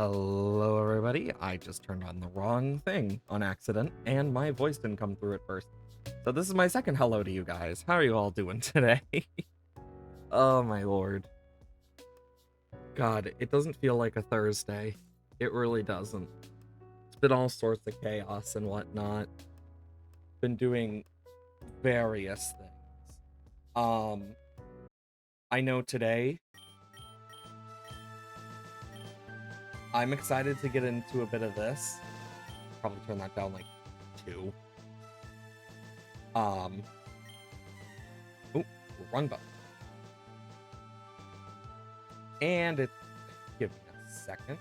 Hello, everybody. I just turned on the wrong thing on accident, and my voice didn't come through at first. So this is my second hello to you guys. How are you all doing today? Oh my lord. God, it doesn't feel like a Thursday. It really doesn't. It's been all sorts of chaos and whatnot. Been doing various things. I know today I'm excited to get into a bit of this. Probably turn that down like 2. Ooh, wrong button. And it, give me a second.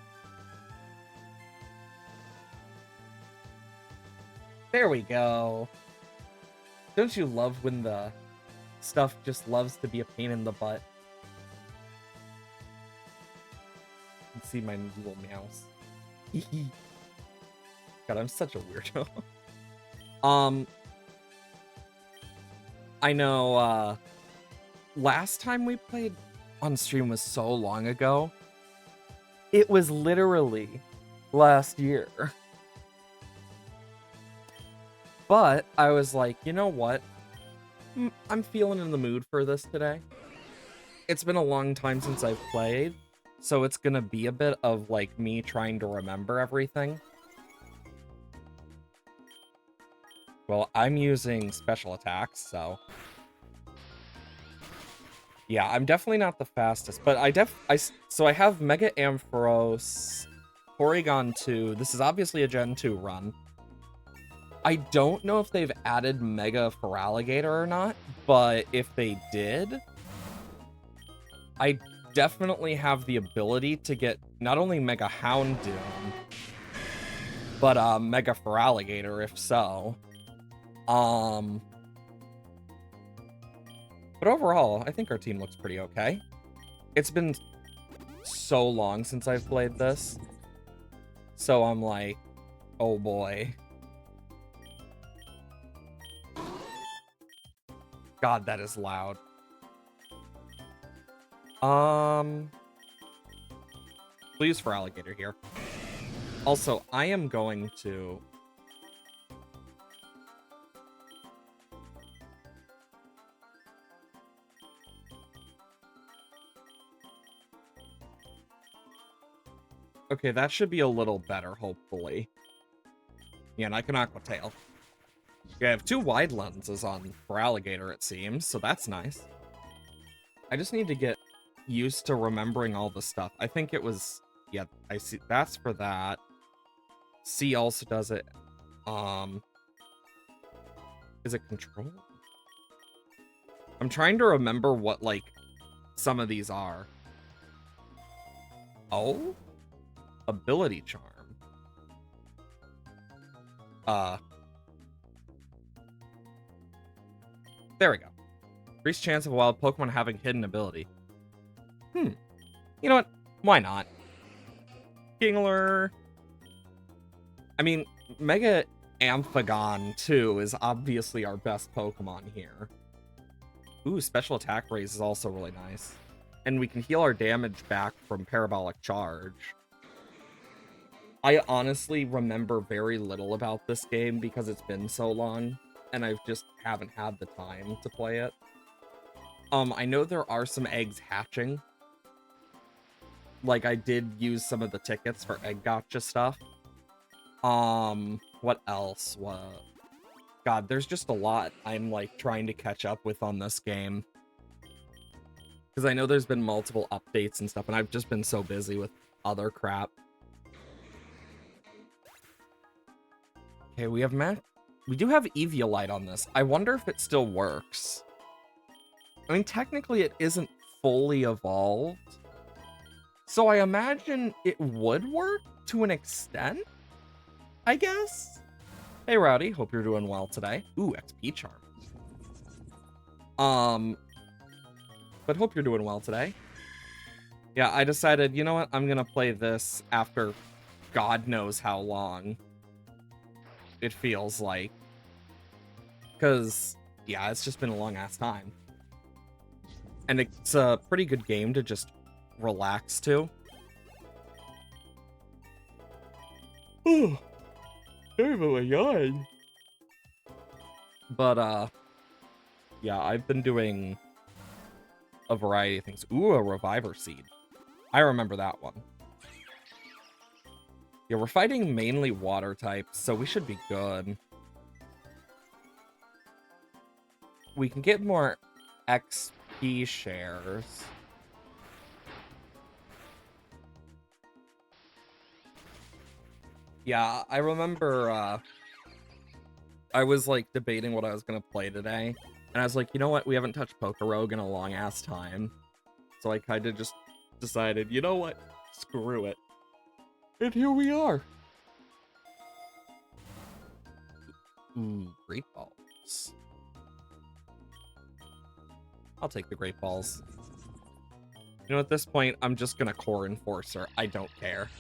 There we go. Don't you love when the stuff just loves to be a pain in the butt? You can see my little mouse. God, I'm such a weirdo. I know, last time we played on stream was so long ago. It was literally last year. But I was like, you know what? I'm feeling in the mood for this today. It's been a long time since I've played, so it's gonna be a bit of like me trying to remember everything. Well, I'm using special attacks, so yeah, I'm definitely not the fastest, but so I have Mega Ampharos, Porygon 2. This is obviously a Gen 2 run. I don't know if they've added Mega Feraligatr or not, but if they did, I definitely have the ability to get not only Mega Houndoom, but Mega Feraligatr if so. But overall, I think our team looks pretty okay. It's been so long since I've played this, so I'm like, oh boy. God, that is loud. Please Feraligatr here. Also, I am going to... Okay, that should be a little better, hopefully. Yeah, and I can Aqua Tail. Yeah, I have 2 wide lenses on Feraligatr, it seems, so that's nice. I just need to get used to remembering all the stuff. I think it was... Yeah, I see. That's for that. C also does it. Is it control? I'm trying to remember what, like, some of these are. Oh? Ability Charm. There we go. Increased chance of a wild Pokemon having hidden ability. You know what? Why not? Kingler. I mean, Mega Amphagon 2 is obviously our best Pokemon here. Ooh, special attack raise is also really nice. And we can heal our damage back from Parabolic Charge. I honestly remember very little about this game because it's been so long, and I just haven't had the time to play it. I know there are some eggs hatching. Like, I did use some of the tickets for egg gotcha stuff. What else? What? God, there's just a lot I'm, like, trying to catch up with on this game. Because I know there's been multiple updates and stuff, and I've just been so busy with other crap. Okay, we do have Eviolite on this. I wonder if it still works. I mean, technically it isn't fully evolved. So I imagine it would work to an extent, I guess? Hey, Rowdy. Hope you're doing well today. Ooh, XP Charm. But hope you're doing well today. Yeah, I decided, you know what? I'm gonna play this after God knows how long it feels like. Because, yeah, it's just been a long-ass time. And it's a pretty good game to just relax to. Oh, sorry about my yawn. But, yeah, I've been doing a variety of things. Ooh, a Reviver Seed. I remember that one. Yeah, we're fighting mainly water types, so we should be good. We can get more XP shares. Yeah, I remember, I was, like, debating what I was gonna play today, and I was like, you know what? We haven't touched Pokorogue in a long-ass time. So I kinda just decided, you know what? Screw it. And here we are. Ooh, Great Balls. I'll take the Great Balls. You know, at this point, I'm just gonna Core Enforcer. I don't care.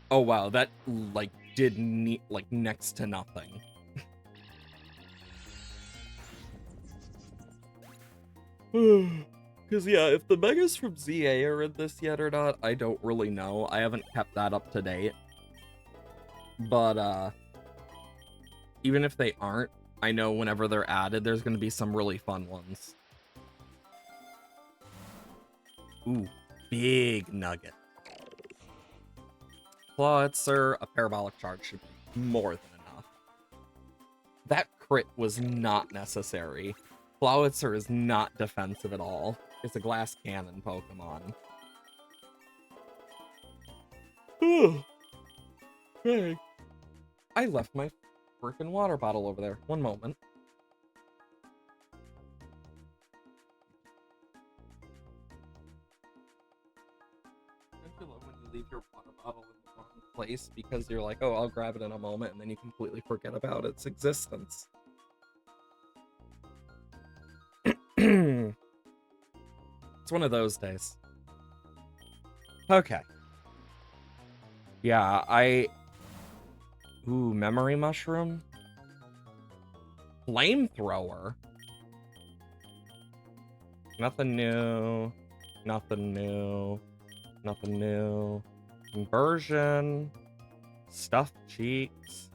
Oh, wow, that, like, did like, next to nothing. Because, yeah, if the Megas from ZA are in this yet or not, I don't really know. I haven't kept that up to date. But, even if they aren't, I know whenever they're added, there's going to be some really fun ones. Ooh, big nugget. Clawitzer, a Parabolic Charge should be more than enough. That crit was not necessary. Clawitzer is not defensive at all. It's a glass cannon Pokemon. Hey. I left my freaking water bottle over there. One moment. Don't you love when you leave your water bottle in the wrong place because you're like, oh, I'll grab it in a moment, and then you completely forget about its existence? It's one of those days. Okay. Yeah, Ooh, Memory Mushroom? Flamethrower? Nothing new. Nothing new. Nothing new. Conversion. Stuffed cheeks.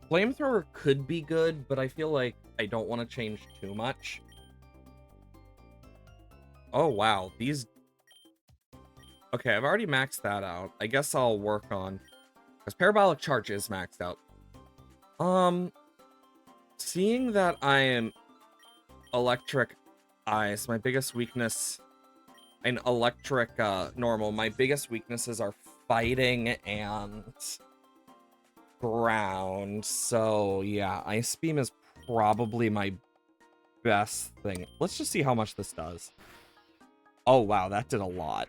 Flamethrower could be good, but I feel like I don't want to change too much. Oh, wow. These... Okay, I've already maxed that out. I guess I'll work on... Because Parabolic Charge is maxed out. Seeing that I am Electric Ice, my biggest weakness... And Electric, Normal, my biggest weaknesses are Fighting and... Ground. So, yeah, Ice Beam is probably my best thing. Let's just see how much this does. Oh, wow, that did a lot.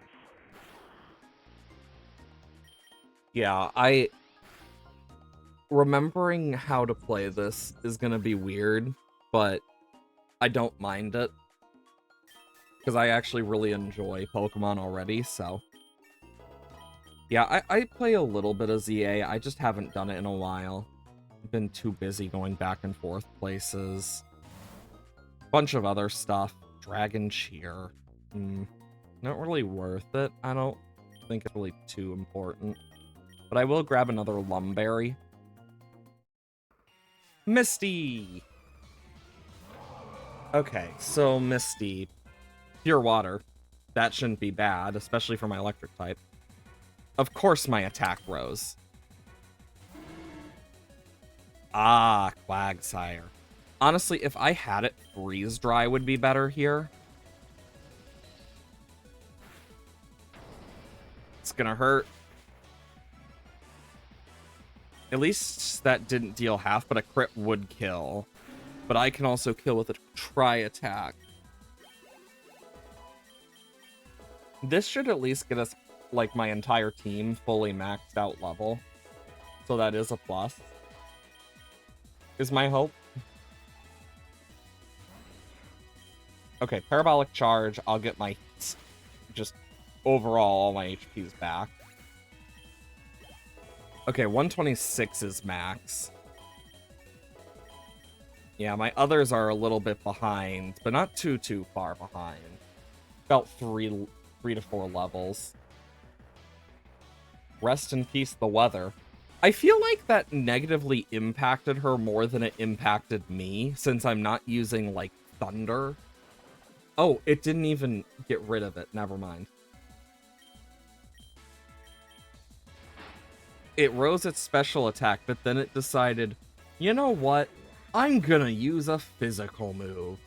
Yeah, remembering how to play this is gonna be weird, but I don't mind it. Because I actually really enjoy Pokemon already, so... Yeah, I play a little bit of ZA, I just haven't done it in a while. I've been too busy going back and forth places. Bunch of other stuff. Dragon Cheer. Not really worth it. I don't think it's really too important. But I will grab another Lumberry. Misty! Okay, so Misty. Pure water. That shouldn't be bad, especially for my electric type. Of course my attack rose. Ah, Quagsire. Honestly, if I had it, Freeze Dry would be better here. It's gonna hurt. At least that didn't deal half, but a crit would kill. But I can also kill with a Tri-Attack. This should at least get us, like, my entire team fully maxed out level. So that is a plus. Is my hope. Okay, Parabolic Charge. I'll get my... Just overall, all my HP's back. Okay, 126 is max. Yeah, my others are a little bit behind, but not too far behind. About three to four levels. Rest in peace, the weather. I feel like that negatively impacted her more than it impacted me, since I'm not using, like, thunder. Oh, it didn't even get rid of it. Never mind. It rose its special attack, but then it decided, you know what? I'm gonna use a physical move.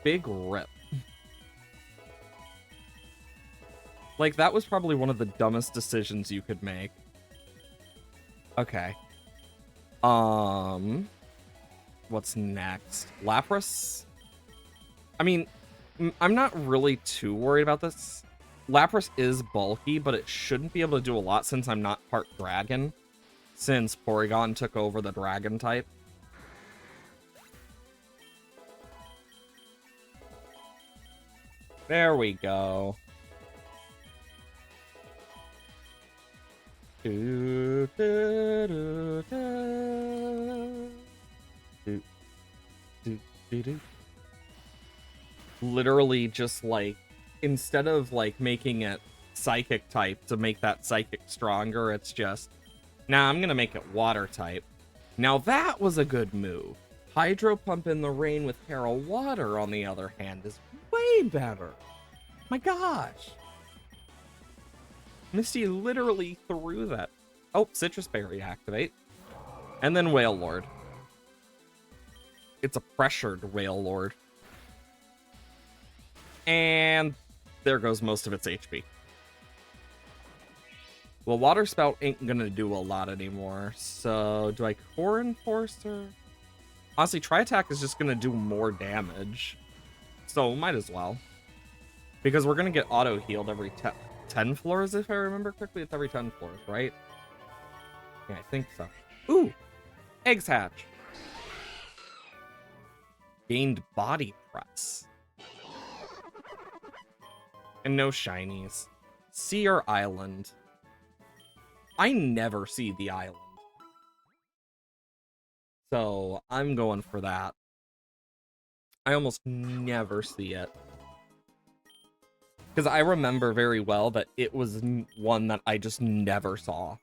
Big rip. Like, that was probably one of the dumbest decisions you could make. Okay. What's next? Lapras? I mean, I'm not really too worried about this. Lapras is bulky, but it shouldn't be able to do a lot since I'm not part dragon. Since Porygon took over the dragon type. There we go. Do, do, do, do. Do, do, do, do. Literally just like, instead of like making it psychic type to make that psychic stronger, it's just, nah, I'm gonna make it water type. Now that was a good move. Hydro Pump in the rain with Terra Water, on the other hand, is way better. My gosh. Misty literally threw that. Oh, Citrus Berry activate. And then Wailord. It's a pressured Wailord. And there goes most of its HP. Well, Water Spout ain't gonna do a lot anymore. So, do I Core Enforcer? Honestly, Tri-Attack is just gonna do more damage. So, might as well. Because we're gonna get auto-healed every 10 floors, if I remember correctly. It's every 10 floors, right? Yeah, I think so. Ooh! Eggs hatch! Gained Body Press. And no shinies. Sea or Island? I never see the island. So, I'm going for that. I almost never see it. Because I remember very well that it was one that I just never saw.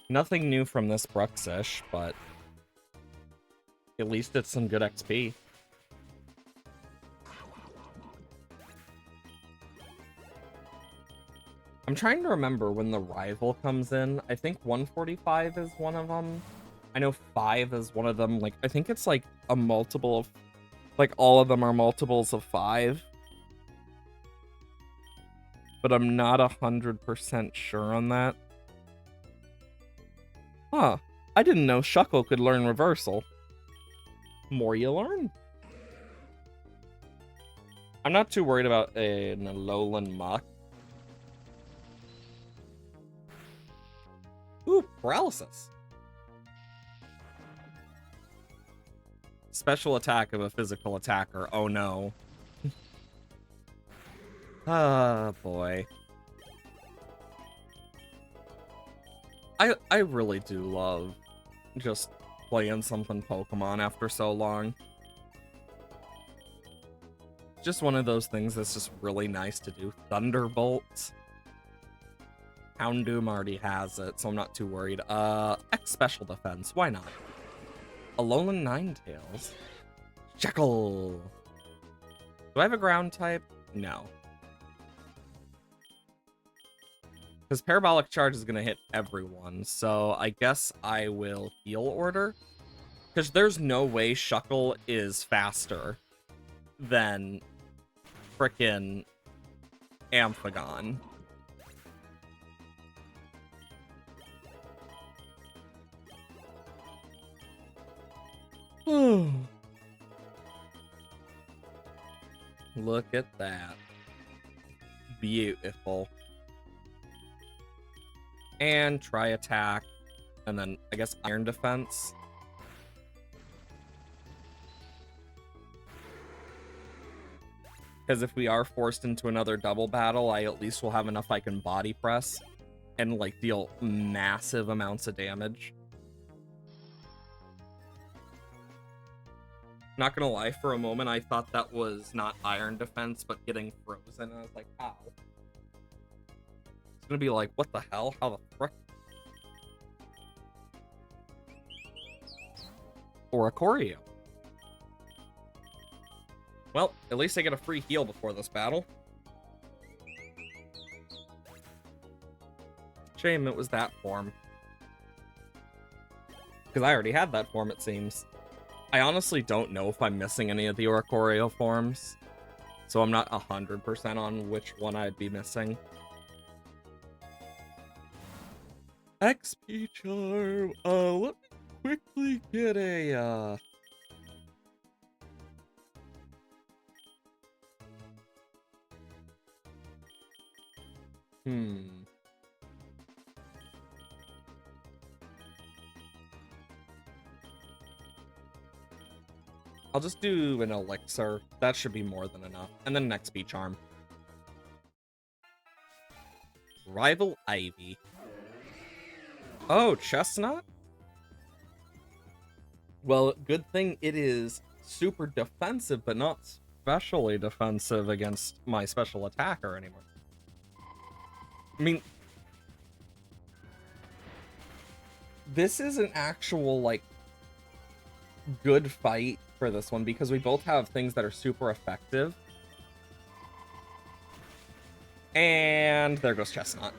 Nothing new from this Bruxish, but at least it's some good XP. I'm trying to remember when the rival comes in. I think 145 is one of them. I know 5 is one of them. Like, I think it's like a multiple of... Like, all of them are multiples of 5. But I'm not 100% sure on that. Huh. I didn't know Shuckle could learn Reversal. More you learn. I'm not too worried about an Alolan Muck. Ooh, Paralysis. Special attack of a physical attacker. Oh no. Ah, boy. I really do love just playing something Pokemon after so long. Just one of those things that's just really nice to do. Thunderbolt. Houndoom already has it, so I'm not too worried. X Special Defense, why not? Alolan Ninetales. Jekyll. Do I have a ground type? No. Because Parabolic Charge is going to hit everyone, so I guess I will Heal Order. Because there's no way Shuckle is faster than frickin' Amphagon. Look at that. Beautiful. And Tri-Attack. And then, I guess, Iron Defense. Because if we are forced into another double battle, I at least will have enough I can Body Press. And, like, deal massive amounts of damage. Not gonna lie, for a moment I thought that was not iron defense, but getting frozen. I was like, ow. It's gonna be like, what the hell? How the frick? Oricorio. Well, at least I get a free heal before this battle. Shame it was that form. Because I already had that form, it seems. I honestly don't know if I'm missing any of the Oricorio forms. So I'm not 100% on which one I'd be missing. XP charm. Let me quickly get a I'll just do an elixir. That should be more than enough. And then an XP charm. Rival Ivy. Oh, Chestnut? Well, good thing it is super defensive, but not specially defensive against my special attacker anymore. I mean, this is an actual, like, good fight for this one because we both have things that are super effective. And there goes Chestnut.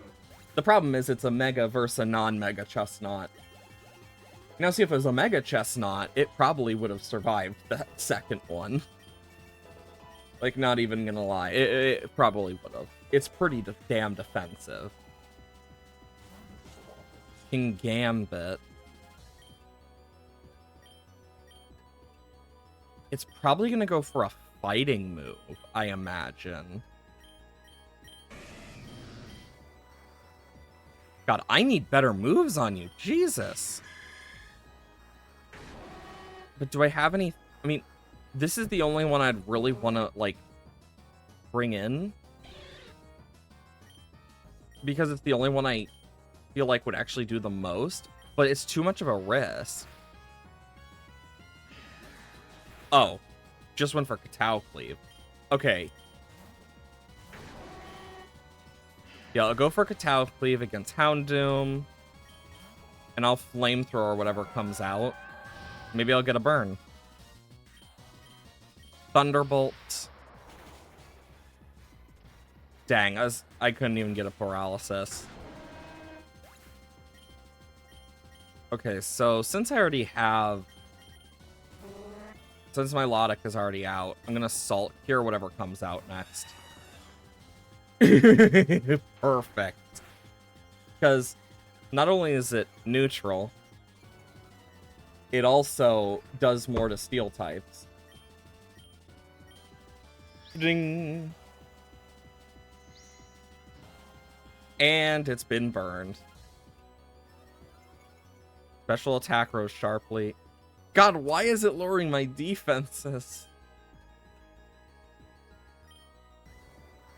The problem is it's a Mega versus a non-Mega Chestnut. Now, see, if it was a Mega Chestnut, it probably would have survived that second one. Like, not even gonna lie. It probably would have. It's pretty damn defensive. King Gambit. It's probably gonna go for a fighting move, I imagine. God, I need better moves on you. Jesus. But do I have any... I mean, this is the only one I'd really want to, like, bring in. Because it's the only one I feel like would actually do the most. But it's too much of a risk. Oh. Just went for Katao Cleave. Okay. Yeah, I'll go for Katao Cleave against Houndoom. And I'll Flamethrower whatever comes out. Maybe I'll get a burn. Thunderbolt. Dang, I couldn't even get a paralysis. Okay, so since I already have... Since my Lodic is already out, I'm gonna Salt Cure whatever comes out next. Perfect. Because not only is it neutral, it also does more to steel types. Ding. And it's been burned. Special attack rose sharply. God, why is it lowering my defenses?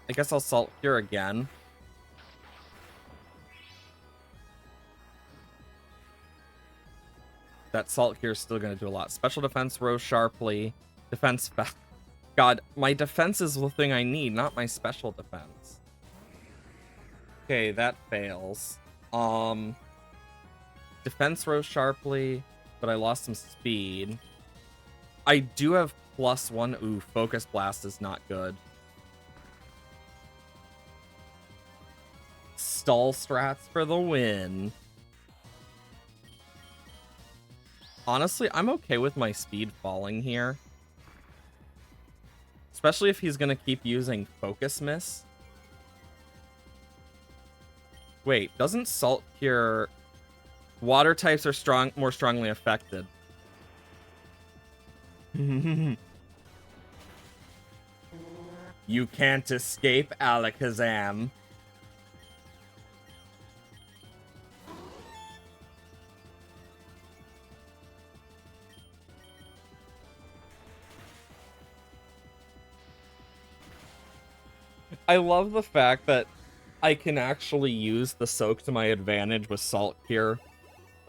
I guess I'll Salt Cure again. That Salt Cure is still going to do a lot. Special defense rose sharply. Defense... God, my defense is the thing I need, not my special defense. Okay, that fails. Defense rose sharply, but I lost some speed. I do have +1. Ooh, Focus Blast is not good. Stall strats for the win. Honestly, I'm okay with my speed falling here. Especially if he's going to keep using Focus Miss. Wait, doesn't Salt Cure... Water types are more strongly affected. You can't escape Alakazam. I love the fact that I can actually use the Soak to my advantage with Salt Cure.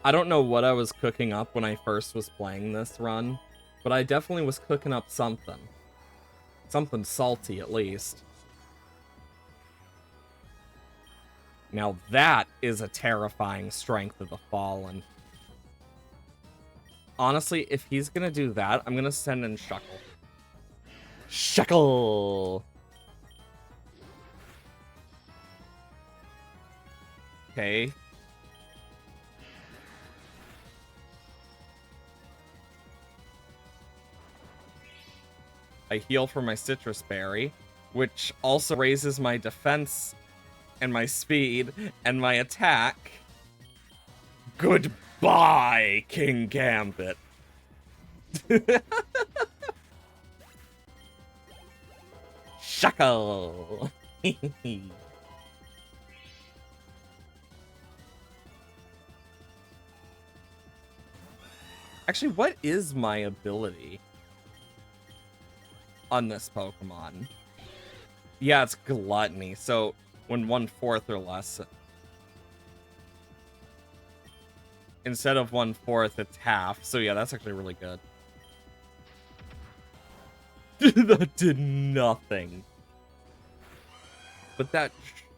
I don't know what I was cooking up when I first was playing this run, But I definitely was cooking up something. Something salty, at least. Now that is a terrifying Strength of the Fallen. Honestly, if he's gonna do that, I'm gonna send in Shuckle. Shuckle! Okay. I heal for my Citrus Berry, which also raises my defense and my speed and my attack. Goodbye, King Gambit. Shuckle! Actually, what is my ability on this Pokemon? Yeah, it's Gluttony, so when 1/4 or less, instead of 1/4, it's half. So yeah, that's actually really good. That did nothing. But that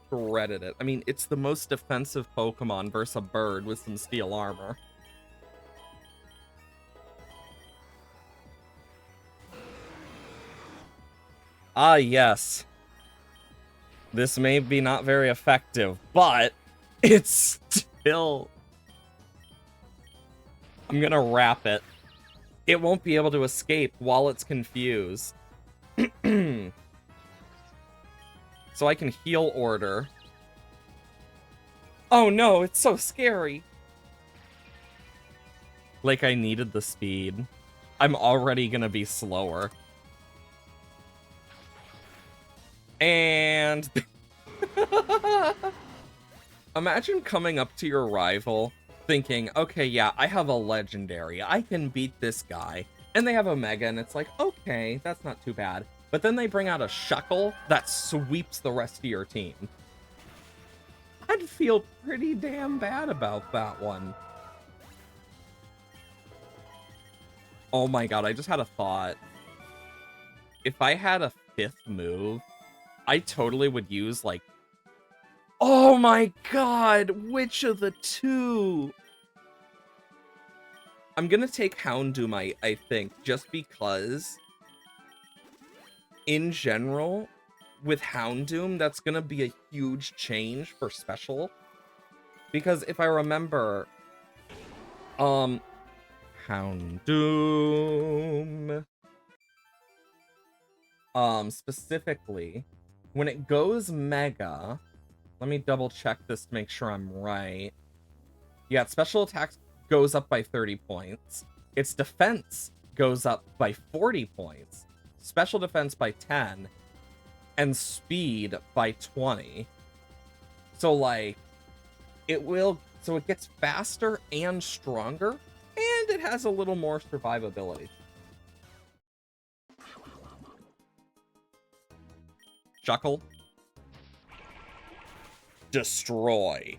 shredded it. I mean, it's the most defensive Pokemon versus a bird with some steel armor. Ah, yes. This may be not very effective, but it's still... I'm gonna wrap it. It won't be able to escape while it's confused. So I can heal order. Oh no, it's so scary. Like I needed the speed. I'm already gonna be slower. And... Imagine coming up to your rival thinking, okay, yeah, I have a legendary. I can beat this guy. And they have a Mega, and it's like, okay, that's not too bad. But then they bring out a Shuckle that sweeps the rest of your team. I'd feel pretty damn bad about that one. Oh my god, I just had a thought. If I had a 5th move, I totally would use, like... Oh my god! Which of the two? I'm gonna take Houndoom, I think, just because... In general, with Houndoom, that's gonna be a huge change for special. Because if I remember... Houndoom... Specifically, when it goes Mega... Let me double check this to make sure I'm right. Yeah, its special attack goes up by 30 points. Its defense goes up by 40 points. Special defense by 10. And speed by 20. So, like, it will... So it gets faster and stronger. And it has a little more survivability. Shuckle. Destroy.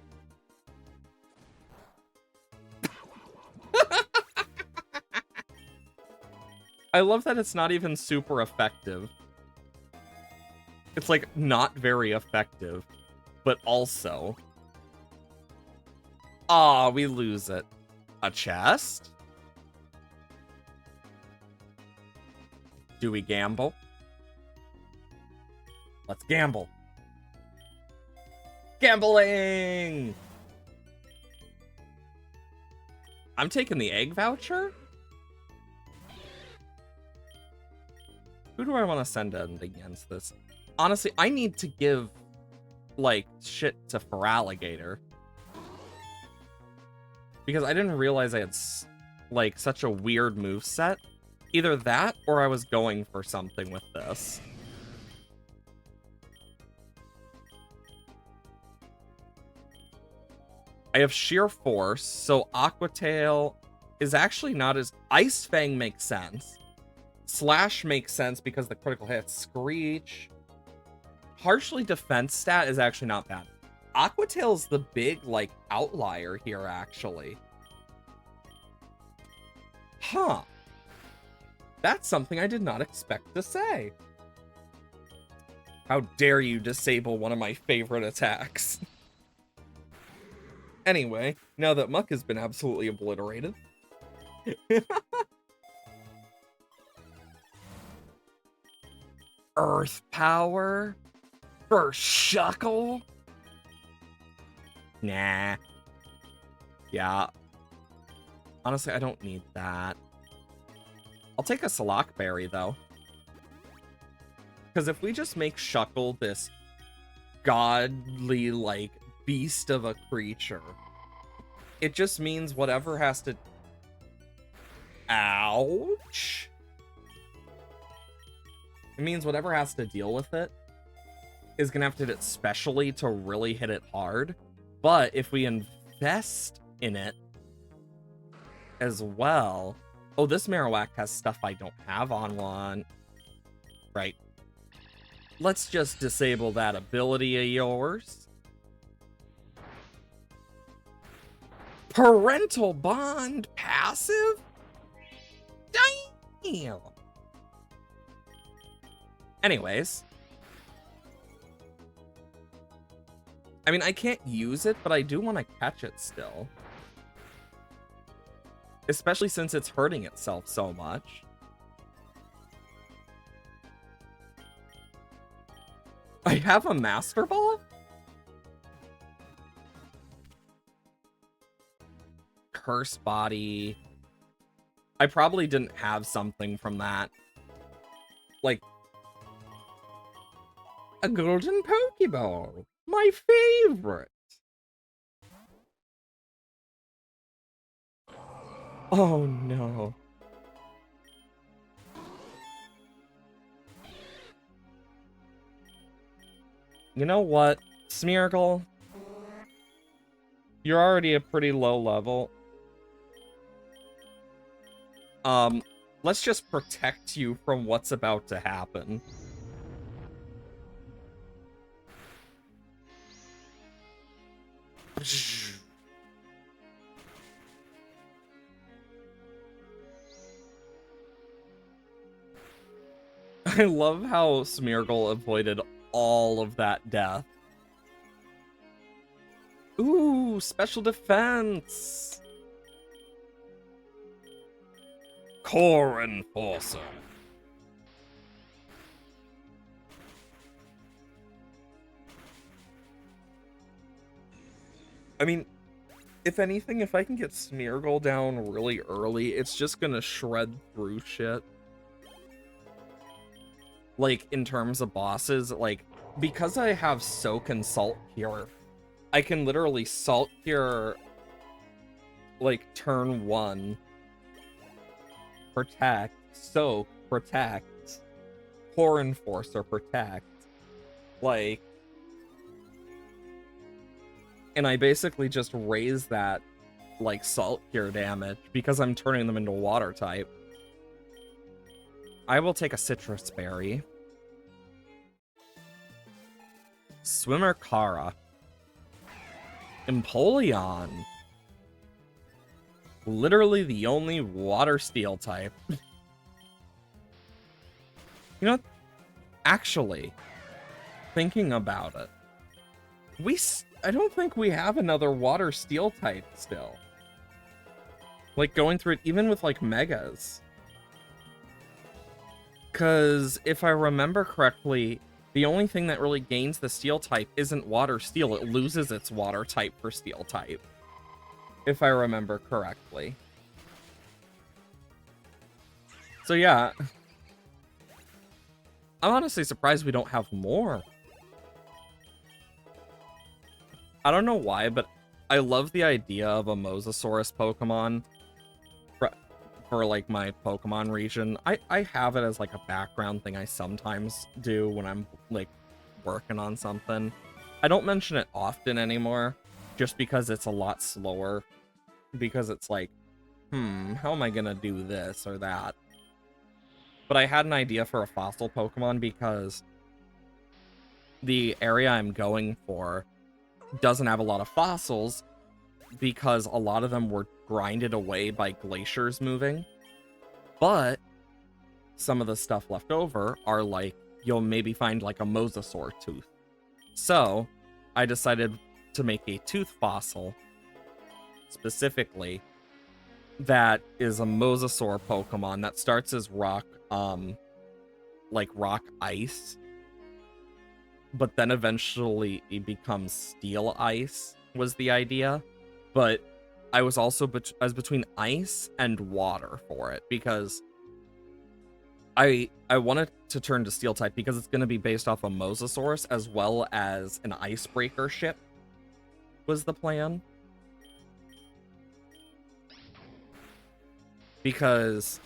I love that it's not even super effective. It's like not very effective, but also... Ah, we lose it. A chest? Do we gamble? Let's gamble. Gambling! I'm taking the egg voucher? Who do I want to send in against this? Honestly, I need to give, like, shit to Feraligatr. Because I didn't realize I had, like, such a weird moveset. Either that, or I was going for something with this. I have Sheer Force, so Aqua Tail is actually not as... Ice Fang makes sense. Slash makes sense because the critical hit. Screech. Harshly defense stat is actually not bad. Aqua Tail's the big, like, outlier here, actually. Huh. That's something I did not expect to say. How dare you disable one of my favorite attacks? Anyway, now that Muck has been absolutely obliterated. Earth power? For Shuckle? Nah. Yeah. Honestly, I don't need that. I'll take a Salak Berry, though. Because if we just make Shuckle this godly, like, beast of a creature, it just means whatever has to... Ouch! It means whatever has to deal with it is going to have to hit it specially to really hit it hard. But if we invest in it as well... Oh, this Marowak has stuff I don't have on one. Right. Let's just disable that ability of yours. Parental Bond passive? Damn! Anyways. I mean, I can't use it, but I do want to catch it still. Especially since it's hurting itself so much. I have a Master Ball? Curse Body. I probably didn't have something from that. Like, a Golden Pokeball. My favorite. Oh no. You know what, Smeargle? You're already a pretty low level. Let's just protect you from what's about to happen. I love how Smeargle avoided all of that death. Ooh, special defense! Core Enforcer. I mean, if anything, if I can get Smeargle down really early, it's just gonna shred through shit. Like, in terms of bosses, like, because I have Soak and Salt Cure, I can literally Salt Cure, like, turn 1, protect, Soak, protect, Core Enforcer, protect, like, and I basically just raise that, like, Salt Cure damage because I'm turning them into Water type. I will take a Citrus Berry. Swimmer Kara. Empoleon. Literally the only water steel type. You know, actually, thinking about it, I don't think we have another water steel type still. Like, going through it, even with, like, Megas. Because if I remember correctly, the only thing that really gains the steel type isn't water steel. It loses its water type for steel type. If I remember correctly. So yeah. I'm honestly surprised we don't have more. I don't know why, but I love the idea of a Mosasaurus Pokemon for like my Pokemon region. I have it as like a background thing I sometimes do when I'm like working on something. I don't mention it often anymore, just because it's a lot slower. Because it's like, how am I gonna do this or that? But I had an idea for a fossil Pokemon because the area I'm going for doesn't have a lot of fossils because a lot of them were grinded away by glaciers moving. But some of the stuff left over are like, you'll maybe find like a mosasaur tooth. So I decided to make a tooth fossil specifically that is a mosasaur Pokemon that starts as rock, like rock ice, but then eventually it becomes steel ice was the idea. But I was also I was between ice and water for it because I wanted to turn to steel type because it's going to be based off a Mosasaurus as well as an icebreaker ship was the plan. Because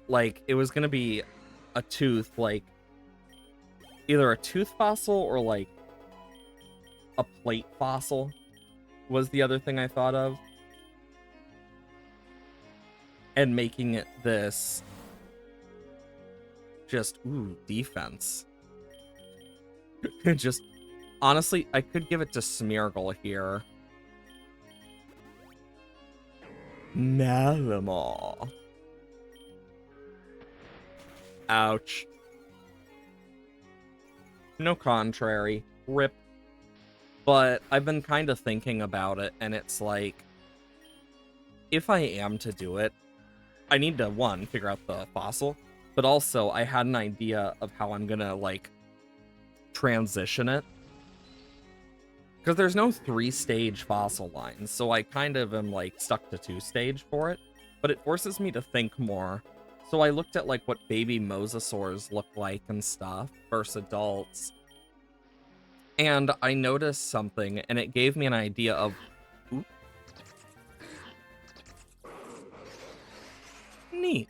like it was going to be a tooth, like either a tooth fossil or like a plate fossil was the other thing I thought of. And making it this just, ooh, defense. Just, honestly, I could give it to Smeargle here. Malamar. Ouch. No contrary. Rip. But I've been kind of thinking about it, and it's like, if I am to do it, I need to, one, figure out the fossil, but also I had an idea of how I'm gonna, like, transition it. Because there's no 3-stage fossil line, so I kind of am, like, stuck to 2-stage for it, but it forces me to think more. So I looked at, like, what baby mosasaurs look like and stuff versus adults, and I noticed something, and it gave me an idea of... Ooh. Neat.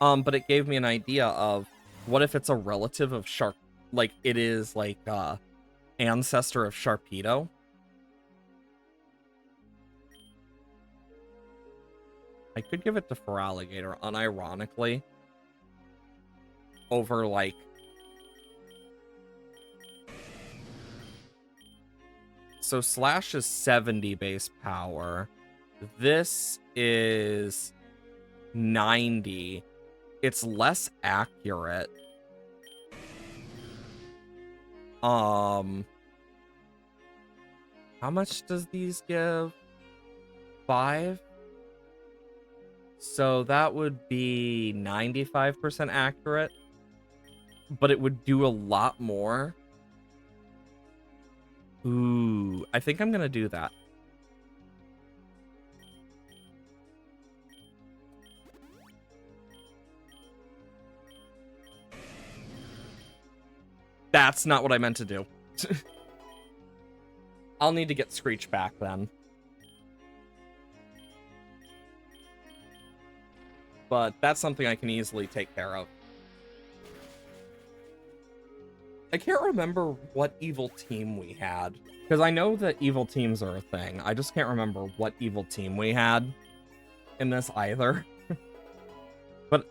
But it gave me an idea of what if it's a relative of Sharp, like it is like ancestor of Sharpedo. I could give it to Feraligatr unironically over like so Slash is 70 base power. This is 90. It's less accurate. How much does these give? 5? So that would be 95% accurate, but it would do a lot more. Ooh, I think I'm gonna do that. That's not what I meant to do. I'll need to get Screech back then. But that's something I can easily take care of. I can't remember what evil team we had. Because I know that evil teams are a thing. I just can't remember what evil team we had in this either. But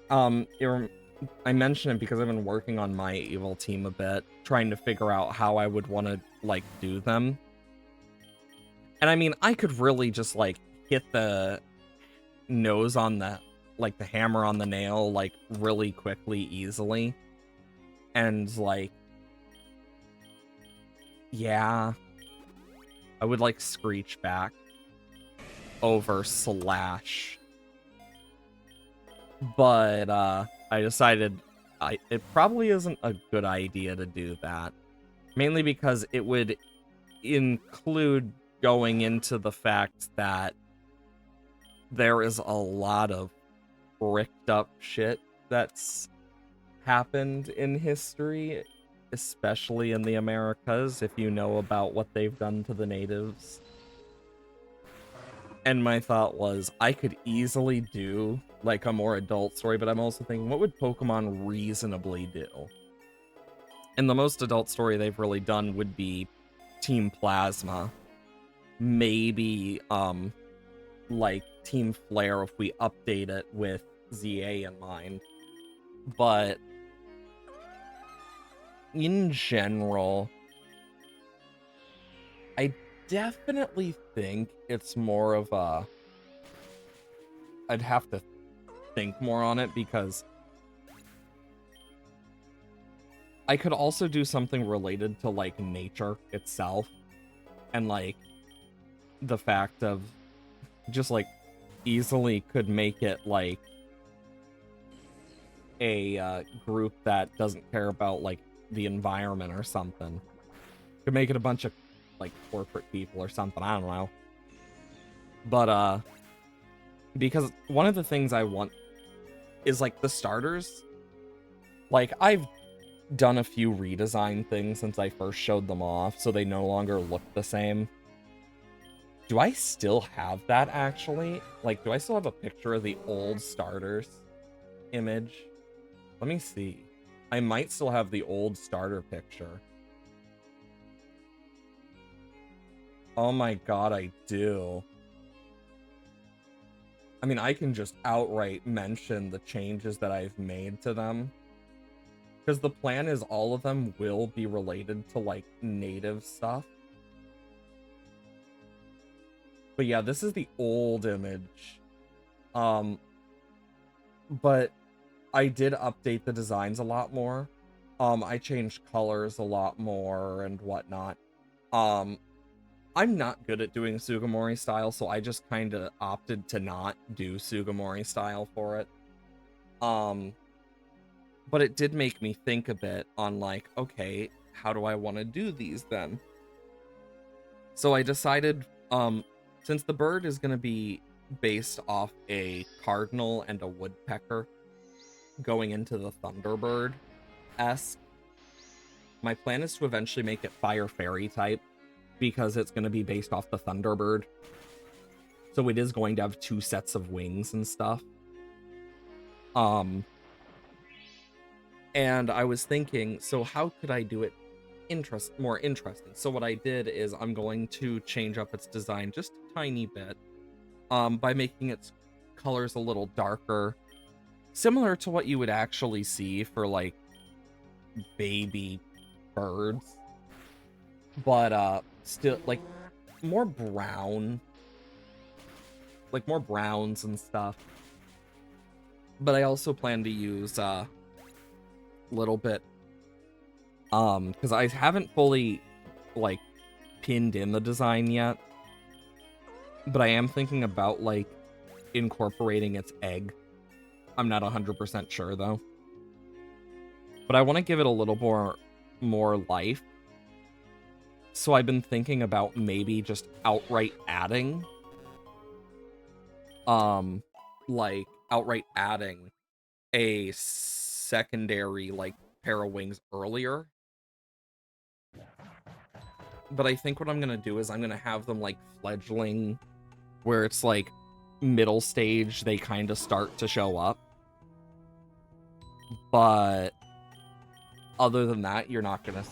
I mention it because I've been working on my evil team a bit, trying to figure out how I would want to, like, do them. And I mean, I could really just, like, hit the nose on the, like, the hammer on the nail, like, really quickly, easily. And, like, yeah, I would like Screech back over Slash. But, I decided it probably isn't a good idea to do that. Mainly because it would include going into the fact that there is a lot of bricked up shit that's happened in history, especially in the Americas, if you know about what they've done to the natives. And my thought was, I could easily do, like, a more adult story, but I'm also thinking, what would Pokemon reasonably do? And the most adult story they've really done would be Team Plasma. Maybe, like, Team Flare if we update it with ZA in mind. But in general, I definitely think it's more of a... I'd have to think more on it because I could also do something related to, like, nature itself. And, like, the fact of just, like, easily could make it, like, a group that doesn't care about, like, the environment or something. Could make it a bunch of, like, corporate people or something. I don't know. But, because one of the things I want is, like, the starters. Like, I've done a few redesign things since I first showed them off, so they no longer look the same. Do I still have that, actually? Like, do I still have a picture of the old starters image? Let me see. I might still have the old starter picture. Oh my god, I do. I mean, I can just outright mention the changes that I've made to them. Because the plan is all of them will be related to, like, native stuff. But yeah, this is the old image. But I did update the designs a lot more. I changed colors a lot more and whatnot. I'm not good at doing Sugimori style, so I just kind of opted to not do Sugimori style for it. But it did make me think a bit on, like, okay, how do I want to do these then? So I decided, since the bird is going to be based off a cardinal and a woodpecker going into the Thunderbird-esque, my plan is to eventually make it Fire Fairy type, because it's going to be based off the Thunderbird. So it is going to have 2 sets of wings and stuff. And I was thinking, so how could I do it more interesting? So what I did is I'm going to change up its design just a tiny bit, by making its colors a little darker, similar to what you would actually see for, like, baby birds, but still, like, more brown, like more browns and stuff. But I also plan to use a little bit, because I haven't fully, like, pinned in the design yet, but I am thinking about, like, incorporating its egg. I'm not 100% sure though, but I want to give it a little more life. So I've been thinking about maybe just outright adding, like, outright adding a secondary, like, pair of wings earlier. But I think what I'm gonna do is I'm gonna have them, like, fledgling, where it's, like, middle stage, they kind of start to show up. But other than that, you're not gonna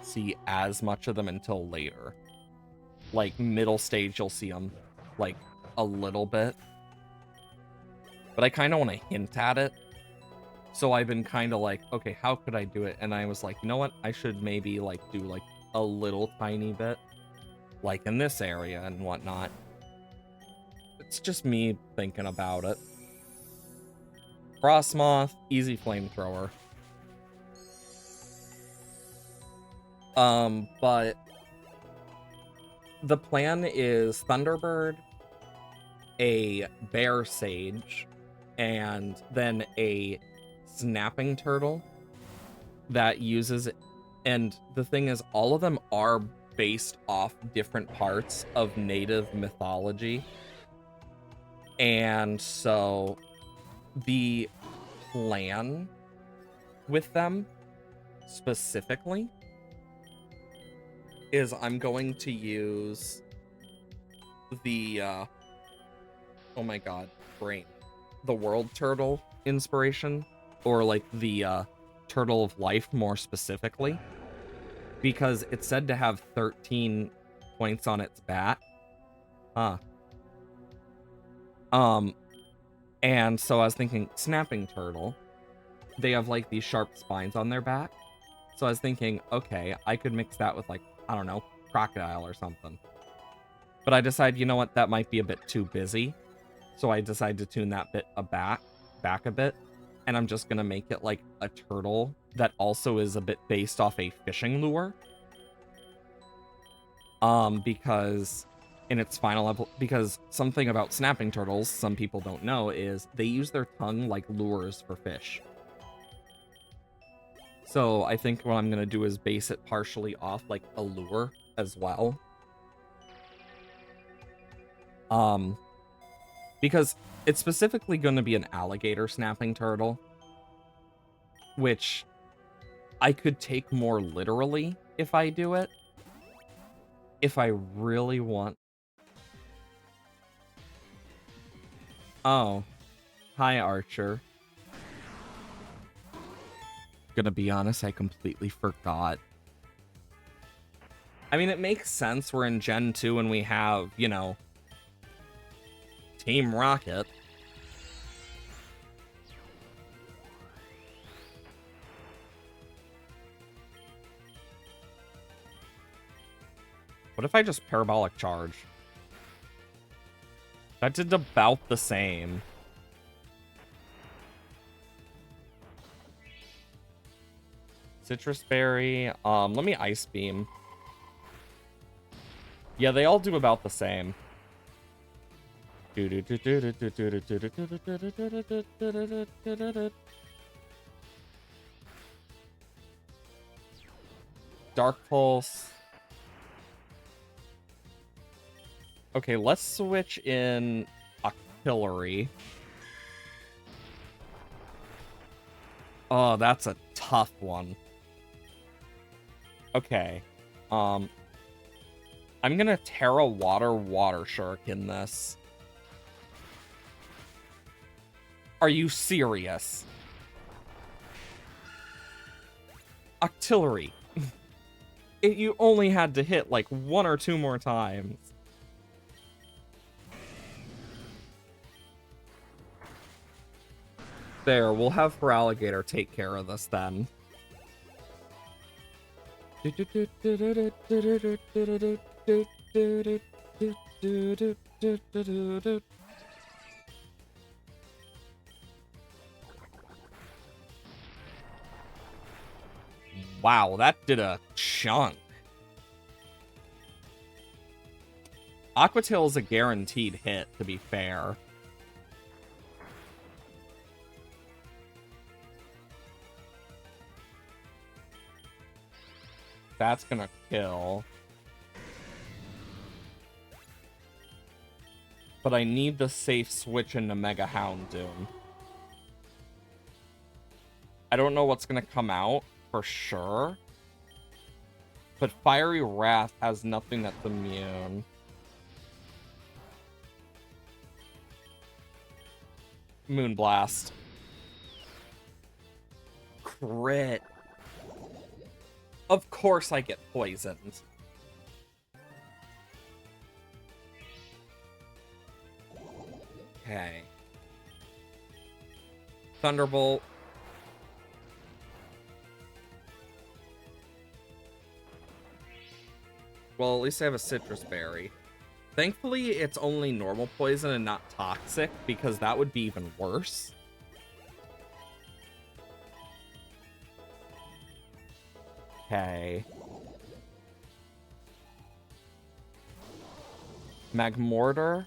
see as much of them until later. Like, middle stage, you'll see them, like, a little bit. But I kind of want to hint at it. So I've been kind of like, okay, how could I do it? And I was like, you know what? I should maybe, like, do, like, a little tiny bit, like, in this area and whatnot. It's just me thinking about it. Frostmoth, easy flamethrower. But the plan is Thunderbird, a Bear Sage, and then a Snapping Turtle that uses, and the thing is, all of them are based off different parts of native mythology. And so the plan with them specifically is I'm going to use the oh my god, brain, the World Turtle inspiration, or, like, the Turtle of Life more specifically, because it's said to have 13 points on its back. And so I was thinking, Snapping Turtle, they have, like, these sharp spines on their back. So I was thinking, okay, I could mix that with, like, I don't know, Crocodile or something. But I decided, you know what, that might be a bit too busy. So I decided to tune that bit back a bit. and I'm just gonna make it like a turtle that also is a bit based off a fishing lure. Because in its final because something about snapping turtles some people don't know is they use their tongue like lures for fish. So I think what I'm gonna do is base it partially off like a lure as well. Because it's specifically going to be an alligator snapping turtle, which I could take more literally if I do it. If I really want. Oh, hi, Archer. Gonna be honest, I completely forgot. I mean, it makes sense. We're in Gen 2 and we have, you know, Team Rocket. What if I just parabolic charge? That did about the same. Citrus Berry. Let me Ice Beam. Yeah, they all do about the same. Dark Pulse. Okay, let's switch in Octillery. Oh, that's a tough one. Okay. I'm gonna Terra Water Shark in this. Are you serious? Octillery. You only had to hit like 1 or 2 more times. There, we'll have Feraligatr take care of this then. Wow, that did a chunk. Aqua Tail is a guaranteed hit, to be fair. That's gonna kill. But I need the safe switch into Mega Houndoom. I don't know what's gonna come out for sure. But Fiery Wrath has nothing that's immune. Moonblast. Crit. Of course I get poisoned. Okay. Thunderbolt. Well, at least I have a Citrus Berry. Thankfully, it's only normal poison and not toxic, because that would be even worse. Okay. Magmortar.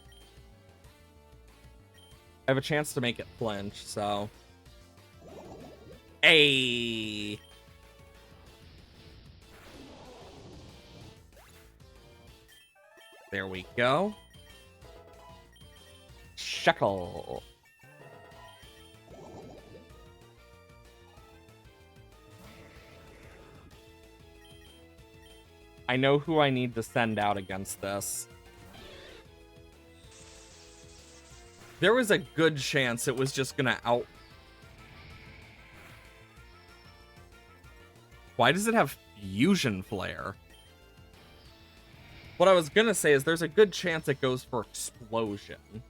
I have a chance to make it flinch, so... Ayy! There we go. Shekel. I know who I need to send out against this. There was a good chance it was just gonna out... Why does it have Fusion Flare? What I was gonna say is there's a good chance it goes for Explosion.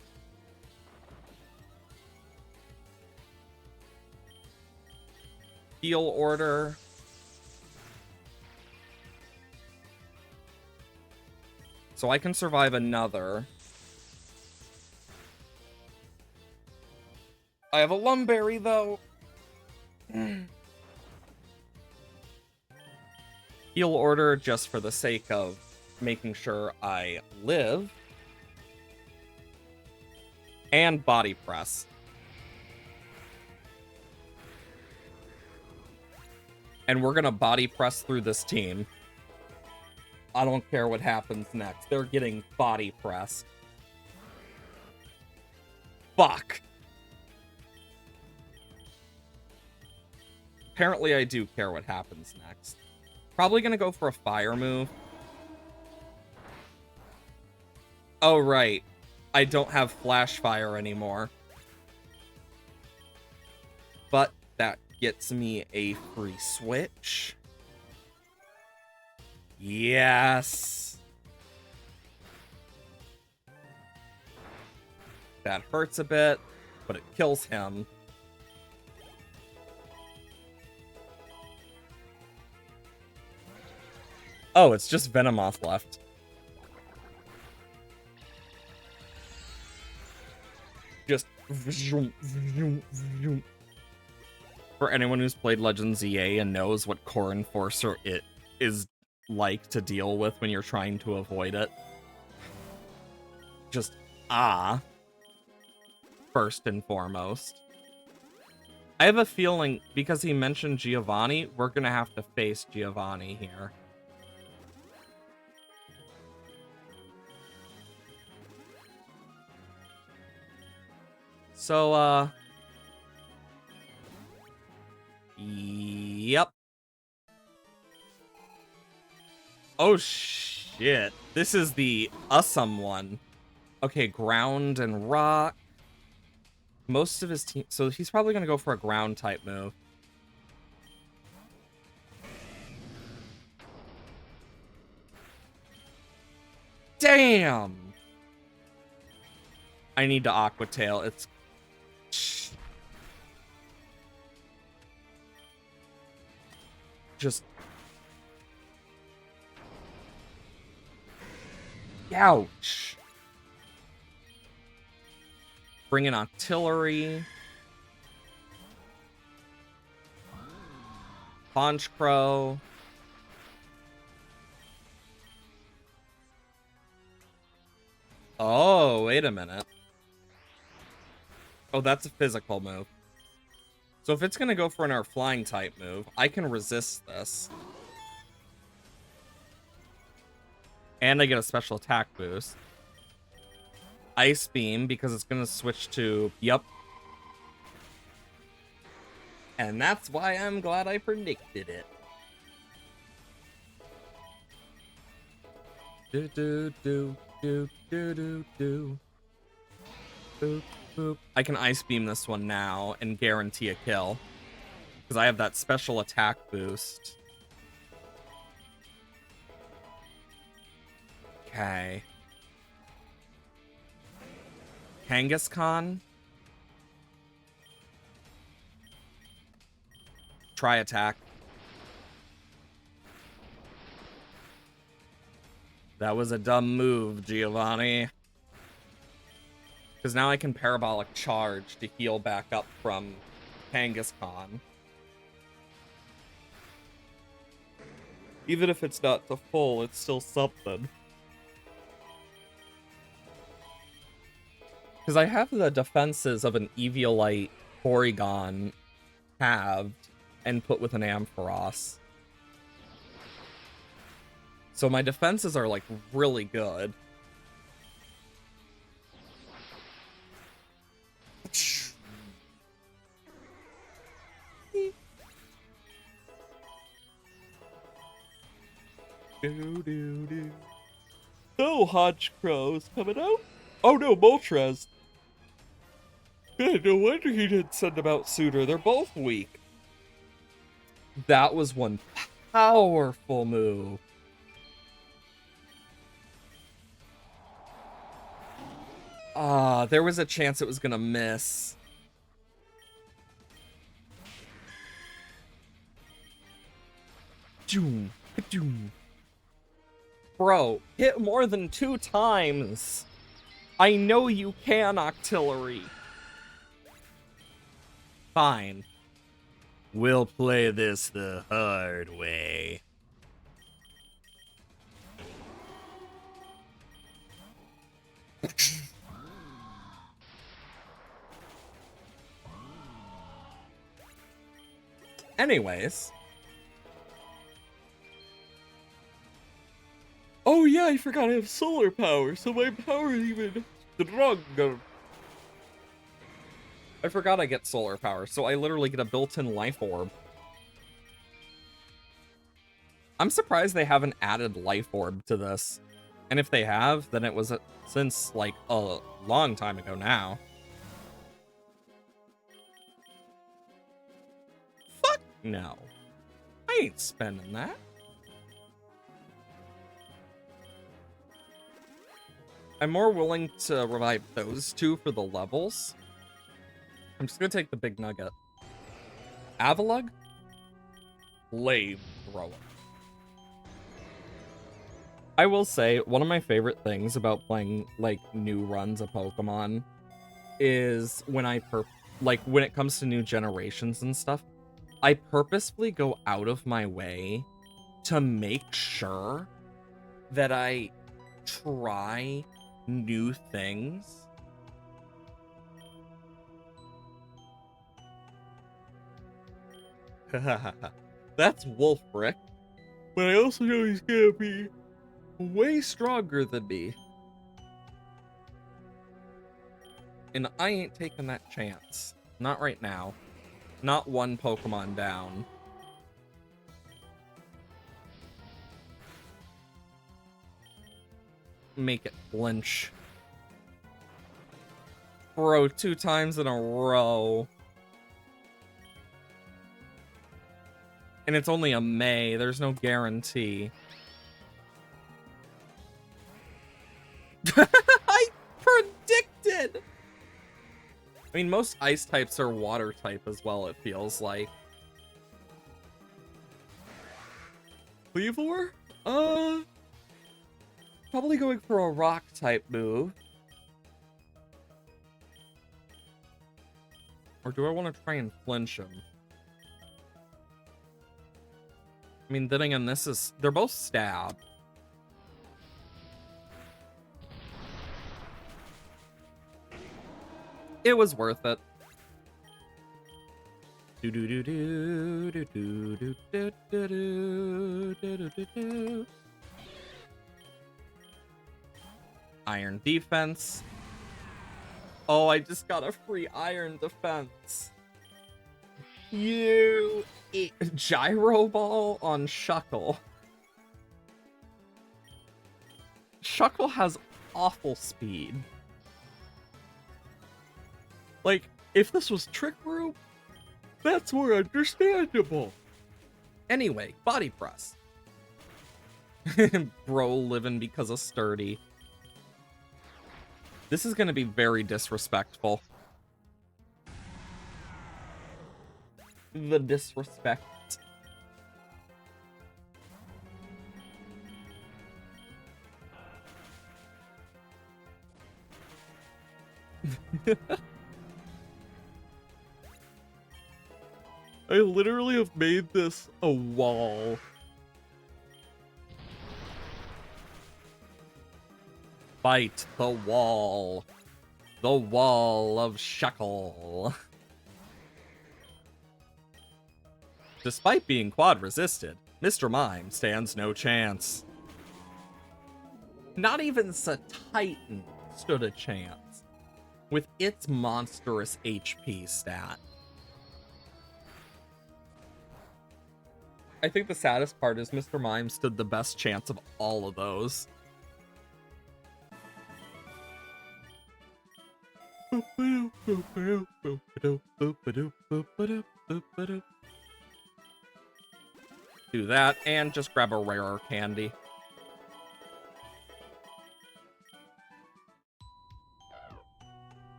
Heal Order. So I can survive another. I have a Lumberry, though. Heal order just for the sake of making sure I live. And body press. And we're gonna body press through this team. I don't care what happens next. They're getting body pressed. Fuck. Apparently I do care what happens next. Probably gonna go for a fire move. Oh, right. I don't have flash fire anymore. But that gets me a free switch. Yes. That hurts a bit, but it kills him. Oh, it's just Venomoth left. Just for anyone who's played Legends EA and knows what Core Enforcer it is like to deal with when you're trying to avoid it. Just first and foremost. I have a feeling because he mentioned Giovanni, we're gonna have to face Giovanni here. So, yep. Oh, shit. This is the awesome one. Okay, ground and rock. Most of his team... So he's probably going to go for a ground type move. Damn! I need to Aqua Tail. It's... Just... Ouch! Bring in artillery. Honchkrow. Oh, wait a minute. Oh, that's a physical move. So if it's going to go for our flying type move, I can resist this. And I get a special attack boost. Ice Beam, because it's going to switch to... Yep. And that's why I'm glad I predicted it. Do do do do do do do. Boop boop. I can Ice Beam this one now and guarantee a kill. Because I have that special attack boost. Okay. Kangaskhan. Try attack. That was a dumb move, Giovanni. Because now I can Parabolic Charge to heal back up from Kangaskhan. Even if it's not to full, it's still something. Because I have the defenses of an Eviolite Porygon halved and put with an Ampharos. So my defenses are, like, really good. No Honchkrow's coming out. Oh no, Moltres. Good, no wonder he didn't send them out sooner. They're both weak. That was one powerful move. There was a chance it was gonna miss. Bro, hit more than 2 times. I know you can, Octillery. Fine. We'll play this the hard way. Anyways. Oh yeah, I forgot I have solar power, so my power is even stronger. I forgot I get solar power, so I literally get a built-in life orb. I'm surprised they haven't added life orb to this. And if they have, then it was since like a long time ago now. Fuck no. I ain't spending that. I'm more willing to revive those two for the levels. I'm just gonna take the big nugget. Avalugg? Flamethrower. I will say, one of my favorite things about playing, like, new runs of Pokemon is when when it comes to new generations and stuff, I purposefully go out of my way to make sure that I try new things. That's Wolfric, but I also know he's gonna be way stronger than me. And I ain't taking that chance. Not right now. Not one Pokemon down. Make it flinch. Bro, 2 times in a row. And it's only a May. There's no guarantee. I predicted! I mean, most ice types are water type as well, it feels like. Kleavor? Probably going for a rock type move. Or do I want to try and flinch him? I mean, then again, they're both stab. It was worth it. Iron defense. Oh, I just got a free iron defense. Gyro ball on Shuckle. Shuckle has awful speed. Like, if this was Trick Room, that's more understandable. Anyway, body press. Bro living because of sturdy. This is gonna be very disrespectful. The disrespect. I literally have made this a wall. Fight the wall. The wall of Shuckle. Despite being quad resisted, Mr. Mime stands no chance. Not even Titan stood a chance with its monstrous HP stat. I think the saddest part is Mr. Mime stood the best chance of all of those. Do that and just grab a rarer candy.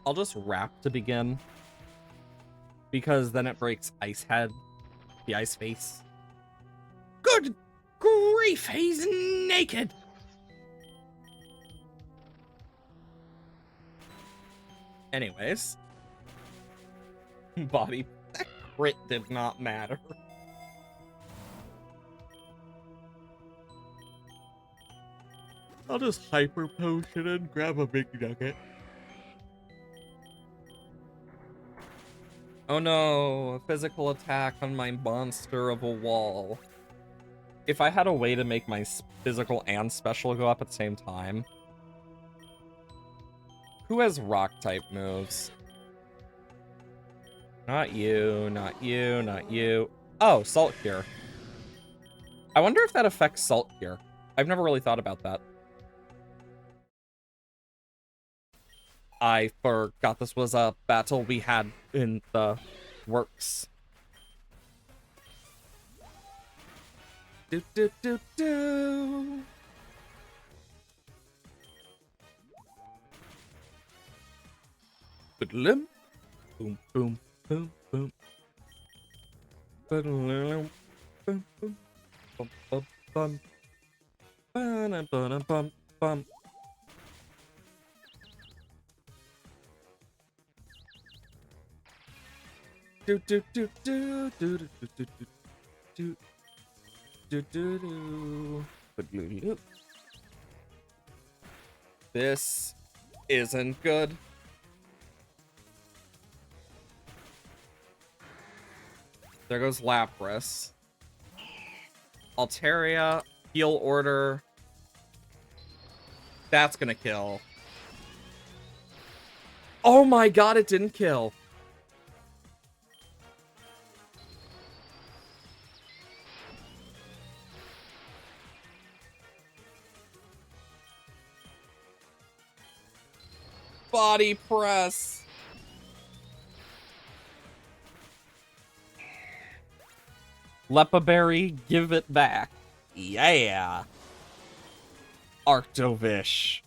I'll just wrap to begin, because then it breaks Ice Head, the Ice Face. Good grief, he's naked! Anyways, Body. That crit did not matter. I'll just hyper potion and grab a big nugget. Oh no, a physical attack on my monster of a wall. If I had a way to make my physical and special go up at the same time. Who has rock type moves? Not you, not you, not you. Oh, Salt Cure. I wonder if that affects Salt Cure. I've never really thought about that. I forgot this was a battle we had in the works. Do do do do. Boom boom boom boom. Boom boom boom bum bum bum. Bum bum bum bum. Do do do do do do do do do do do do. This isn't good. There goes Lapras. Altaria, heal order. That's gonna kill. Oh my god, it didn't kill. Body press. Lepaberry, give it back. Yeah. Arctovish.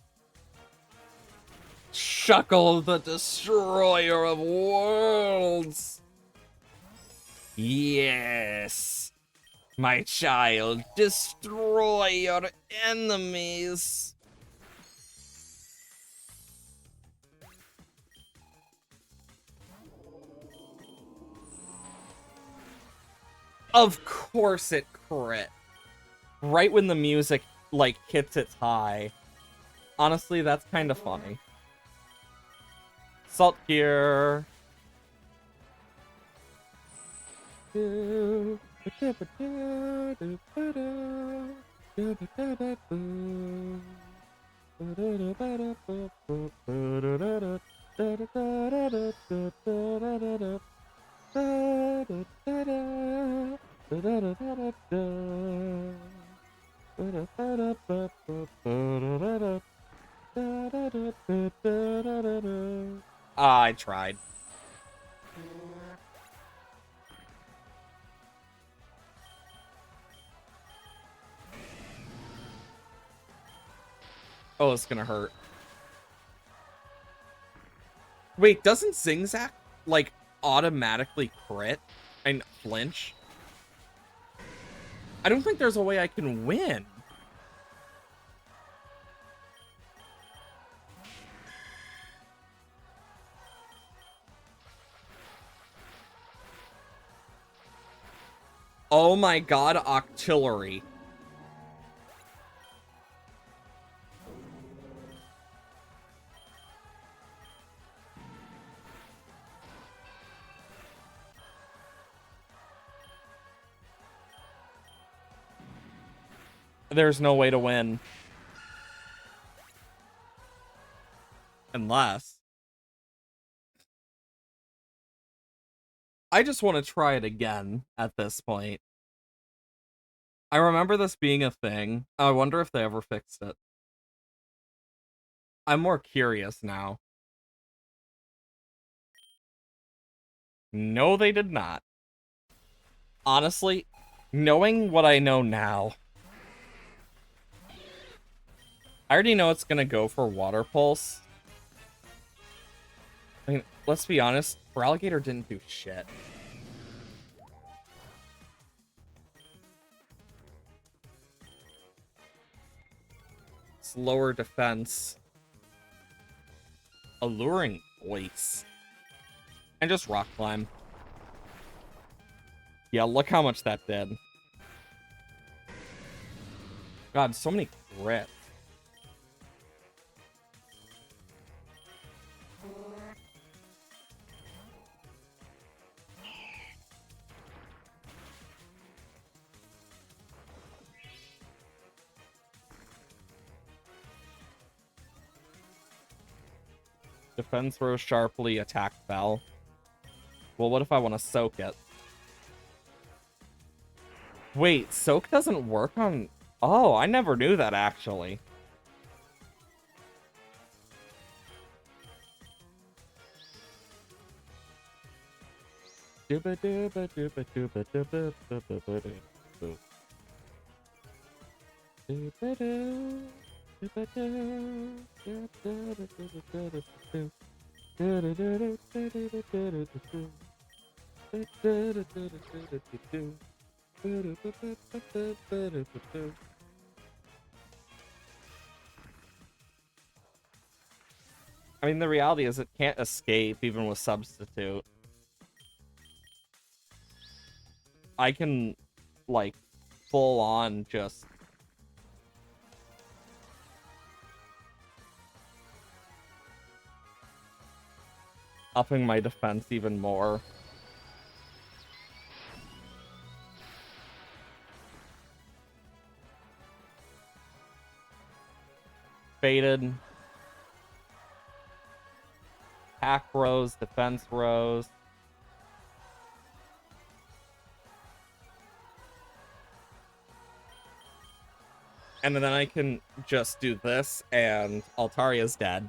Shuckle the destroyer of worlds. Yes. My child, destroy your enemies. Of course it crit. Right when the music, like, hits its high. Honestly, that's kind of funny. Salt Gear. I tried. Oh, it's gonna hurt. Wait, doesn't Zingzack, like, automatically crit and flinch? I don't think there's a way I can win. Oh my god, Octillery. There's no way to win. Unless... I just want to try it again at this point. I remember this being a thing. I wonder if they ever fixed it. I'm more curious now. No, they did not. Honestly, knowing what I know now, I already know it's gonna go for Water Pulse. I mean, let's be honest, Feraligatr didn't do shit. It's lower defense. Alluring Voice. And just Rock Climb. Yeah, look how much that did. God, so many crits. Defense rose sharply, attack fell. Well, what if I want to soak it? Wait, soak doesn't work on... Oh, I never knew that, actually. I mean, the reality is it can't escape even with substitute. I can, like, full on just... upping my defense even more. Faded. Attack rose, defense rose. And then I can just do this, and Altaria's dead.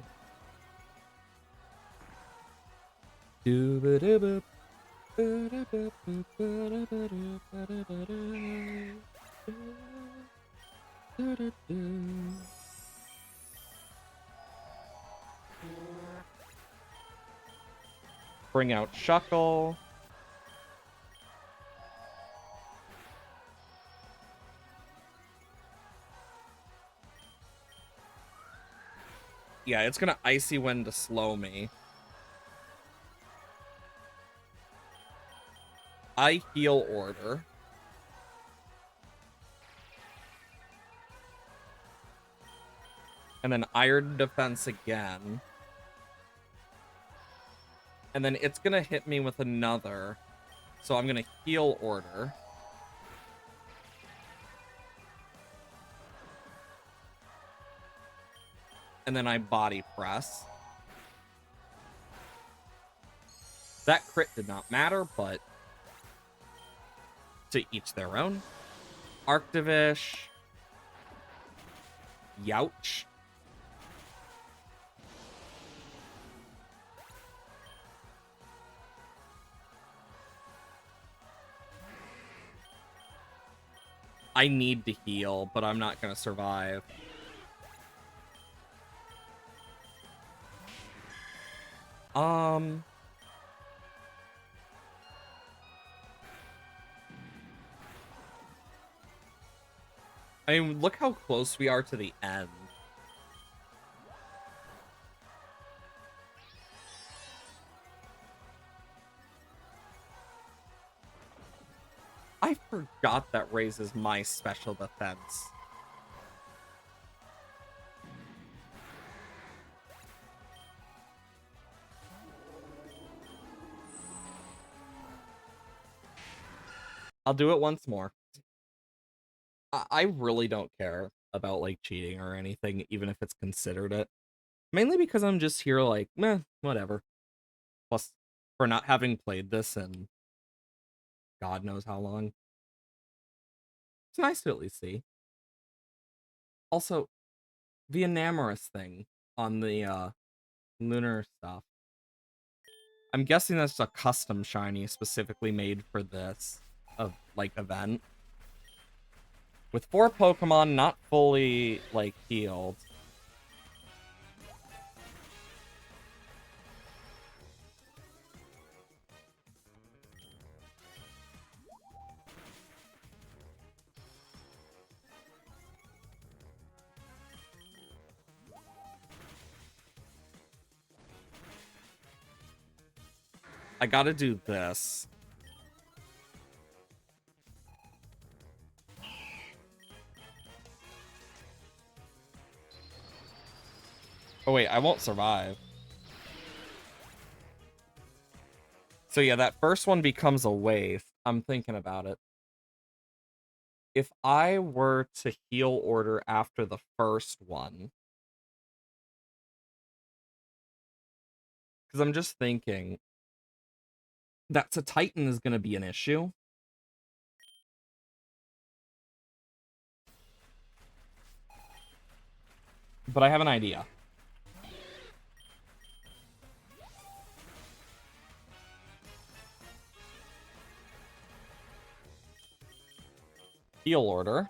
Bring out Shuckle. Yeah, it's gonna Icy Wind to slow me. I heal Order. And then Iron Defense again. And then it's gonna hit me with another. So I'm gonna heal Order. And then I body press. That crit did not matter, but to each their own. Arctivish. Youch. I need to heal, but I'm not gonna survive. I mean, look how close we are to the end. I forgot that raises my special defense. I'll do it once more. I really don't care about, like, cheating or anything, even if it's considered it. Mainly because I'm just here like, meh, whatever. Plus, for not having played this in God knows how long, it's nice to at least see. Also, the Enamorous thing on the lunar stuff. I'm guessing that's a custom shiny specifically made for this like event. With 4 Pokemon not fully like healed. I gotta do this. Oh wait, I won't survive. So yeah, that first one becomes a waste. I'm thinking about it. If I were to heal order after the first one, because I'm just thinking that's a Titan is going to be an issue. But I have an idea. Heal order.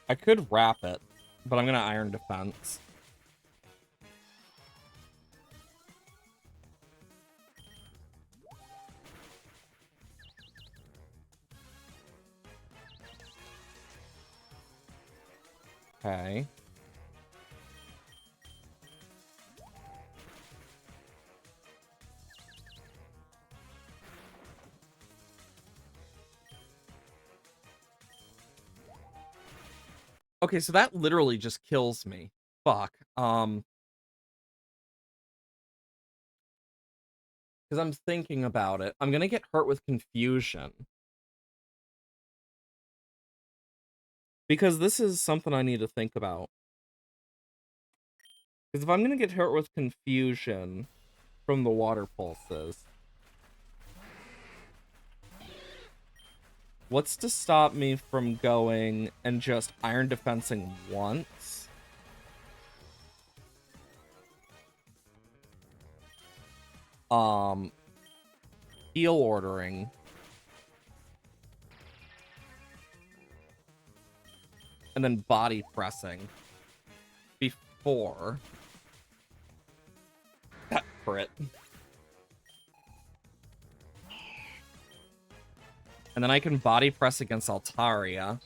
I could wrap it, but I'm going to Iron Defense. Okay. Okay, so that literally just kills me. Fuck. Because I'm thinking about it. I'm gonna get hurt with confusion. Because this is something I need to think about. Because if I'm gonna get hurt with confusion from the water pulses, what's to stop me from going and just Iron Defensing once? Heal ordering. And then body pressing. Before that crit. And then I can body press against Altaria.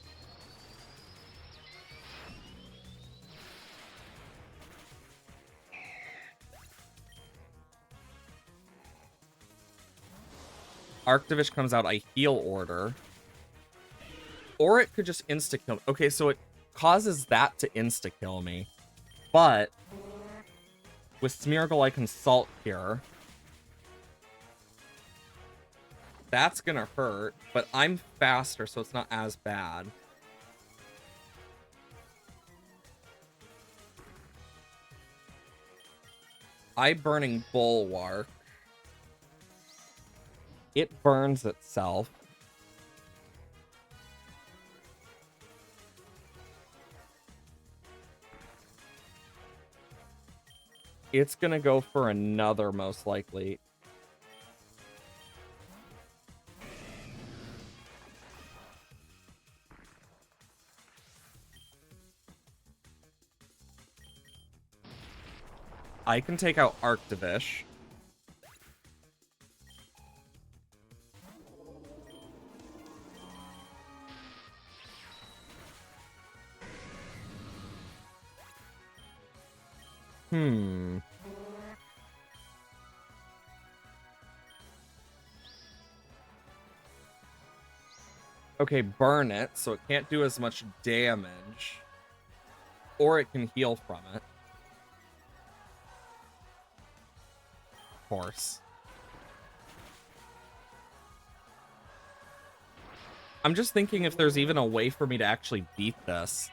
Arctivish comes out, I heal order. Or it could just insta-kill me. Okay, so it causes that to insta-kill me. But with Smeargle, I can Salt Cure. That's gonna hurt, but I'm faster, so it's not as bad. Burning Bulwark. It burns itself. It's gonna go for another, most likely. I can take out Arctivish. Okay, burn it, so it can't do as much damage. Or it can heal from it. Of course. I'm just thinking if there's even a way for me to actually beat this.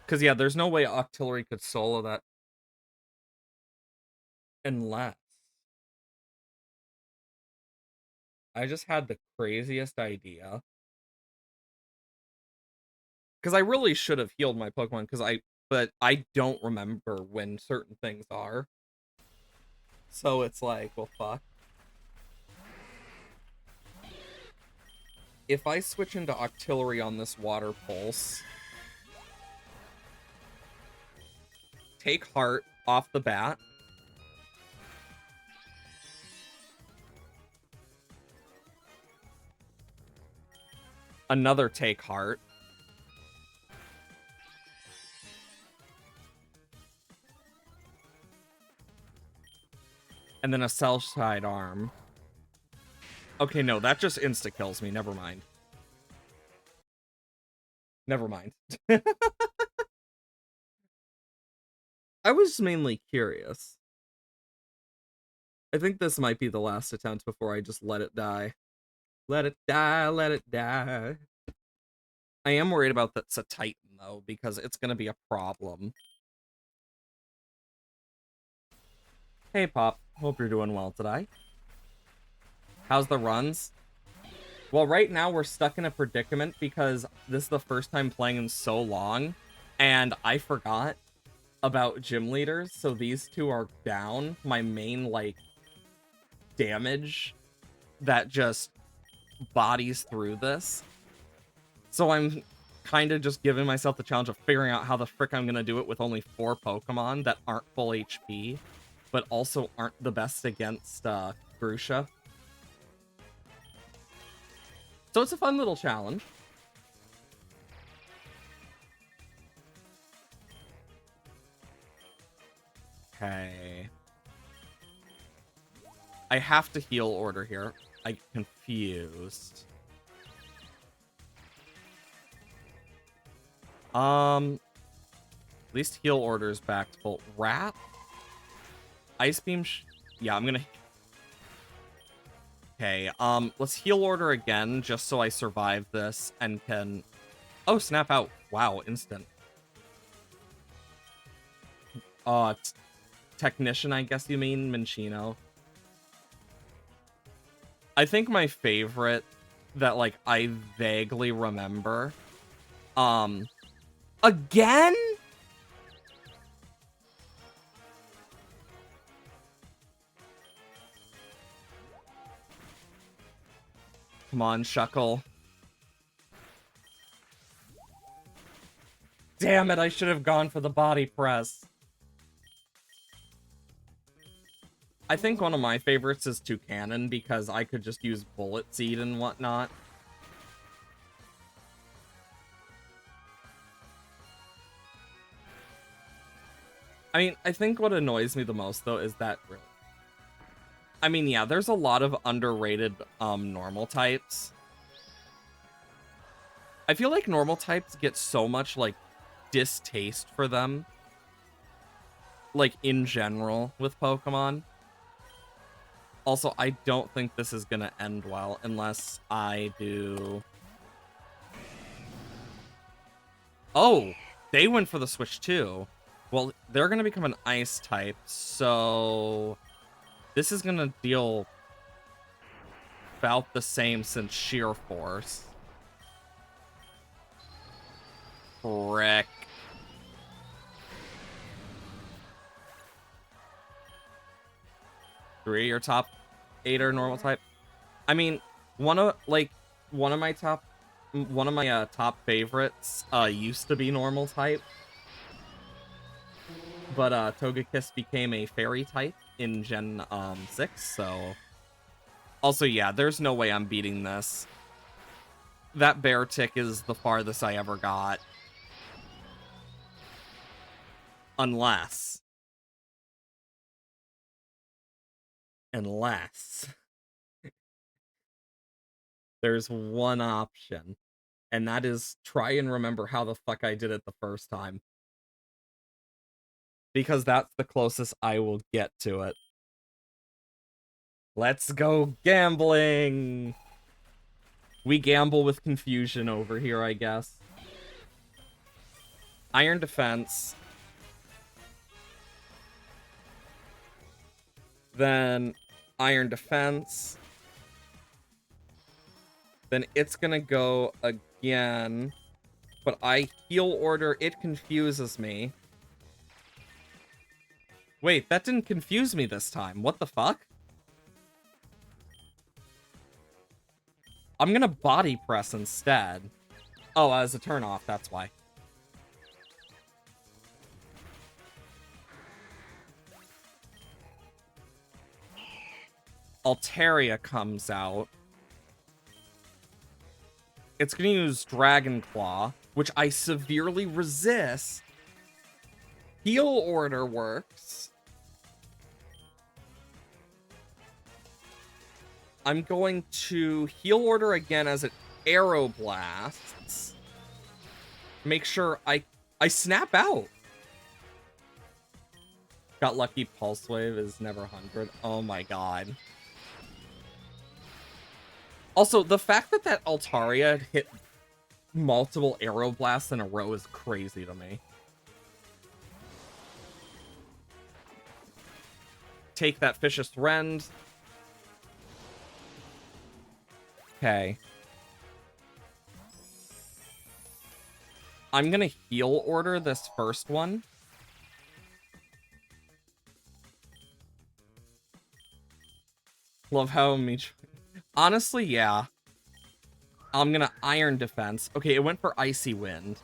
Because, yeah, there's no way Octillery could solo that. Unless. I just had the craziest idea. Because I really should have healed my Pokemon, but I don't remember when certain things are. So it's like, well, fuck. If I switch into Octillery on this Water Pulse, take Heart off the bat, another take Heart, and then a Cell Side Arm. Okay, no, that just insta-kills me. Never mind. Never mind. I was mainly curious. I think this might be the last attempt before I just let it die. Let it die, let it die. I am worried about that's a Titan, though, because it's going to be a problem. Hey, Pop. Hope you're doing well today. How's the runs? Well, right now we're stuck in a predicament because this is the first time playing in so long, and I forgot about gym leaders, so these two are down. My main, like, damage that just bodies through this. So I'm kind of just giving myself the challenge of figuring out how the frick I'm going to do it with only 4 Pokemon that aren't full HP, but also aren't the best against Grusha. So it's a fun little challenge. Okay. I have to heal order here. I'm confused. At least heal orders back to full. Wrap? Ice Beam? Yeah, I'm gonna... Okay, let's heal order again, just so I survive this and can... Oh, snap out. Wow, instant. Technician, I guess you mean? Minccino. I think my favorite that, like, I vaguely remember... Again? Come on, Shuckle. Damn it, I should have gone for the body press. I think one of my favorites is Toucannon because I could just use Bullet Seed and whatnot. I mean, I think what annoys me the most, though, is that... I mean, yeah, there's a lot of underrated normal types. I feel like normal types get so much, like, distaste for them. Like, in general, with Pokemon. Also, I don't think this is gonna end well unless I do... Oh! They went for the switch, too. Well, they're gonna become an ice type, so... This is gonna deal about the same since sheer force. Frick. Three, your top 8 are normal type. I mean, one of my top favorites used to be normal type, but Togekiss became a fairy type in Gen 6, so... Also, yeah, there's no way I'm beating this. That Beartic is the farthest I ever got. Unless... there's one option, and that is try and remember how the fuck I did it the first time. Because that's the closest I will get to it. Let's go gambling! We gamble with confusion over here, I guess. Iron Defense. Then Iron Defense. Then it's gonna go again. But I heal order, it confuses me. Wait, that didn't confuse me this time. What the fuck? I'm gonna body press instead. Oh, as a turn-off, that's why. Altaria comes out. It's gonna use Dragon Claw, which I severely resist. Heal order works. I'm going to heal order again as it aeroblasts. Make sure I snap out. Got lucky. Pulse Wave is never 100. Oh my god. Also, the fact that that Altaria hit multiple aeroblasts in a row is crazy to me. Take that Vicious Rend. Okay. I'm gonna heal order this first one. Love how honestly, yeah. I'm gonna Iron Defense. Okay, it went for Icy Wind.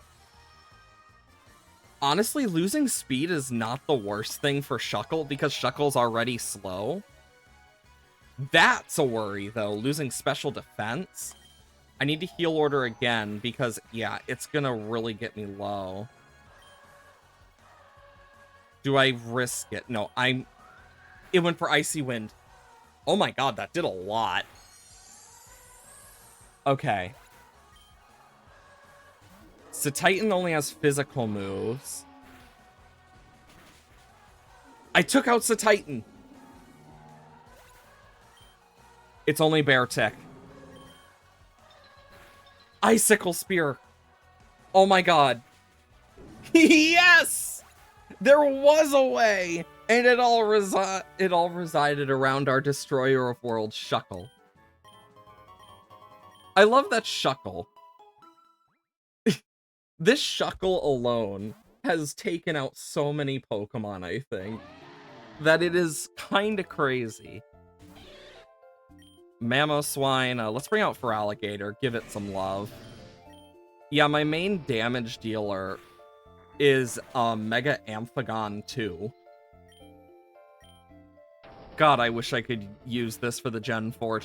Honestly, losing speed is not the worst thing for Shuckle because Shuckle's already slow. That's a worry, though. Losing special defense. I need to heal order again because, yeah, it's gonna really get me low. Do I risk it? No, it went for Icy Wind. Oh my god, that did a lot. Okay. So Titan only has physical moves. I took out Titan. It's only Beartic. Icicle Spear. Oh my god. Yes! There was a way! And it all resided around our Destroyer of Worlds, Shuckle. I love that Shuckle. This Shuckle alone has taken out so many Pokemon, I think, that it is kind of crazy. Mamoswine, let's bring out Feraligatr, give it some love. Yeah, my main damage dealer is Mega Amphagon 2. God, I wish I could use this for the Gen 4,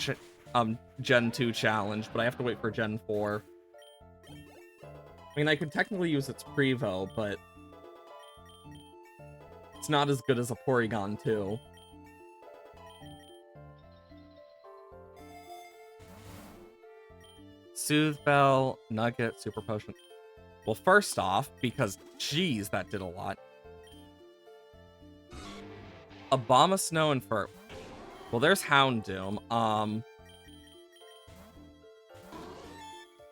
Gen 2 challenge, but I have to wait for Gen 4. I mean, I could technically use its Prevo, but it's not as good as a Porygon 2. Soothe Bell, Nugget, Super Potion. Well, first off, because, geez, that did a lot. Abomasnow and Fur. Well, there's Houndoom.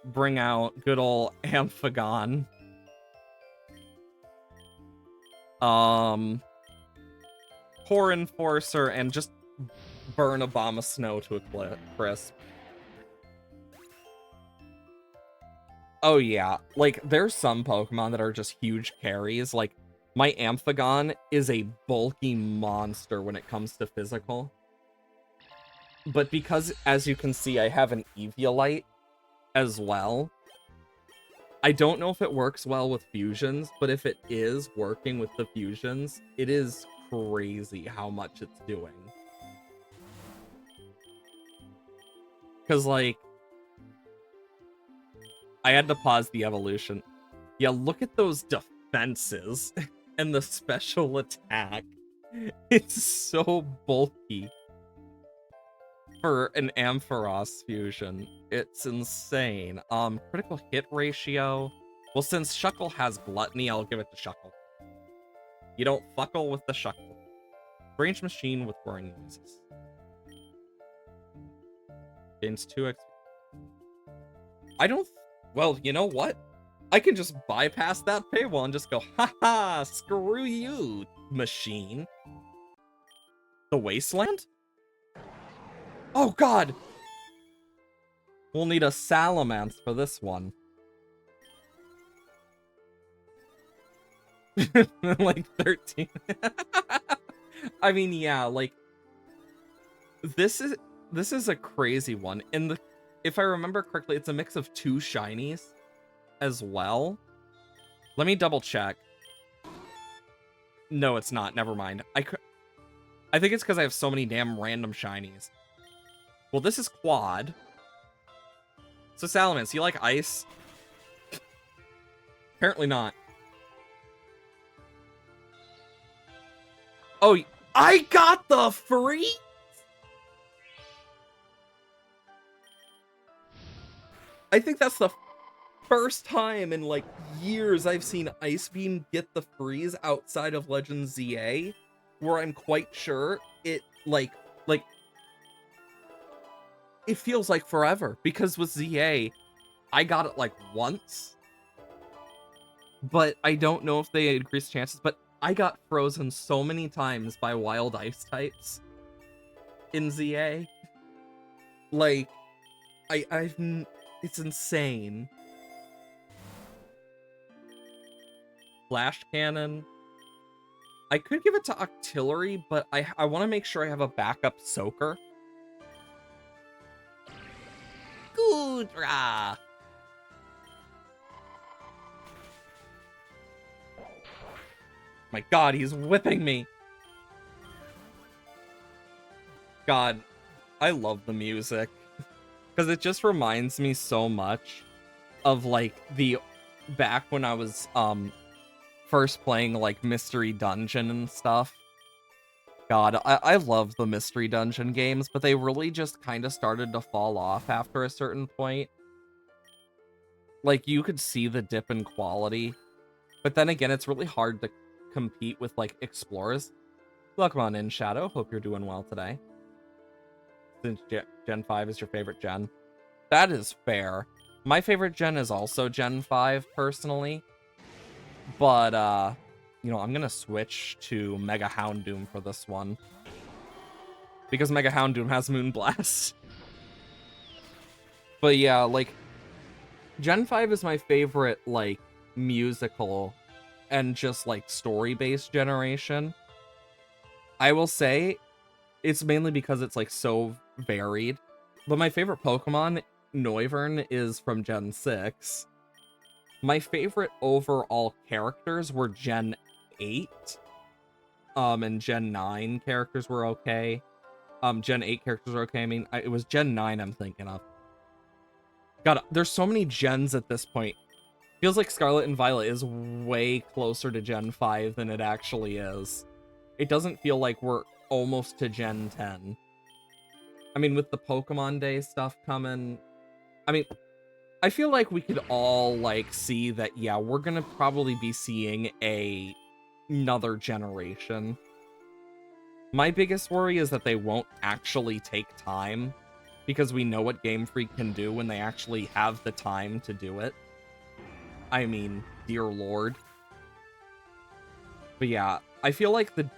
Bring out good old Amphagon. Core Enforcer, and just burn Abomasnow to a crisp. Oh yeah, like, there's some Pokemon that are just huge carries. Like, my Amphagon is a bulky monster when it comes to physical. But because, as you can see, I have an Eviolite as well, I don't know if it works well with fusions, but if it is working with the fusions, it is crazy how much it's doing. Because, like, I had to pause the evolution. Yeah, look at those defenses and the special attack. It's so bulky for an Ampharos fusion. It's insane. Critical hit ratio. Well, since Shuckle has Gluttony, I'll give it to Shuckle. You don't fuckle with the Shuckle. Range Machine with Roaring Noises. Gains 2x. I don't... Well, you know what? I can just bypass that paywall and just go, haha, screw you, machine. The Wasteland? Oh, God! We'll need a Salamence for this one. Like 13. I mean, yeah, like, this is a crazy one. And if I remember correctly, it's a mix of 2 shinies as well. Let me double check. No, it's not. Never mind. I think it's because I have so many damn random shinies. Well, this is Quad. So, Salamence, you like ice? Apparently not. Oh, I got the free? I think that's the first time in like years I've seen Ice Beam get the freeze outside of Legends ZA, where I'm quite sure it like it feels like forever, because with ZA I got it like once, but I don't know if they increased chances, but I got frozen so many times by wild ice types in ZA. Like it's insane. Flash cannon. I could give it to Octillery, but I want to make sure I have a backup soaker. Goodra. My god, he's whipping me. God, I love the music. Because it just reminds me so much of like the back when I was first playing like Mystery Dungeon and stuff. God, I love the Mystery Dungeon games, but they really just kind of started to fall off after a certain point. Like, you could see the dip in quality, but then again, it's really hard to compete with like Explorers. Welcome on in, Shadow. Hope you're doing well today. Since Gen 5 is your favorite gen. That is fair. My favorite gen is also Gen 5, personally. But, you know, I'm gonna switch to Mega Houndoom for this one. Because Mega Houndoom has Moonblast. But yeah, like, Gen 5 is my favorite, like, musical and just, like, story-based generation. I will say, it's mainly because it's, like, so varied. But my favorite Pokemon, Noivern, is from Gen 6. My favorite overall characters were Gen 8. And Gen 9 characters were okay. Gen 8 characters were okay. I mean, it was Gen 9 I'm thinking of. God, there's so many gens at this point. Feels like Scarlet and Violet is way closer to Gen 5 than it actually is. It doesn't feel like we're almost to Gen 10. I mean, with the Pokemon Day stuff coming, I mean, I feel like we could all, like, see that, yeah, we're gonna probably be seeing another generation. My biggest worry is that they won't actually take time, because we know what Game Freak can do when they actually have the time to do it. I mean, dear lord. But yeah, I feel like the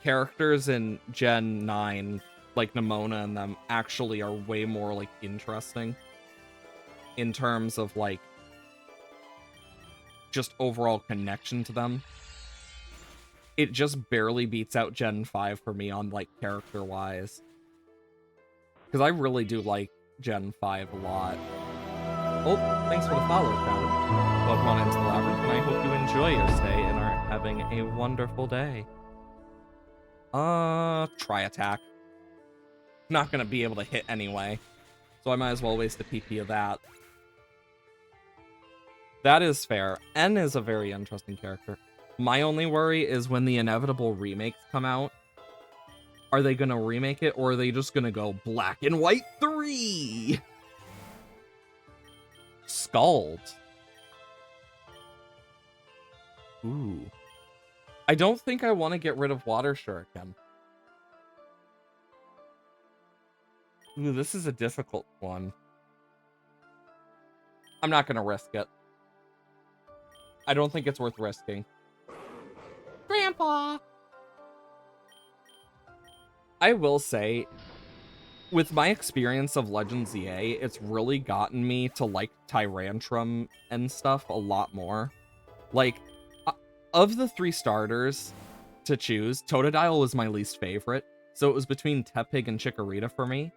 characters in Gen 9, like Nemona and them, actually are way more, like, interesting. In terms of, like, just overall connection to them. It just barely beats out Gen 5 for me on, like, character-wise. Because I really do like Gen 5 a lot. Oh, thanks for the follow, Shadow. Welcome on into the Labyrinth, and I hope you enjoy your stay and are having a wonderful day. Try attack. Not gonna be able to hit anyway, so I might as well waste a PP of that. That is fair. N is a very interesting character. My only worry is when the inevitable remakes come out, are they gonna remake it, or are they just gonna go Black and White 3? Scald. Ooh. I don't think I want to get rid of Water Shuriken. Ooh, this is a difficult one. I'm not gonna risk it. I don't think it's worth risking. Grandpa! I will say, with my experience of Legends EA, it's really gotten me to like Tyrantrum and stuff a lot more. Like, of the 3 starters to choose, Totodile was my least favorite, so it was between Tepig and Chikorita for me.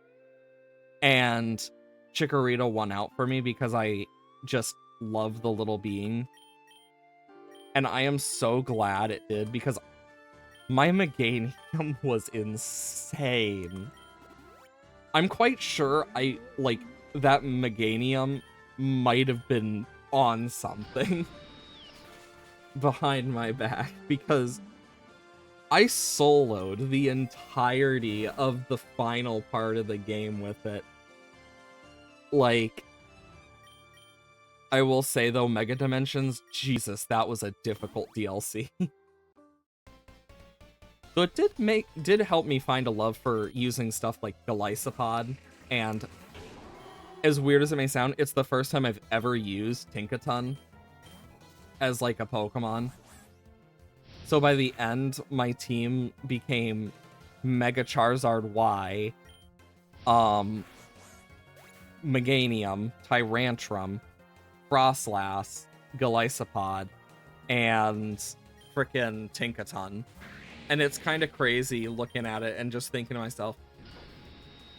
And Chikorita won out for me because I just love the little being. And I am so glad it did, because my Meganium was insane. I'm quite sure that Meganium might have been on something behind my back, because I soloed the entirety of the final part of the game with it. Like, I will say though, Mega Dimensions, Jesus, that was a difficult DLC. So it did help me find a love for using stuff like Golisopod, and as weird as it may sound, it's the first time I've ever used Tinkaton as like a Pokemon. So by the end, my team became Mega Charizard Y, Meganium, Tyrantrum, Frostlass, Golisopod, and frickin' Tinkaton. And it's kind of crazy looking at it and just thinking to myself,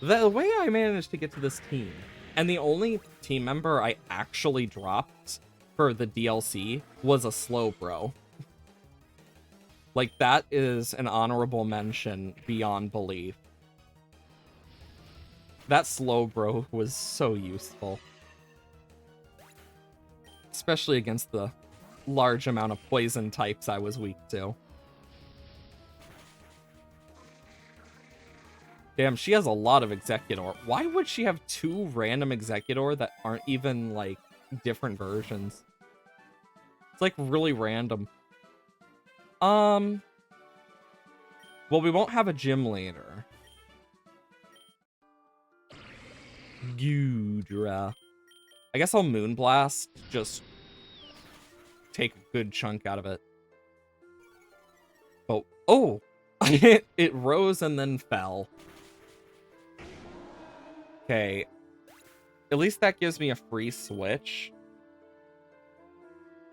the way I managed to get to this team, and the only team member I actually dropped for the DLC was a Slowbro. Like, that is an honorable mention beyond belief. That Slowbro was so useful. Especially against the large amount of poison types I was weak to. Damn, she has a lot of Executor. Why would she have 2 random Executor that aren't even, like, different versions? It's, like, really random. Well, we won't have a gym leader. Goodra. I guess I'll Moonblast, just take a good chunk out of it. Oh! It rose and then fell. Okay. At least that gives me a free switch.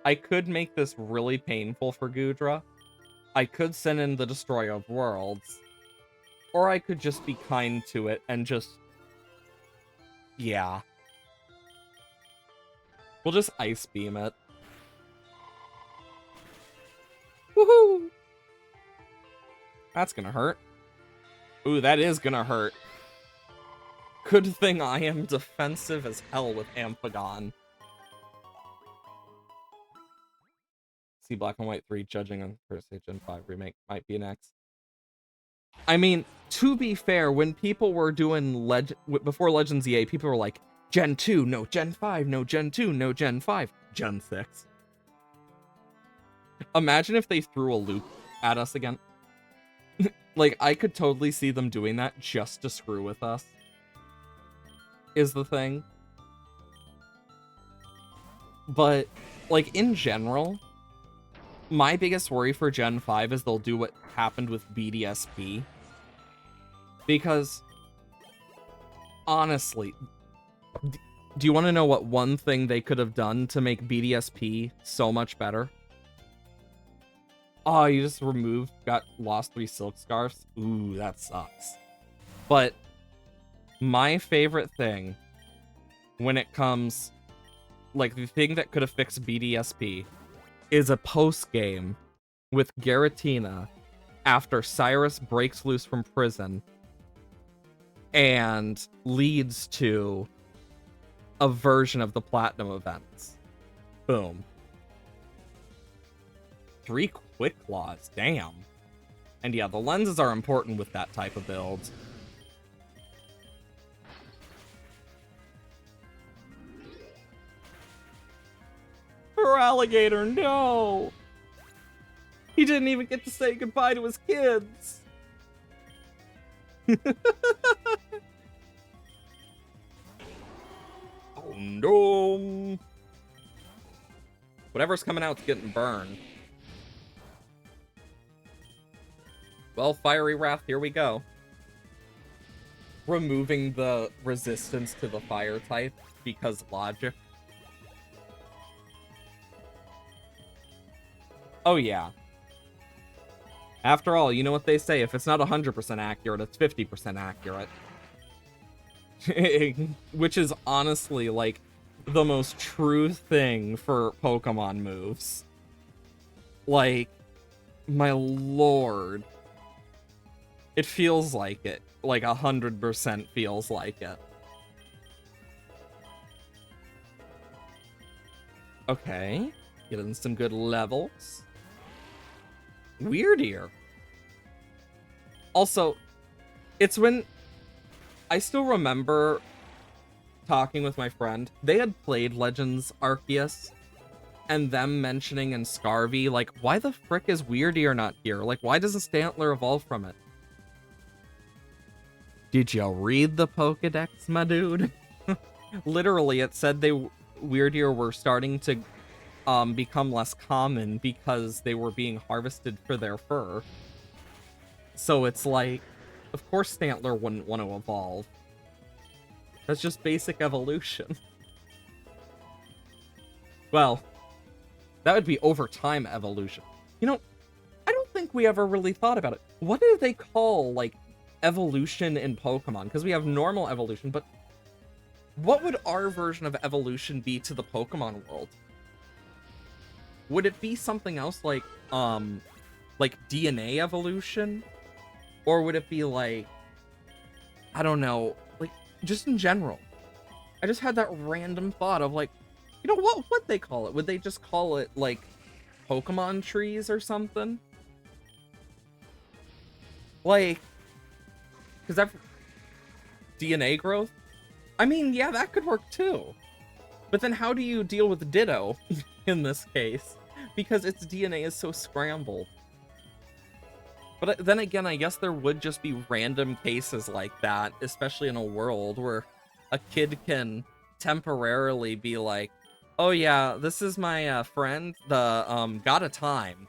I could make this really painful for Goodra. I could send in the Destroyer of Worlds. Or I could just be kind to it and just... yeah. We'll just Ice Beam it. Woohoo! That's gonna hurt. Ooh, that is gonna hurt. Good thing I am defensive as hell with Amphagon. See Black and White 3 judging on first Gen 5 remake might be next. I mean, to be fair, when people were doing before Legends EA, people were like, Gen 2, no Gen 5, no Gen 2, no Gen 5, Gen 6. Imagine if they threw a loop at us again. Like, I could totally see them doing that just to screw with us. Is the thing. But, like, in general, my biggest worry for Gen 5 is they'll do what happened with BDSP. Because, honestly, do you want to know what one thing they could have done to make BDSP so much better? Oh, you just lost 3 Silk Scarfs? Ooh, that sucks. But my favorite thing when it comes, like, the thing that could have fixed BDSP is a post-game with Giratina after Cyrus breaks loose from prison and leads to a version of the Platinum events. Boom. 3 Quick Claws, damn. And yeah, the lenses are important with that type of build. Alligator, no! He didn't even get to say goodbye to his kids! Oh no! Whatever's coming out's getting burned. Well, Fiery Wrath, here we go. Removing the resistance to the fire type because logic. Oh yeah. After all, you know what they say, if it's not 100% accurate, it's 50% accurate. Which is honestly, like, the most true thing for Pokemon moves. Like, my lord. It feels like it. Like, 100% feels like it. Okay. Getting some good levels. Weird Ear. Also, it's when... I still remember talking with my friend. They had played Legends Arceus, and them mentioning in Scarvy, like, why the frick is Weirdeer not here? Like, why doesn't Stantler evolve from it? Did you read the Pokedex, my dude? Literally, it said Weirdeer were starting to become less common because they were being harvested for their fur. So it's like, of course Stantler wouldn't want to evolve. That's just basic evolution. Well, that would be over time evolution. You know, I don't think we ever really thought about it. What do they call, like, evolution in Pokemon? Because we have normal evolution, but what would our version of evolution be to the Pokemon world? Would it be something else like DNA evolution? Or would it be like, I don't know, like, just in general? I just had that random thought of, like, you know, what would they call it? Would they just call it, like, Pokemon trees or something? Like, because that DNA growth? I mean, yeah, that could work too. But then how do you deal with Ditto in this case? Because its DNA is so scrambled. But then again, I guess there would just be random cases like that, especially in a world where a kid can temporarily be like, oh yeah, this is my friend, the God of Time.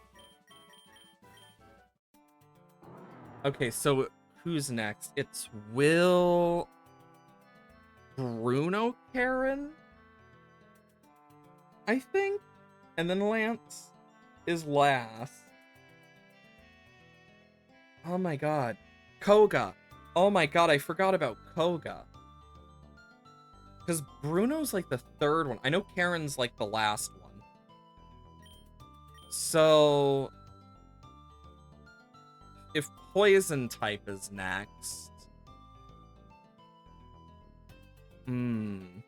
Okay, so who's next? It's Will Bruno Karen, I think, and then Lance is last. Oh my god, Koga. Oh my god, I forgot about Koga. Because Bruno's like the third one. I know Karen's like the last one. So if Poison type is next. I'm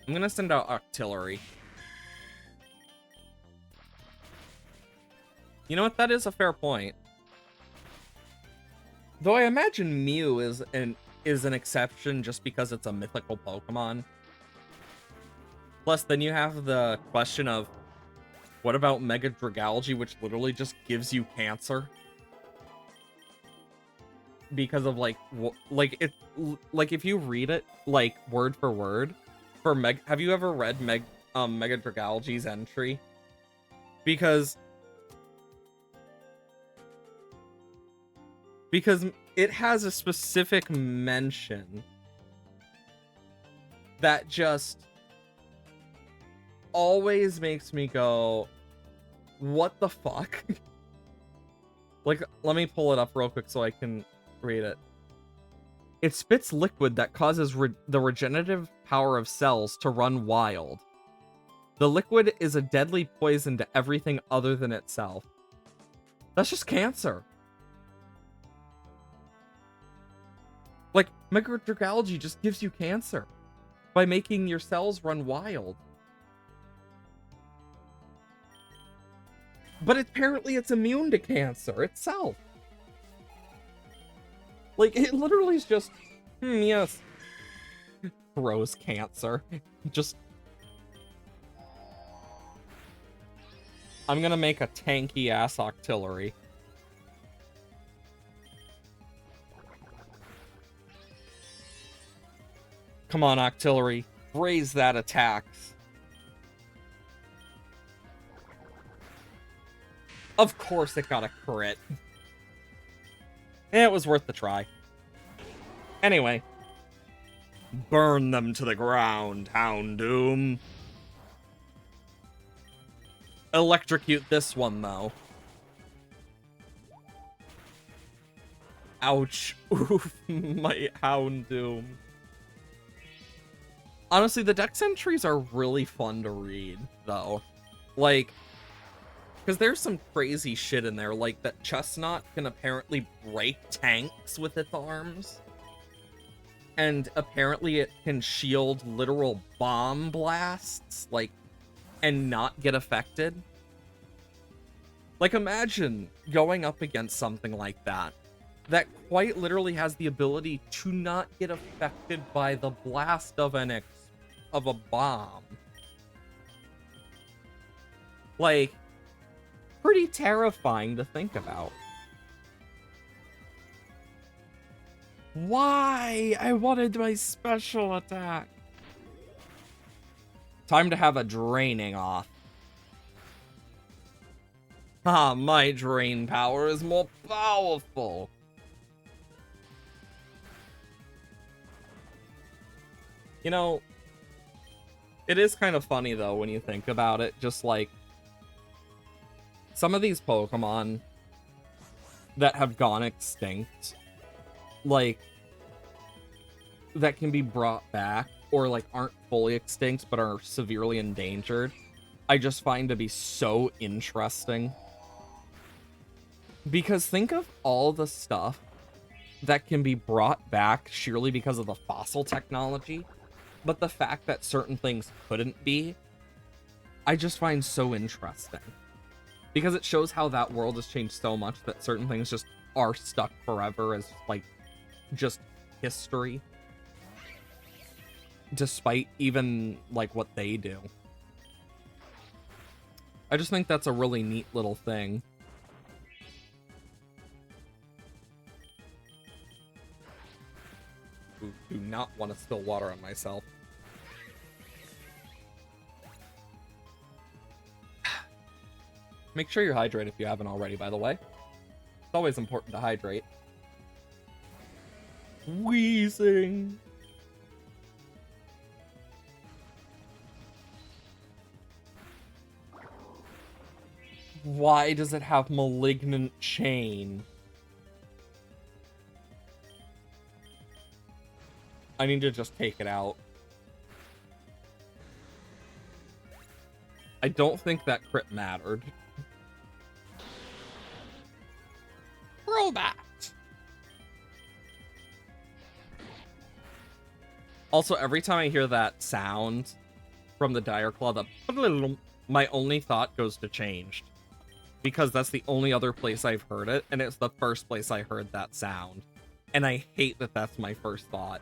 gonna send out Octillery. You know what? That is a fair point. Though I imagine Mew is an exception just because it's a mythical Pokemon. Plus, then you have the question of, what about Mega Dragalge, which literally just gives you cancer? Because of like if you read it like word for word for have you ever read Mega Dragalge's entry? Because it has a specific mention that just always makes me go, what the fuck? Like, let me pull it up real quick so I can read it. It spits liquid that causes the regenerative power of cells to run wild. The liquid is a deadly poison to everything other than itself. That's just cancer. Like, Mega Dragalge just gives you cancer by making your cells run wild. But apparently it's immune to cancer itself. Like, it literally is just, yes. Gross cancer. Just... I'm gonna make a tanky-ass Octillery. Come on, Octillery. Raise that attacks. Of course it got a crit. It was worth the try. Anyway. Burn them to the ground, Houndoom. Electrocute this one, though. Ouch. Oof, my Houndoom. Honestly, the Dex entries are really fun to read, though. Like, because there's some crazy shit in there, like that Chestnut can apparently break tanks with its arms. And apparently it can shield literal bomb blasts, like, and not get affected. Like, imagine going up against something like that. that quite literally has the ability to not get affected by the blast of of a bomb. Like, pretty terrifying to think about. Why? I wanted my special attack. Time to have a draining off. Ah, my drain power is more powerful. You know, it is kind of funny though when you think about it, just like some of these Pokemon that have gone extinct, like, that can be brought back, or like aren't fully extinct but are severely endangered, I just find to be so interesting. Because think of all the stuff that can be brought back sheerly because of the fossil technology, but the fact that certain things couldn't be, I just find so interesting. Because it shows how that world has changed so much that certain things just are stuck forever as, like, just history. Despite even, like, what they do. I just think that's a really neat little thing. Ooh, do not want to spill water on myself. Make sure you're hydrated if you haven't already, by the way. It's always important to hydrate. Wheezing. Why does it have Malignant Chain? I need to just take it out. I don't think that crit mattered. Robot! Also, every time I hear that sound from the Dire Claw, my only thought goes to Changed. Because that's the only other place I've heard it, and it's the first place I heard that sound. And I hate that that's my first thought.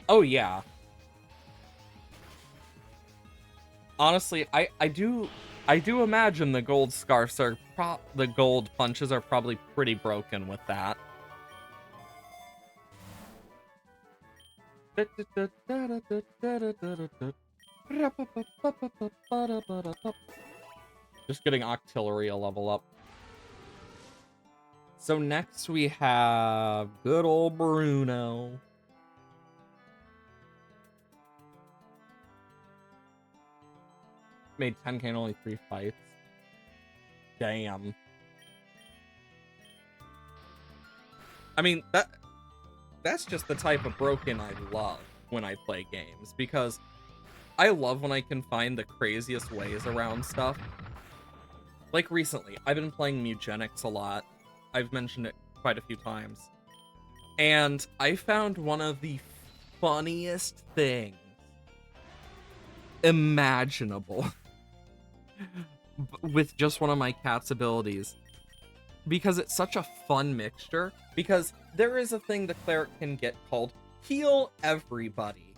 Oh, yeah. Honestly, I do imagine the gold scarfs are the gold punches are probably pretty broken with that. Just getting Octillery a level up. So next we have good old Bruno. Made 10k in only 3 fights. Damn. I mean, that's just the type of broken I love when I play games, because I love when I can find the craziest ways around stuff. Like recently, I've been playing Mugenics a lot. I've mentioned it quite a few times. And I found one of the funniest things imaginable with just one of my cat's abilities. Because it's such a fun mixture. Because there is a thing the cleric can get called Heal Everybody.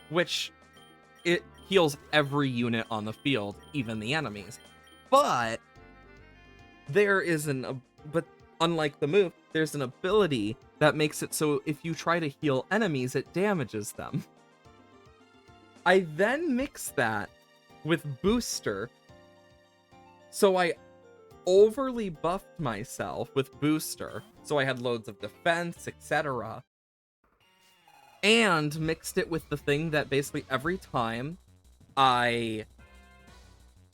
Which, it heals every unit on the field, even the enemies. But there is but unlike the move, there's an ability that makes it so if you try to heal enemies, it damages them. I then mix that with Booster. So I overly buffed myself with Booster. So I had loads of defense, etc. And mixed it with the thing that basically every time I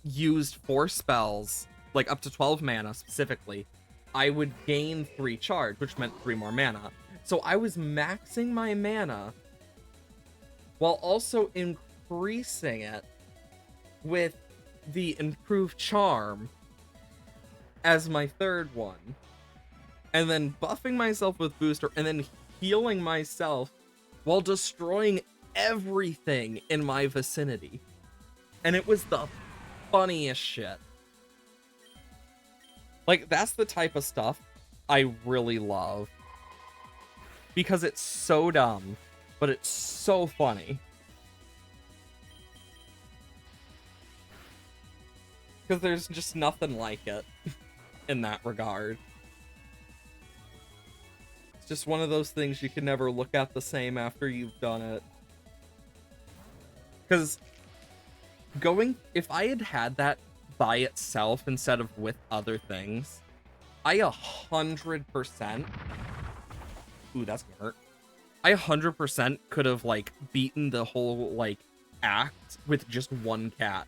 used 4 spells, like up to 12 mana specifically, I would gain 3 charge, which meant 3 more mana. So I was maxing my mana while also increasing it with the improved charm as my 3rd one. And then buffing myself with Booster, and then healing myself while destroying everything in my vicinity. And it was the funniest shit. Like, that's the type of stuff I really love. Because it's so dumb, but it's so funny. Because there's just nothing like it in that regard. It's just one of those things you can never look at the same after you've done it. Because if I had had that by itself instead of with other things, I 100%, ooh, that's gonna hurt. I 100% could have, like, beaten the whole, like, act with just one cat.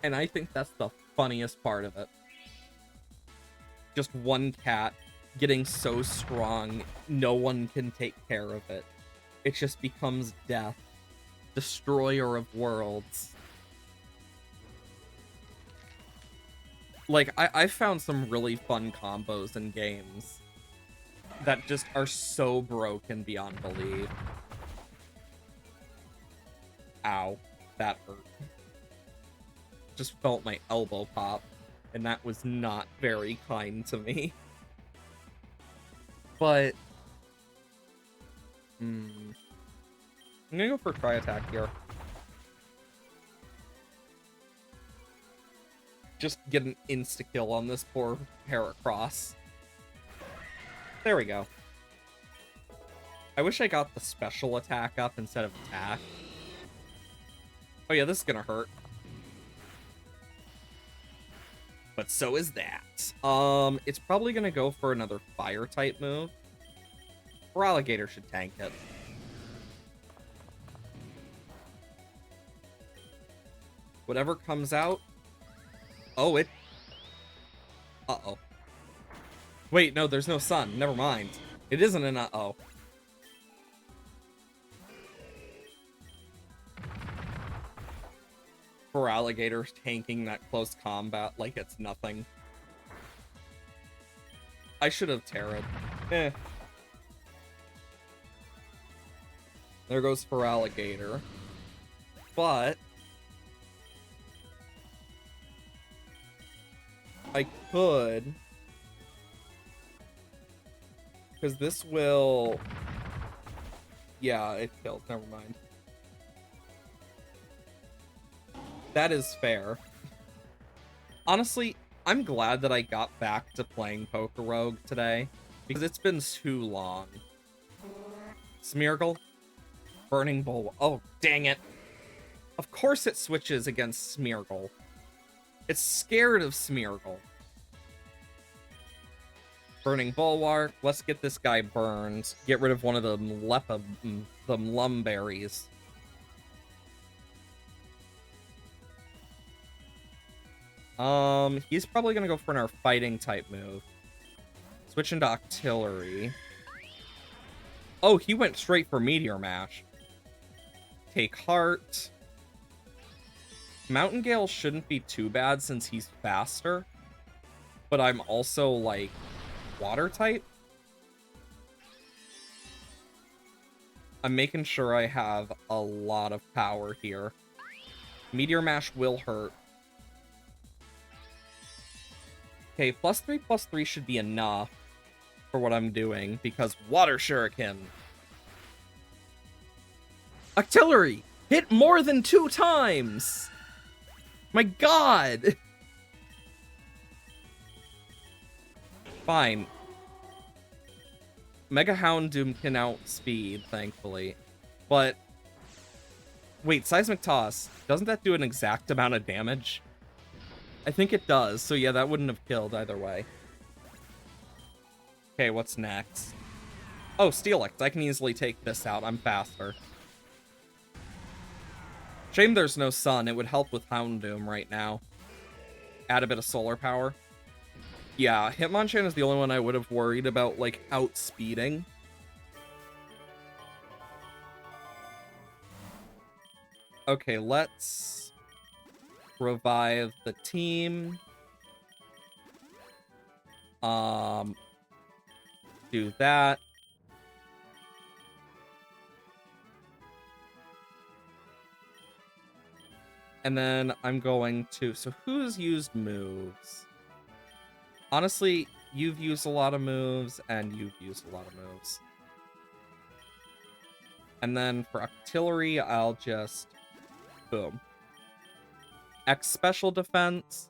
And I think that's the funniest part of it. Just one cat getting so strong, no one can take care of it. It just becomes death. Destroyer of worlds. Like, I found some really fun combos in games that just are so broken beyond belief. Ow. That hurt. Just felt my elbow pop, and that was not very kind to me. But... I'm gonna go for Tri Attack here. Just get an insta-kill on this poor Heracross. There we go. I wish I got the special attack up instead of attack. Oh yeah, this is gonna hurt. But so is that. It's probably gonna go for another fire-type move. Feraligatr should tank it. Whatever comes out... Oh, it... Uh-oh. Wait, no, there's no sun. Never mind. It isn't an uh-oh. Feraligatr tanking that close combat like it's nothing. I should have Terra'd. Eh. There goes Feraligatr. But... I could... Because this will... Yeah, it killed. Never mind. That is fair. Honestly, I'm glad that I got back to playing Pokerogue today, because it's been too long. Smeargle? Burning Bull. Oh, dang it. Of course it switches against Smeargle. It's scared of Smeargle. Burning Bulwark. Let's get this guy burned. Get rid of one of the Lumberries. He's probably gonna go for our fighting type move. Switch into Octillery. Oh, he went straight for Meteor Mash. Take Heart. Mountain Gale shouldn't be too bad since he's faster. But I'm also, like, water type. I'm making sure I have a lot of power here. Meteor Mash will hurt. Okay, +3/+3 should be enough for what I'm doing, because Water Shuriken. Octillery! Hit more than 2 times! My god! Fine. Mega Houndoom can outspeed, thankfully. But... Wait, Seismic Toss. Doesn't that do an exact amount of damage? I think it does, so yeah, that wouldn't have killed either way. Okay, what's next? Oh, Steelix. I can easily take this out. I'm faster. Shame there's no sun. It would help with Houndoom right now. Add a bit of solar power. Yeah, Hitmonchan is the only one I would have worried about, like, outspeeding. Okay, let's... revive the team. Do that. And then I'm going to... So who's used moves? Honestly, you've used a lot of moves, and you've used a lot of moves. And then for Octillery, I'll just... boom. X special defense.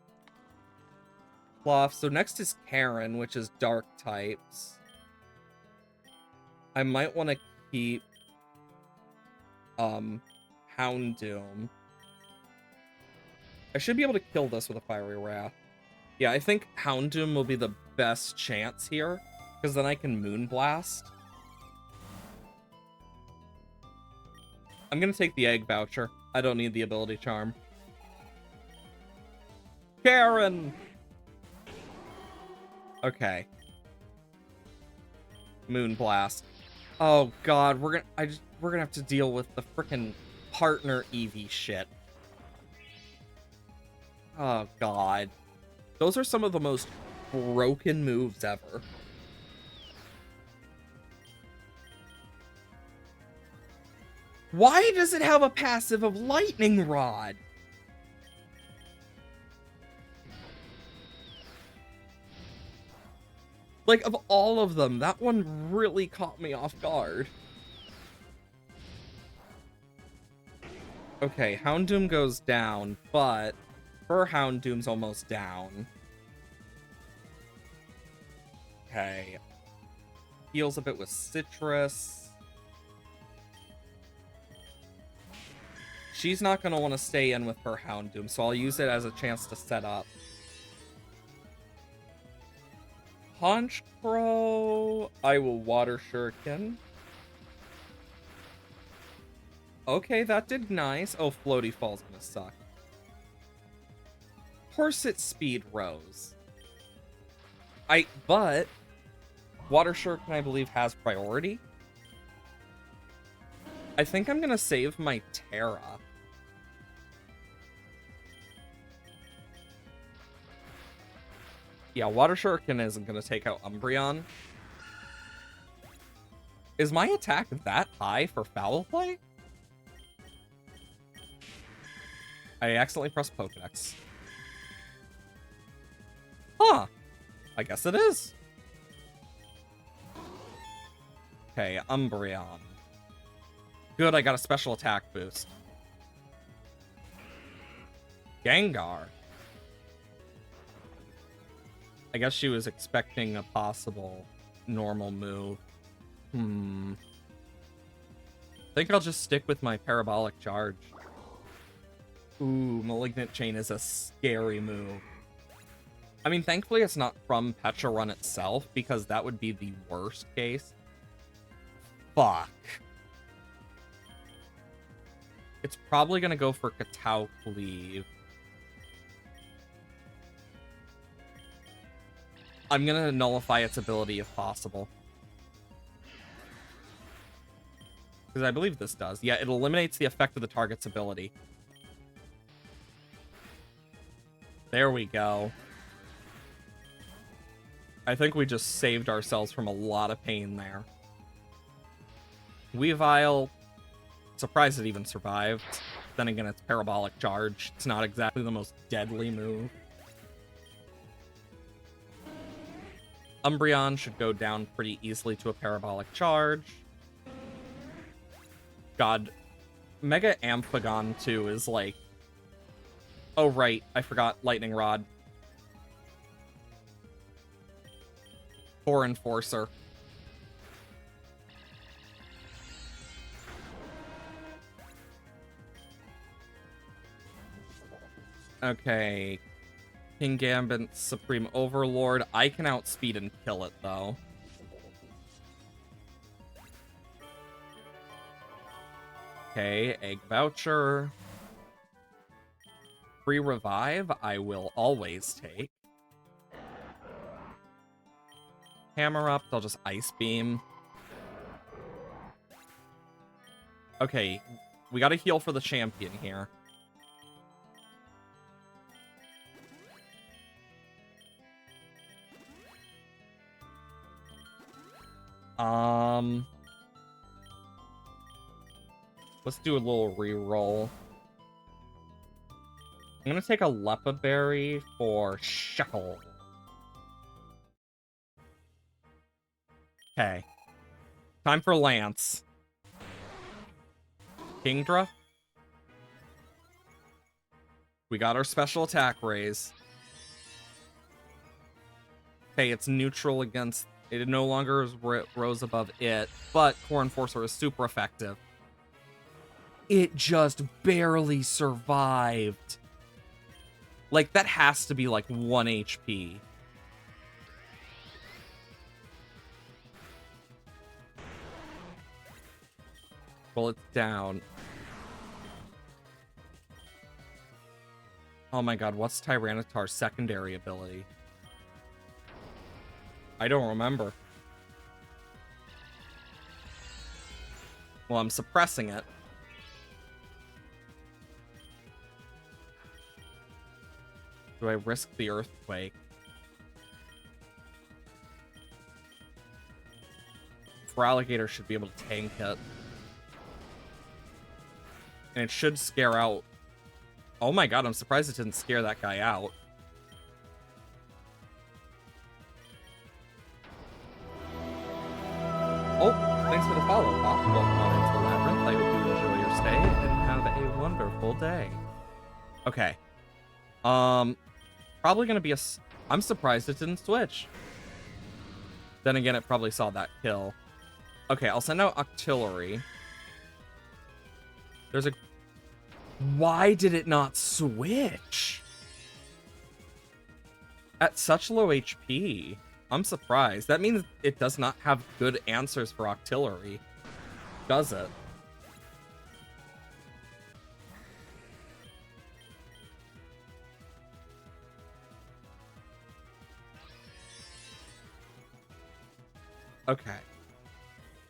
Fluff. So next is Karen, which is dark types. I might want to keep Houndoom. I should be able to kill this with a Fiery Wrath. Yeah, I think Houndoom will be the best chance here, because then I can Moonblast. I'm gonna take the Egg Voucher. I don't need the Ability Charm. Karen! Okay. Moonblast. Oh god, we're gonna have to deal with the frickin' partner Eevee shit. Oh god. Those are some of the most broken moves ever. Why does it have a passive of Lightning Rod? Like, of all of them, that one really caught me off guard. Okay, Houndoom goes down, but her Houndoom's almost down. Okay. Heals a bit with Citrus. She's not going to want to stay in with her Houndoom, so I'll use it as a chance to set up. Honchkrow, I will Water Shuriken. Okay, that did nice. Oh, Floaty Fall's gonna suck. Corset Speed Rose. But Water Shuriken, I believe, has priority. I think I'm gonna save my Terra. Yeah, Water Shuriken isn't gonna take out Umbreon. Is my attack that high for Foul Play? I accidentally pressed Pokedex. Huh. I guess it is. Okay, Umbreon. Good, I got a special attack boost. Gengar. I guess she was expecting a possible normal move. I think I'll just stick with my Parabolic Charge. Ooh, Malignant Chain is a scary move. I mean, thankfully it's not from Petra Run itself, because that would be the worst case. Fuck. It's probably gonna go for Katao Cleave. I'm gonna nullify its ability if possible. Because I believe this does. Yeah, it eliminates the effect of the target's ability. There we go. I think we just saved ourselves from a lot of pain there. Weavile, surprised it even survived. Then again, it's Parabolic Charge. It's not exactly the most deadly move. Umbreon should go down pretty easily to a Parabolic Charge. God, Mega Amphagon 2 is like... Oh, right, I forgot Lightning Rod. For Enforcer. Okay. King Gambit, Supreme Overlord. I can outspeed and kill it, though. Okay, Egg Voucher. Free Revive, I will always take. Hammer Up, I'll just Ice Beam. Okay, we gotta heal for the champion here. Let's do a little reroll. I'm gonna take a Lepa Berry for Shekel. Okay. Time for Lance. Kingdra. We got our special attack raise. Okay, it's neutral against... It no longer rose above it, but Core Enforcer is super effective. It just barely survived. Like, that has to be like 1 HP. Well, it's down. Oh my god, what's Tyranitar's secondary ability? I don't remember. Well, I'm suppressing it. Do I risk the earthquake? Feraligatr should be able to tank it. And it should scare out... Oh my god, I'm surprised it didn't scare that guy out. Oh, thanks for the follow, Pop. Welcome on into the Labyrinth. I hope you enjoy your stay and have a wonderful day. Okay. Probably gonna be a... I'm surprised it didn't switch. Then again, it probably saw that kill. Okay, I'll send out Octillery. There's a... Why did it not switch? At such low HP. I'm surprised. That means it does not have good answers for Octillery. Does it? Okay.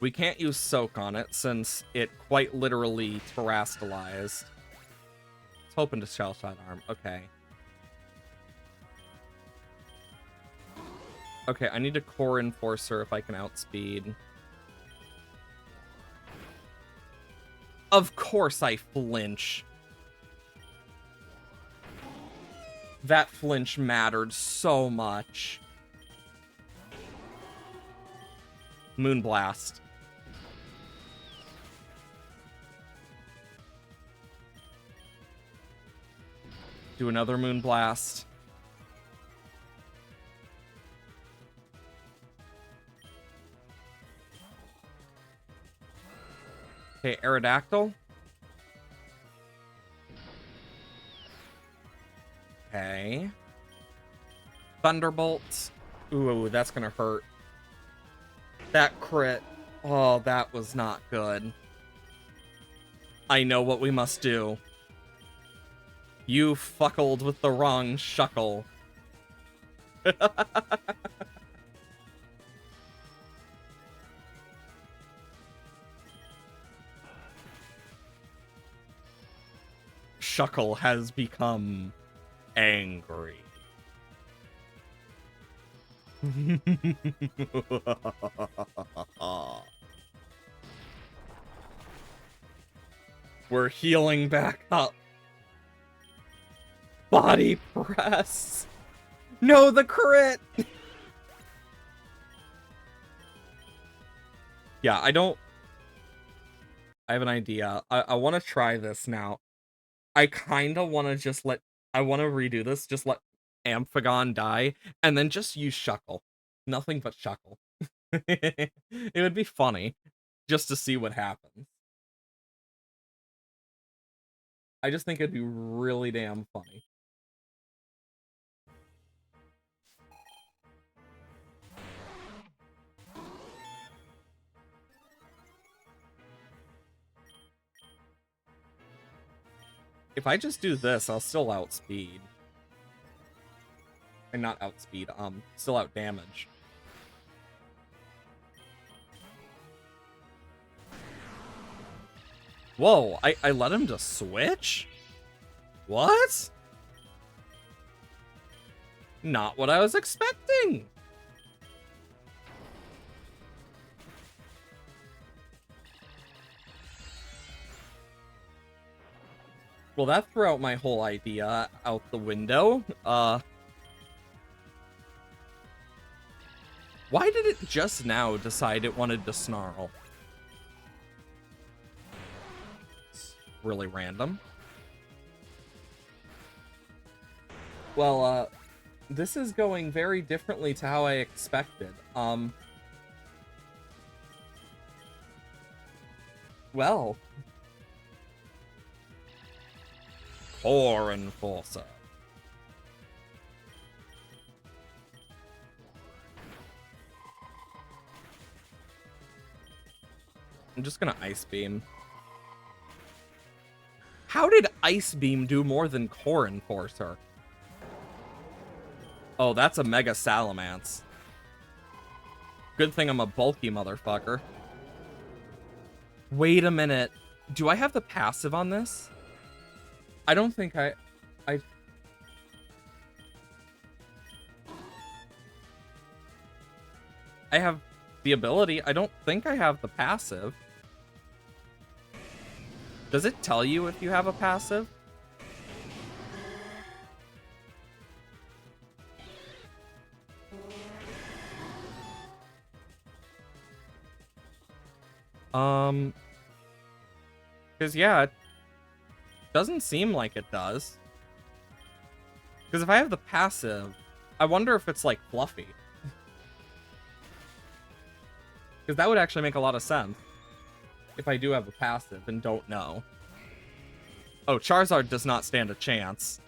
We can't use Soak on it since it quite literally terastallized. It's hoping to Shell Shot Arm. Okay. Okay, I need a Core Enforcer if I can outspeed. Of course I flinch. That flinch mattered so much. Moonblast. Do another Moonblast. Okay, Aerodactyl. Okay. Thunderbolt. Ooh, that's gonna hurt. That crit. Oh, that was not good. I know what we must do. You fuckled with the wrong shuckle. Shuckle has become angry. We're healing back up. Body press. No, the crit. Yeah, I have an idea. I want to try this now. I kind of want to just I want to redo this. Just let Amphagon die and then just use Shuckle. Nothing but Shuckle. It would be funny just to see what happens. I just think it'd be really damn funny. If I just do this, I'll still outspeed. And not outspeed, still out damage. Whoa, I let him just switch? What? Not what I was expecting. Well, that threw out my whole idea out the window. Why did it just now decide it wanted to snarl? It's really random. Well, this is going very differently to how I expected. Well. Core Enforcer. I'm just gonna Ice Beam. How did Ice Beam do more than Core Enforcer? Oh, that's a Mega Salamence. Good thing I'm a bulky motherfucker. Wait a minute. Do I have the passive on this? I don't think I have the ability. I don't think I have the passive. Does it tell you if you have a passive? Because yeah, it doesn't seem like it does. Because if I have the passive, I wonder if it's like Fluffy. Because that would actually make a lot of sense. If I do have a passive and don't know. Oh, Charizard does not stand a chance.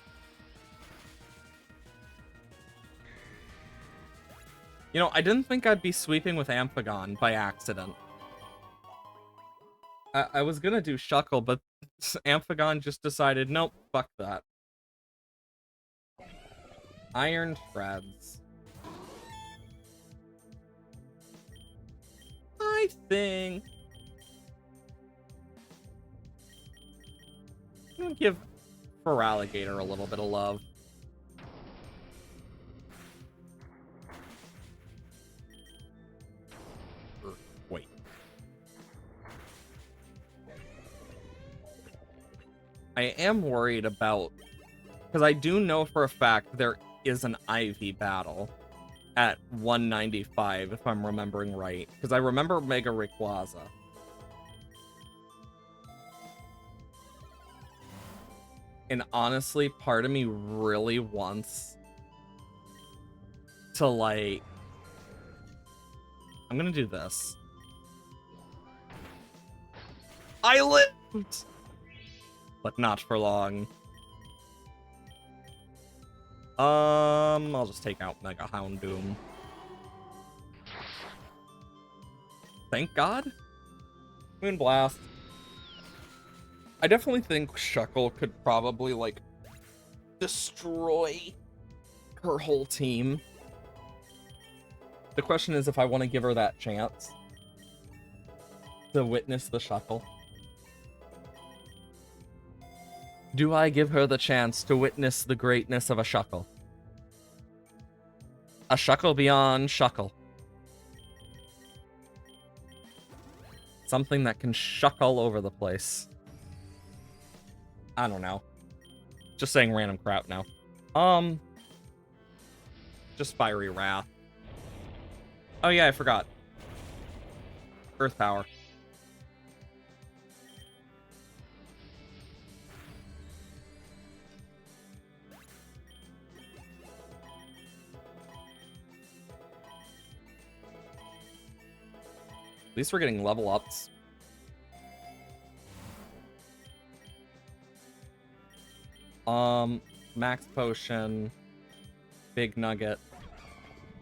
You know, I didn't think I'd be sweeping with Amphagon by accident. I was gonna do Shuckle, but Amphagon just decided, nope, fuck that. Iron Shreds. I think I'm gonna give Feraligatr a little bit of love. Wait. I am worried about, because I do know for a fact there is an Ivy battle at 195, if I'm remembering right. Because I remember Mega Rayquaza. And honestly, part of me really wants to, like... I'm gonna do this. I lived! But not for long. I'll just take out Mega Houndoom. Thank God? Moonblast. I definitely think Shuckle could probably, like, destroy her whole team. The question is if I want to give her that chance to witness the Shuckle. Do I give her the chance to witness the greatness of a Shuckle? A Shuckle beyond Shuckle. Something that can shuck all over the place. I don't know. Just saying random crap now. Just Fiery Wrath. Oh yeah, I forgot. Earth Power. At least we're getting level ups. Max Potion. Big Nugget.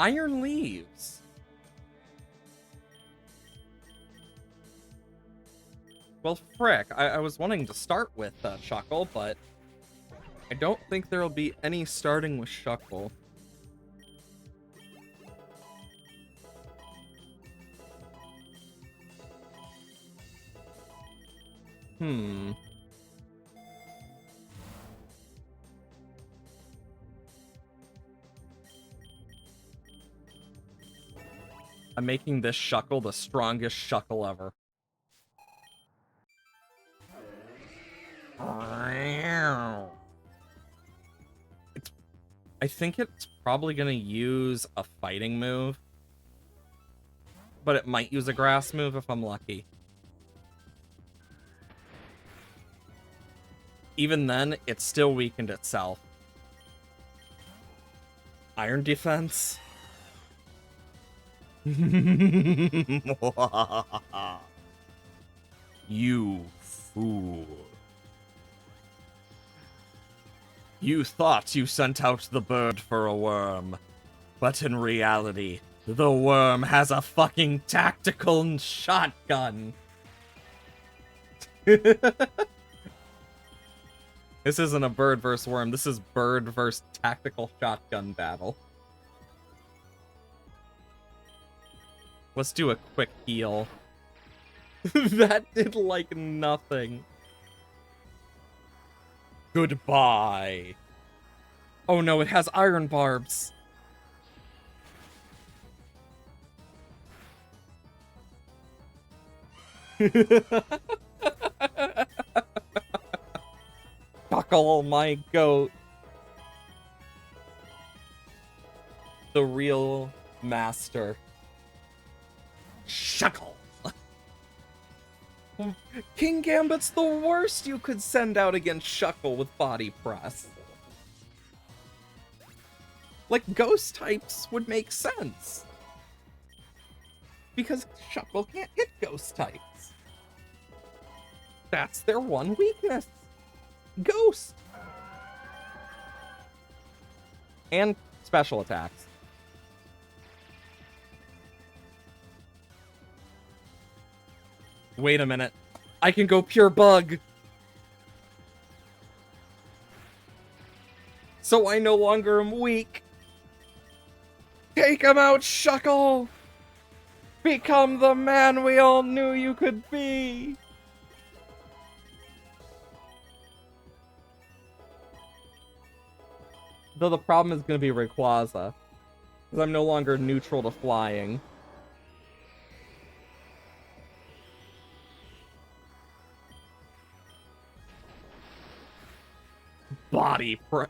Iron Leaves. Well, frick. I was wanting to start with Shuckle, but I don't think there'll be any starting with Shuckle. I'm making this Shuckle the strongest Shuckle ever. I think it's probably going to use a fighting move. but it might use a grass move if I'm lucky. Even then, it still weakened itself. Iron defense? You fool. You thought you sent out the bird for a worm, but in reality, the worm has a fucking tactical shotgun. This isn't a bird versus worm, this is bird versus tactical shotgun battle. Let's do a quick heal. That did like nothing. Goodbye. Oh no, it has iron barbs. Buckle my goat. The real master. Shuckle. King Gambit's the worst you could send out against Shuckle with body press. Like, ghost types would make sense. Because Shuckle can't hit ghost types. That's their one weakness. Ghost. And special attacks. Wait a minute. I can go pure bug. So I no longer am weak. Take him out, Shuckle! Become the man we all knew you could be! Though the problem is going to be Rayquaza. Because I'm no longer neutral to flying. Body pro.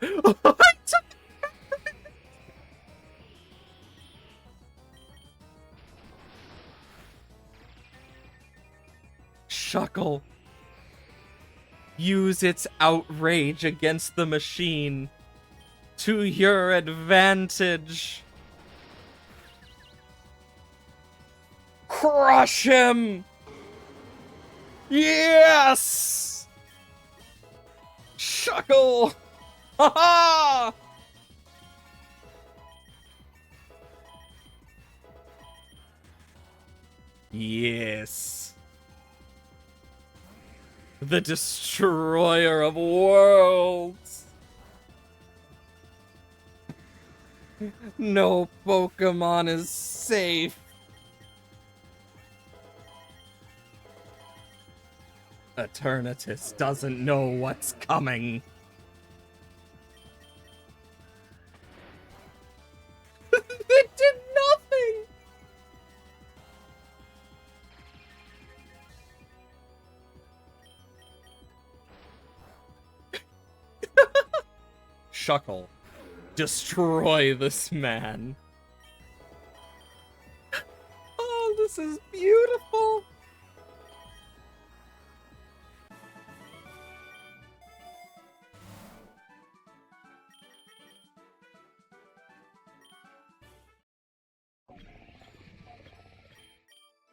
Shuckle. Use its outrage against the machine to your advantage. Crush him! Yes! Shuckle! Ha-ha! Yes. The destroyer of worlds. No Pokemon is safe. Eternatus doesn't know what's coming. It did nothing! Shuckle, destroy this man. Oh, this is beautiful.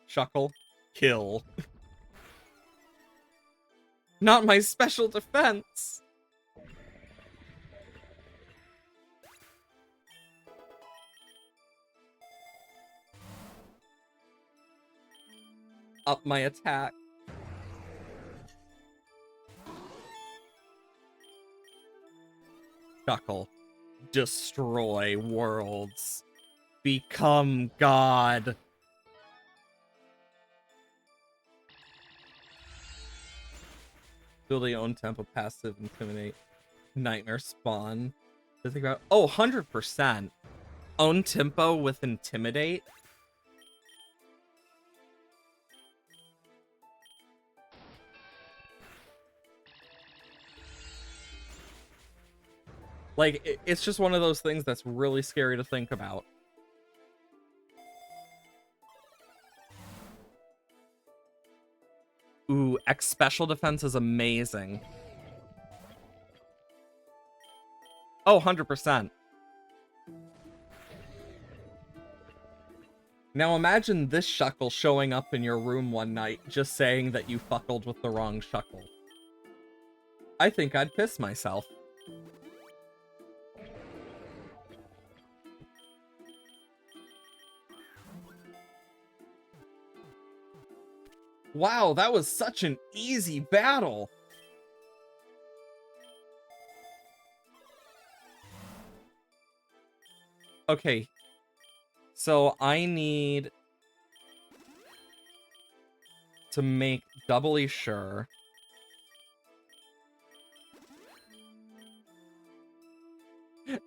Shuckle, kill. Not my special defense. Up my attack. Shuckle, destroy worlds. Become God. Build a own tempo, passive, intimidate, nightmare spawn. To think about, oh, 100%. Own tempo with intimidate. Like, it's just one of those things that's really scary to think about. Ooh, X special defense is amazing. Oh, 100%. Now imagine this Shuckle showing up in your room one night just saying that you fuckled with the wrong Shuckle. I think I'd piss myself. Wow, that was such an easy battle. Okay, so I need to make doubly sure.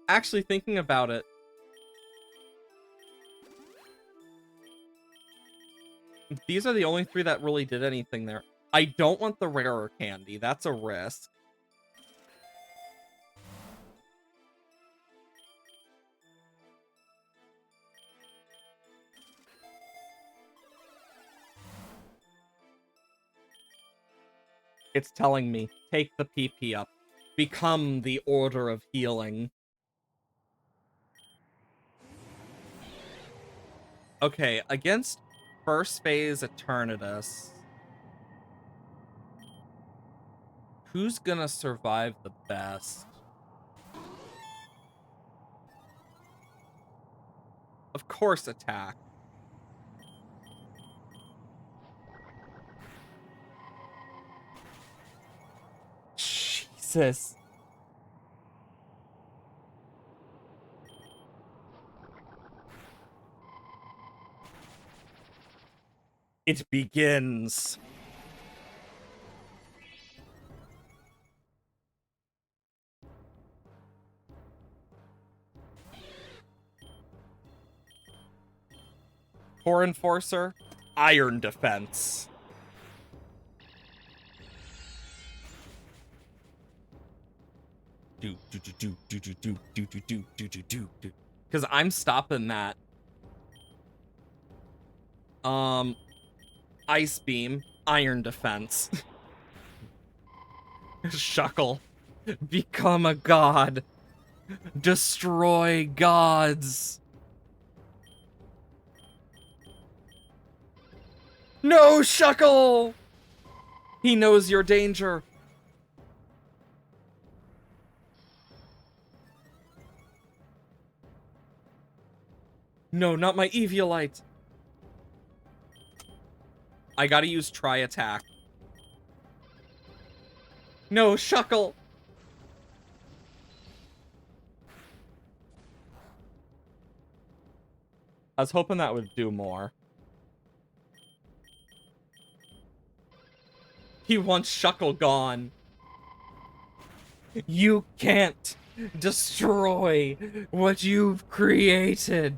Actually, thinking about it, these are the only three that really did anything there. I don't want the rarer candy. That's a risk. It's telling me, take the PP up. Become the Order of Healing. Okay, against first phase Eternatus, who's gonna survive the best? Of course, attack. Jesus. It begins. Core Enforcer, Iron Defense. Because I'm stopping that. Ice Beam, Iron Defense. Shuckle, become a god. Destroy gods. No, Shuckle! He knows your danger. No, not my Eviolite. I gotta use Tri-Attack. No, Shuckle! I was hoping that would do more. He wants Shuckle gone. You can't destroy what you've created.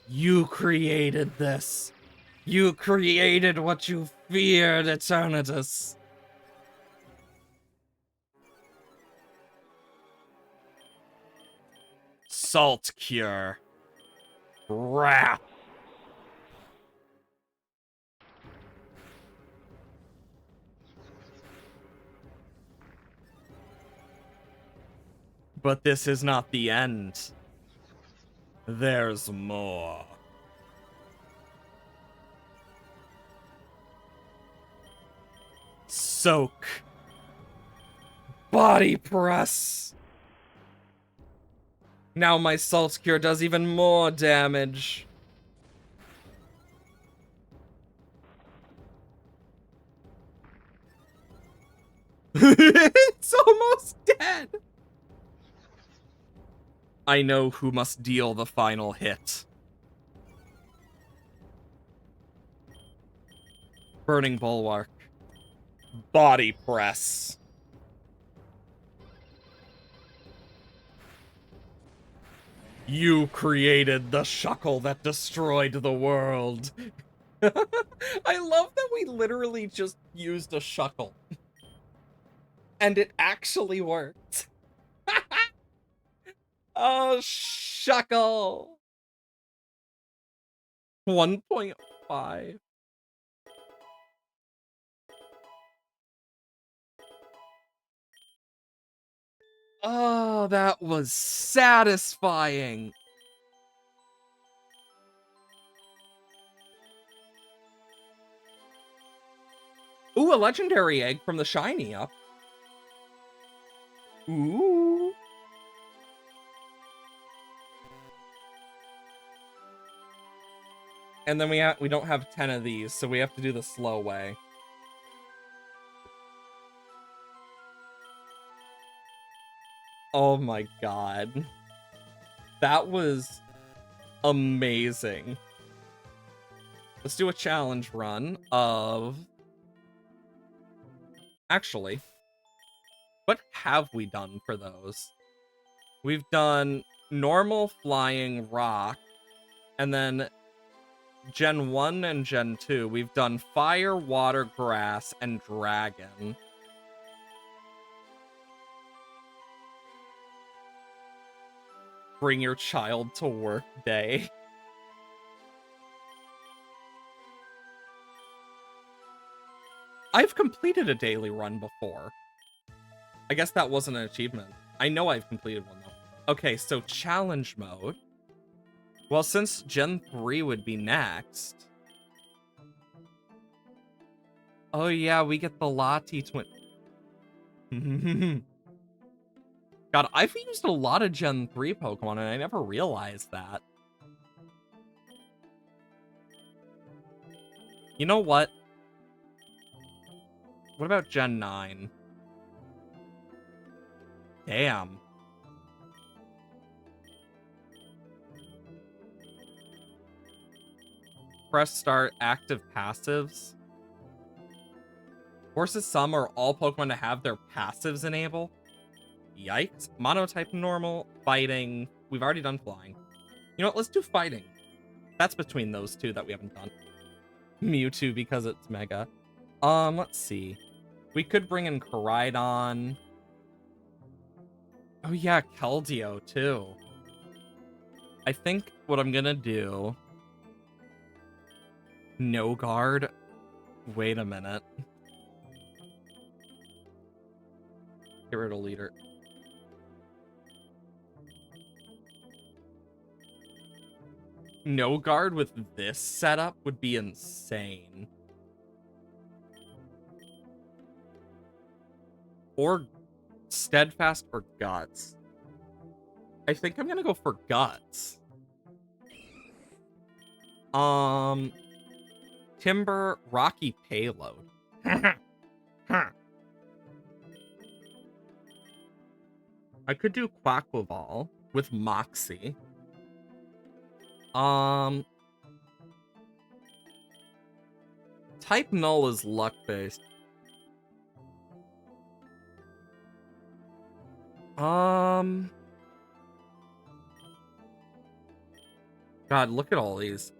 You created this. You created what you feared, Eternatus. Salt Cure. Wrath. But this is not the end. There's more. Soak. Body press. Now my Salt Cure does even more damage. It's almost dead. I know who must deal the final hit. Burning Bulwark. Body press. You created the Shuckle that destroyed the world. I love that we literally just used a Shuckle. And it actually worked. Oh, Shuckle. 1.5. Oh, that was satisfying. Ooh, a legendary egg from the shiny up. Ooh. And then we don't have 10 of these, so we have to do the slow way. Oh my god. That was amazing. Let's do a challenge run of... Actually, what have we done for those? We've done normal, flying, rock, and then Gen 1 and Gen 2, we've done fire, water, grass, and dragon. Bring your child to work day. I've completed a daily run before. I guess that wasn't an achievement. I know I've completed one though. Okay, so challenge mode. Well, since Gen 3 would be next. Oh yeah, we get the Lati twin. God, I've used a lot of Gen 3 Pokemon and I never realized that. You know what? What about Gen 9? Damn. Press start, active passives. Forces some or all Pokemon to have their passives enabled. Yikes. Monotype normal, fighting. We've already done flying. You know what? Let's do fighting. That's between those two that we haven't done. Mewtwo because it's Mega. Let's see. We could bring in Koraidon. Oh yeah, Keldeo too. I think what I'm gonna do... No guard. Wait a minute. Get rid of leader. No guard with this setup would be insane. Or steadfast or guts. I think I'm gonna go for guts. Timber, rocky payload. I could do Quaquaval with Moxie. Type Null is luck based. God, look at all these.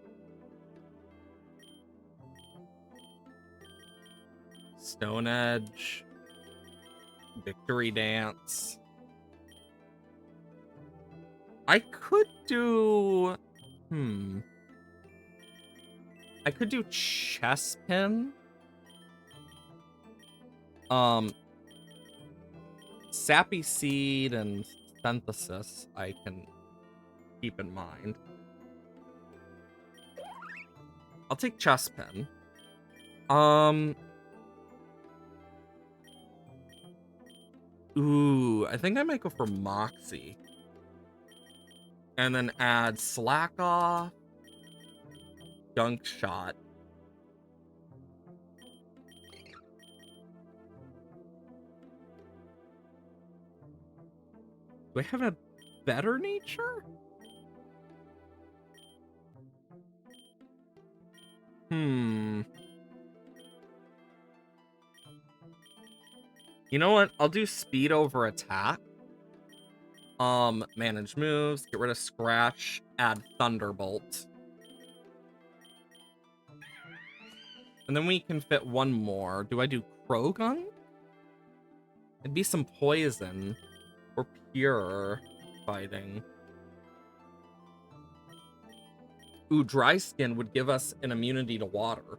Stone Edge. Victory Dance. I could do... I could do Chespin. Sappy Seed and Synthesis I can keep in mind. I'll take Chespin. Ooh, I think I might go for Moxie. And then add Slack Off, Gunk Shot. Do I have a better nature? You know what? I'll do speed over attack. Manage moves, get rid of Scratch, add Thunderbolt. And then we can fit one more. Do I do Croagunk? It'd be some poison or pure fighting. Ooh, dry skin would give us an immunity to water.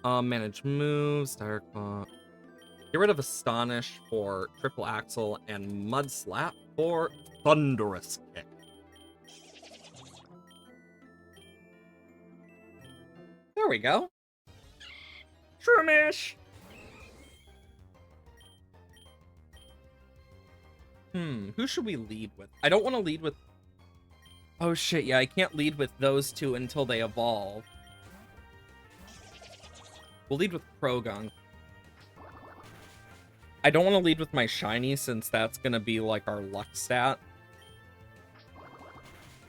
Manage moves, Dire Claw. Get rid of Astonish for Triple Axle and Mud Slap for Thunderous Kick. There we go. Shroomish! Who should we lead with? I don't want to lead with... Oh shit, yeah, I can't lead with those two until they evolve. We'll lead with Croagunk. I don't want to lead with my shiny since that's going to be like our luck stat.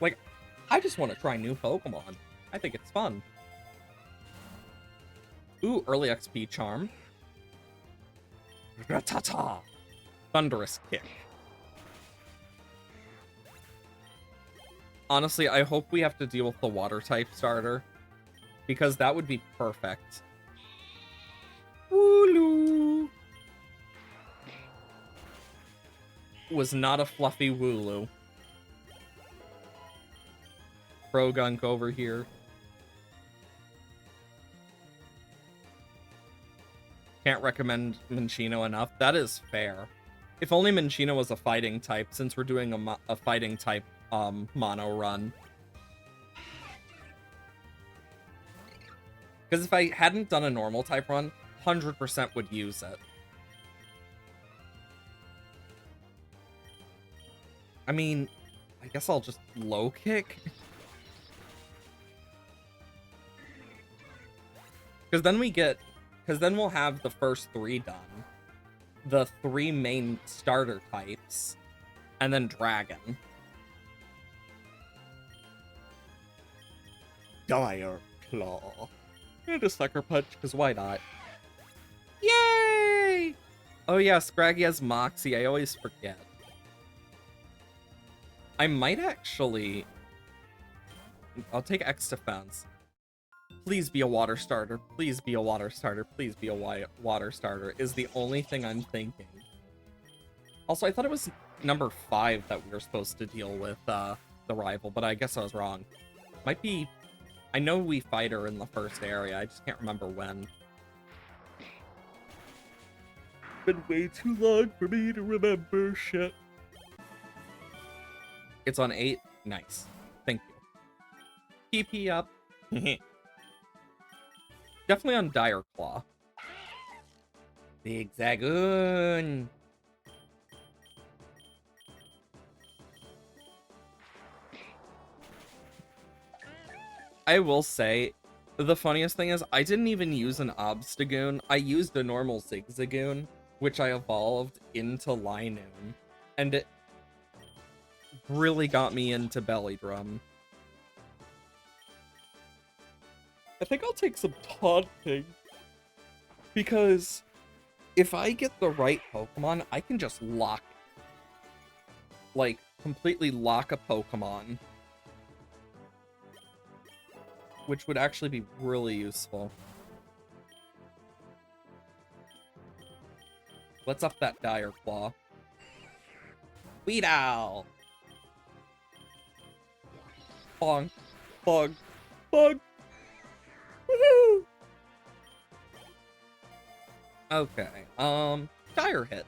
Like, I just want to try new Pokemon. I think it's fun. Ooh, early XP charm. Ratata! Thunderous Kick. Honestly, I hope we have to deal with the water type starter, because that would be perfect. Wooloo! Was not a fluffy Wooloo. Croagunk over here. Can't recommend Minccino enough. That is fair. If only Minccino was a fighting type, since we're doing a fighting type mono run. Because if I hadn't done a normal type run, 100% would use it. I mean, I guess I'll just low kick. Because then we'll have the first 3 done. The 3 main starter types. And then Dragon. Dire Claw. And a Sucker Punch, because why not? Yay! Oh yeah, Scraggy has Moxie. I always forget. I might actually... I'll take X Defense. Please be a water starter. Please be a water starter. Please be a water starter is the only thing I'm thinking. Also, I thought it was number 5 that we were supposed to deal with the rival, but I guess I was wrong. Might be... I know we fight her in the first area. I just can't remember when. Been way too long for me to remember shit. It's on 8. Nice. Thank you. PP up. Definitely on Dire Claw. Big Zagoon. I will say, the funniest thing is, I didn't even use an Obstagoon. I used a normal Zigzagoon, which I evolved into Linoon. And it really got me into Belly Drum. I think I'll take some taunting. Because if I get the right Pokemon, I can just lock it. Like, completely lock a Pokemon. Which would actually be really useful. Let's up that Dire Claw. Weedle! Bonk. Bonk. Bonk. Woohoo! Okay, Dire Hit.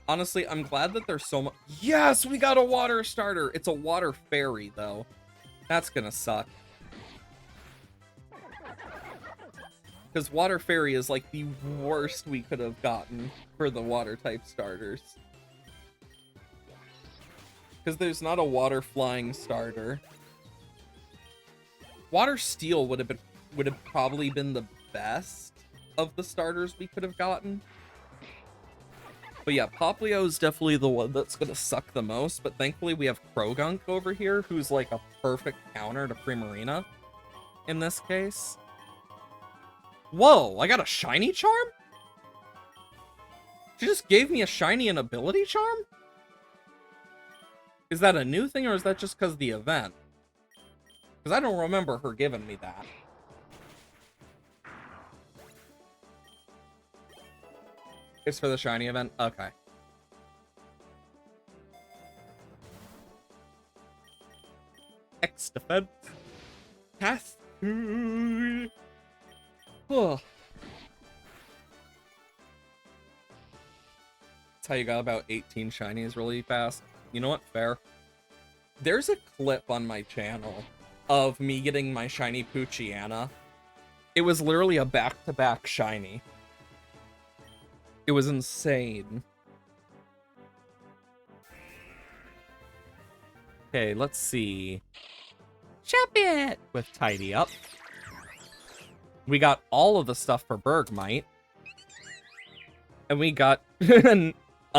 Honestly, I'm glad that there's so much. Yes, we got a water starter. It's a water fairy, though. That's gonna suck. Because water fairy is like the worst we could have gotten for the water type starters. Because there's not a water flying starter. Water steel would have probably been the best of the starters we could have gotten. But yeah, Popplio is definitely the one that's gonna suck the most, but thankfully we have Croagunk over here, who's like a perfect counter to Primarina in this case. Whoa, I got a shiny charm? She just gave me a shiny and ability charm? Is that a new thing, or is that just because of the event? Because I don't remember her giving me that. It's for the shiny event? Okay. X defense. Cast. Oh. That's how you got about 18 shinies really fast. You know what? Fair. There's a clip on my channel of me getting my shiny Poochyena. It was literally a back-to-back shiny. It was insane. Okay, let's see. Chop it with Tidy Up. We got all of the stuff for Bergmite. And we got a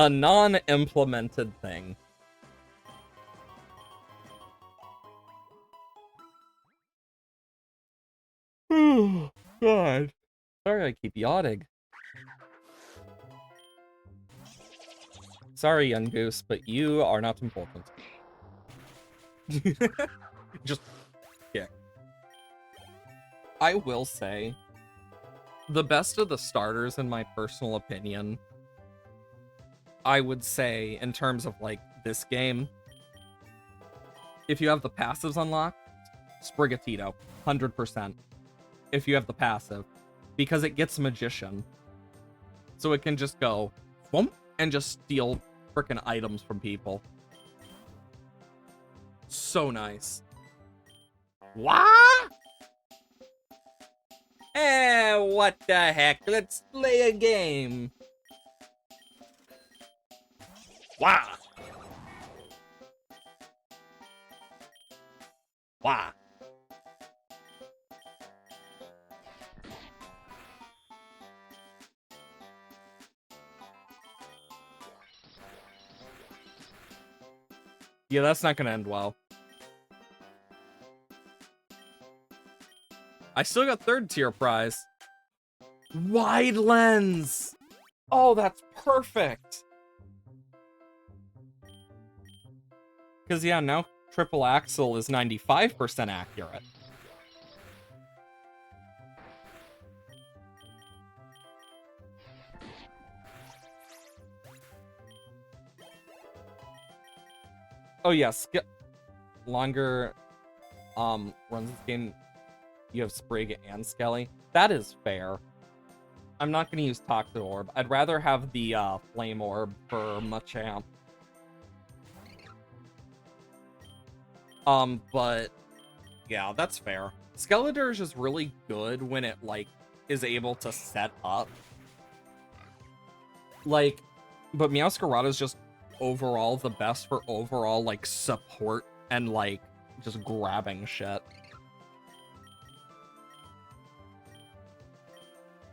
non-implemented thing. Oh, God. Sorry I keep yawning. Sorry, young goose, but you are not important. Just kick. I will say, the best of the starters, in my personal opinion, I would say, in terms of, like, this game, if you have the passives unlocked, Sprigatito, 100%. If you have the passive. Because it gets Magician. So it can just go, whoomp, and just steal frickin' items from people. So nice. What? What the heck? Let's play a game. Wow. Wow. Yeah, that's not gonna end well. I still got third tier prize. Wide lens. Oh, that's perfect. Because, yeah, now triple axle is 95% accurate. Oh, yes. Longer runs this game, you have Sprig and Skelly. That is fair. I'm not going to use Toxic Orb. I'd rather have the Flame Orb for Machamp. But yeah, that's fair. Skeledirge is really good when it, like, is able to set up. Like, but Meowscarada is just overall the best for overall, like, support and, like, just grabbing shit.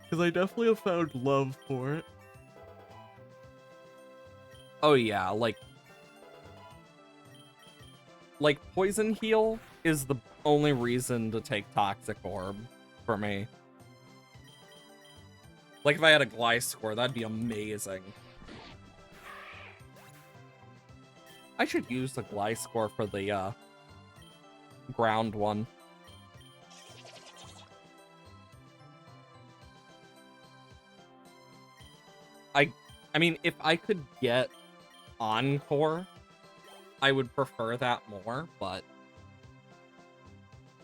Because I definitely have found love for it. Oh yeah, like Poison Heal is the only reason to take Toxic Orb for me. Like, if I had a Gliscor, that'd be amazing. I should use the Gliscor for the ground one. I mean, if I could get Encore, I would prefer that more, but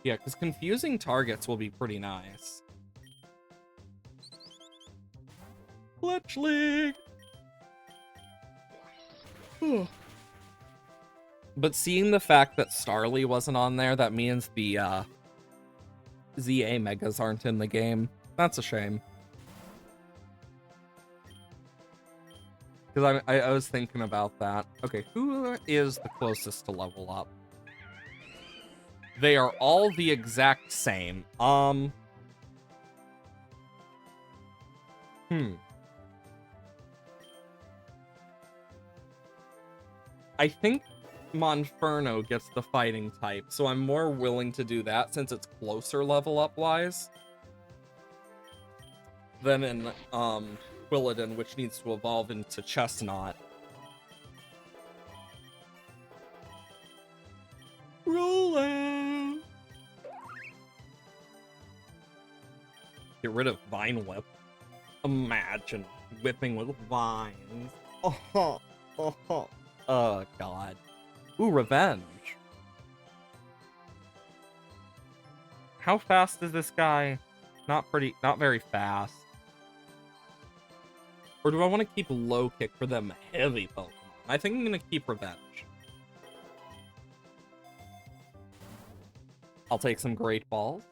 yeah, because confusing targets will be pretty nice. Fletchling! But seeing the fact that Starly wasn't on there, that means the ZA Megas aren't in the game. That's a shame. Because I was thinking about that. Okay, who is the closest to level up? They are all the exact same. I think Monferno gets the fighting type, so I'm more willing to do that since it's closer level up wise than in Quilladin, which needs to evolve into Chestnut. Rolling. Get rid of Vine Whip. Imagine whipping with vines. Oh god. Ooh, Revenge. How fast is this guy? Not very fast. Or do I want to keep low kick for them heavy Pokemon? I think I'm going to keep Revenge. I'll take some Great Balls.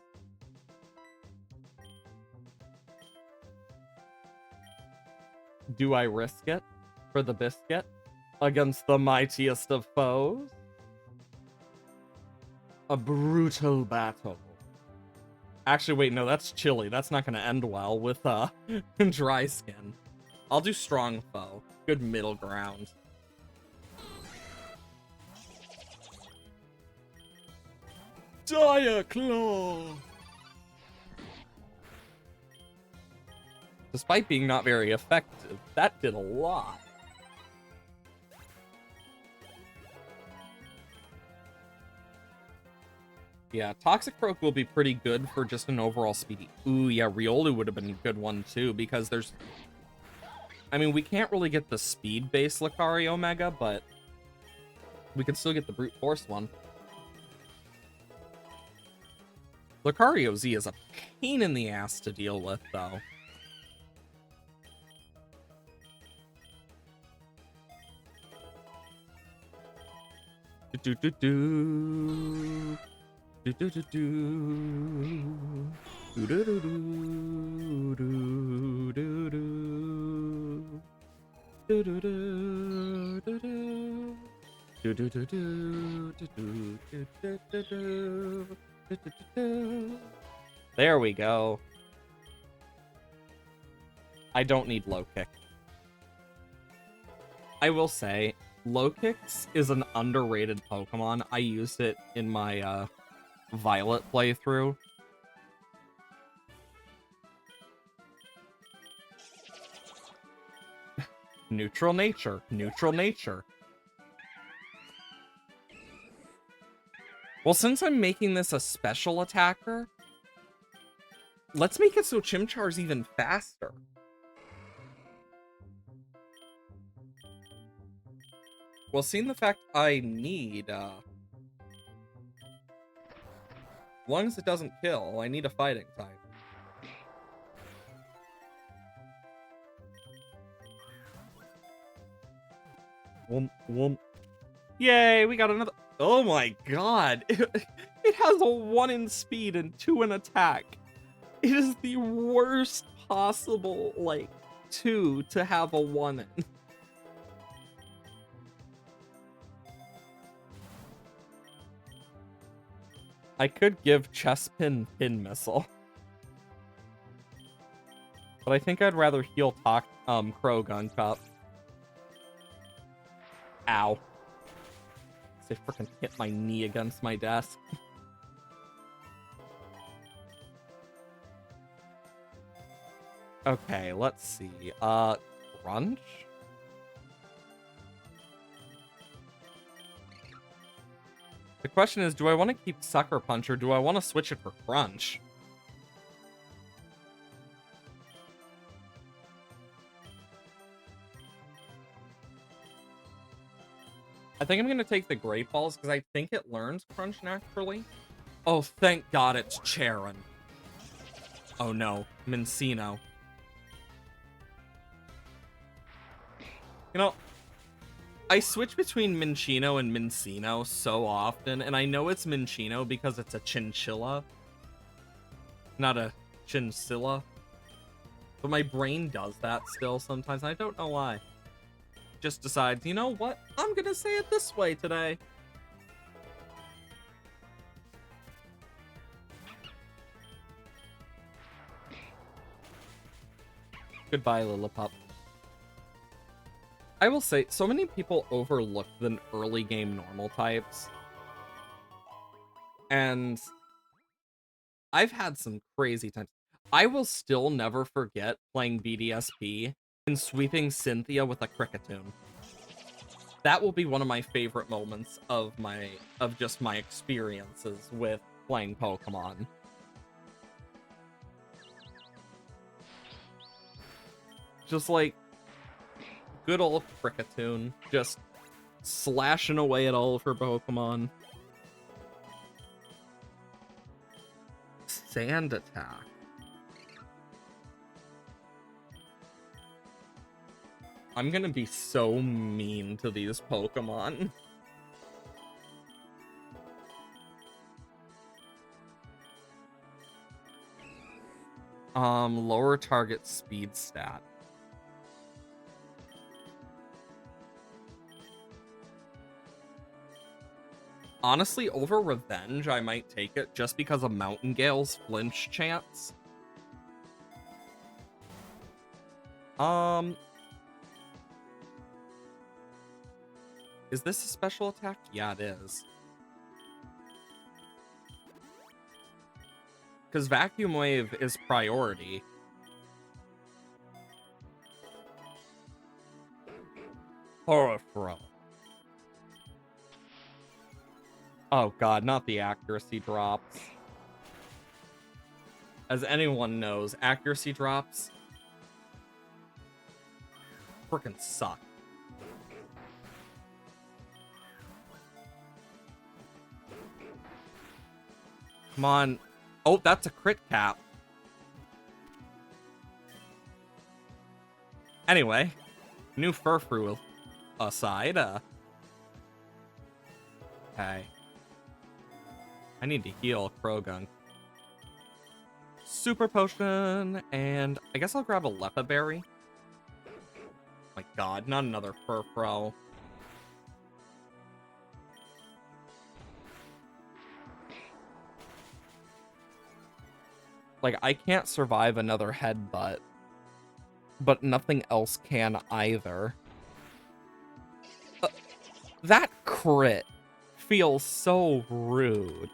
Do I risk it for the biscuit against the mightiest of foes? A brutal battle. Actually, wait, no, that's chilly. That's not going to end well with dry skin. I'll do strong foe. Good middle ground. Dire Claw! Despite being not very effective, that did a lot. Yeah, Toxic Croak will be pretty good for just an overall speedy. Ooh, yeah, Riolu would have been a good one too, because there's... I mean, we can't really get the speed-based Lucario Mega, but we can still get the Brute Force one. Lucario Z is a pain in the ass to deal with, though. Do-do-do-do. Do-do-do-do. Do-do-do-do-do-do. Do-do-do-do-do. Do-do-do-do-do-do. There we go. I don't need low kick. I will say, low kicks is an underrated Pokemon. I used it in my Violet playthrough. Neutral nature. Neutral nature. Well, since I'm making this a special attacker, let's make it so Chimchar's even faster. Well, seeing the fact I need, as long as it doesn't kill, I need a fighting type. Whoomp, whoomp. Yay, we got another... Oh my god! It has a 1 in speed and 2 in attack. It is the worst possible, like, 2 to have a 1 in. I could give Chespin Pin Missile. But I think I'd rather heal Croagunk up. Ow. I freaking hit my knee against my desk. Okay, let's see. Crunch? The question is, do I want to keep Sucker Punch or do I want to switch it for Crunch? I think I'm going to take the Great Balls because I think it learns Crunch naturally. Oh, thank God it's Charon. Oh no, Minccino. You know, I switch between Minccino and Minccino so often, and I know it's Minccino because it's a chinchilla, not a chinchilla. But my brain does that still sometimes, and I don't know why. Just decides, you know what? I'm gonna say it this way today. Goodbye, Lillipup. I will say, so many people overlook the early game normal types. And I've had some crazy times. I will still never forget playing BDSP and sweeping Cynthia with a Kricketune. That will be one of my favorite moments of just my experiences with playing Pokemon. Just like good old Kricketune, just slashing away at all of her Pokemon. Sand attack. I'm gonna be so mean to these Pokemon. Lower target speed stat. Honestly, over Revenge, I might take it just because of Mountain Gale's flinch chance. Is this a special attack? Yeah, it is. Because Vacuum Wave is priority. Horrifro. Oh god, not the accuracy drops. As anyone knows, accuracy drops frickin' suck. Come on. Oh, that's a crit cap. Anyway, new Furfrou aside, okay. I need to heal Croagunk. Super Potion, and I guess I'll grab a Leppa Berry. My god, not another Furfrou. Like, I can't survive another headbutt, but nothing else can either. That crit feels so rude.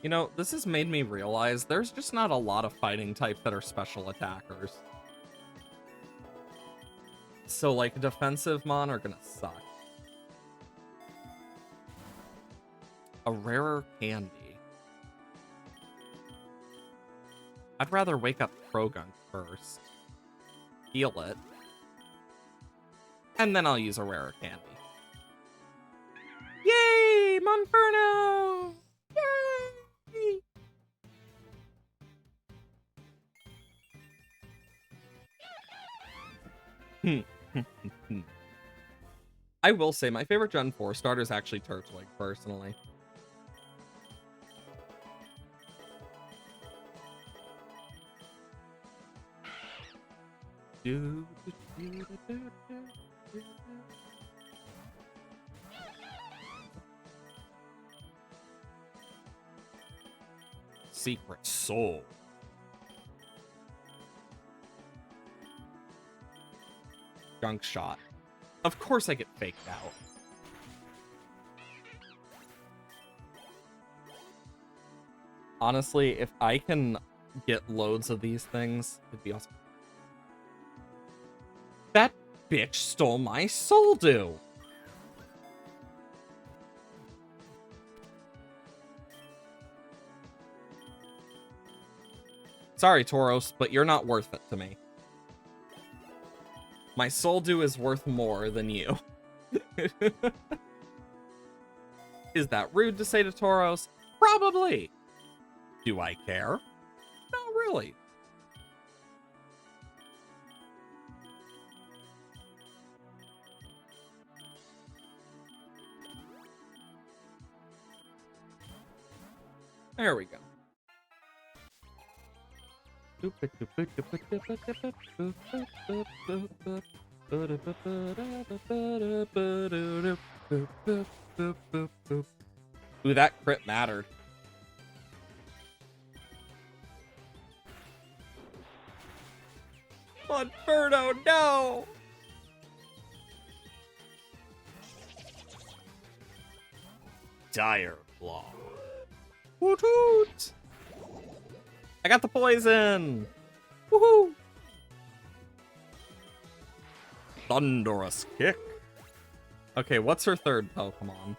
You know, this has made me realize there's just not a lot of fighting types that are special attackers. So, like, defensive mon are gonna suck. A rarer candy. I'd rather wake up Croagunk first. Heal it. And then I'll use a rarer candy. Yay! Monferno! Yay! I will say my favorite Gen 4 starter is actually Turtwig, personally. Secret Soul. Gunk Shot. Of course I get faked out. Honestly, if I can get loads of these things, it'd be awesome. That bitch stole my Soul Dew! Sorry, Tauros, but you're not worth it to me. My Soul Dew is worth more than you. Is that rude to say to Tauros? Probably. Do I care? Not really. There we go. Ooh, that crit mattered. Monferno, no! Dire Claw. Woot woot! I got the poison! Woohoo! Thunderous Kick. Okay, what's her third Pokemon?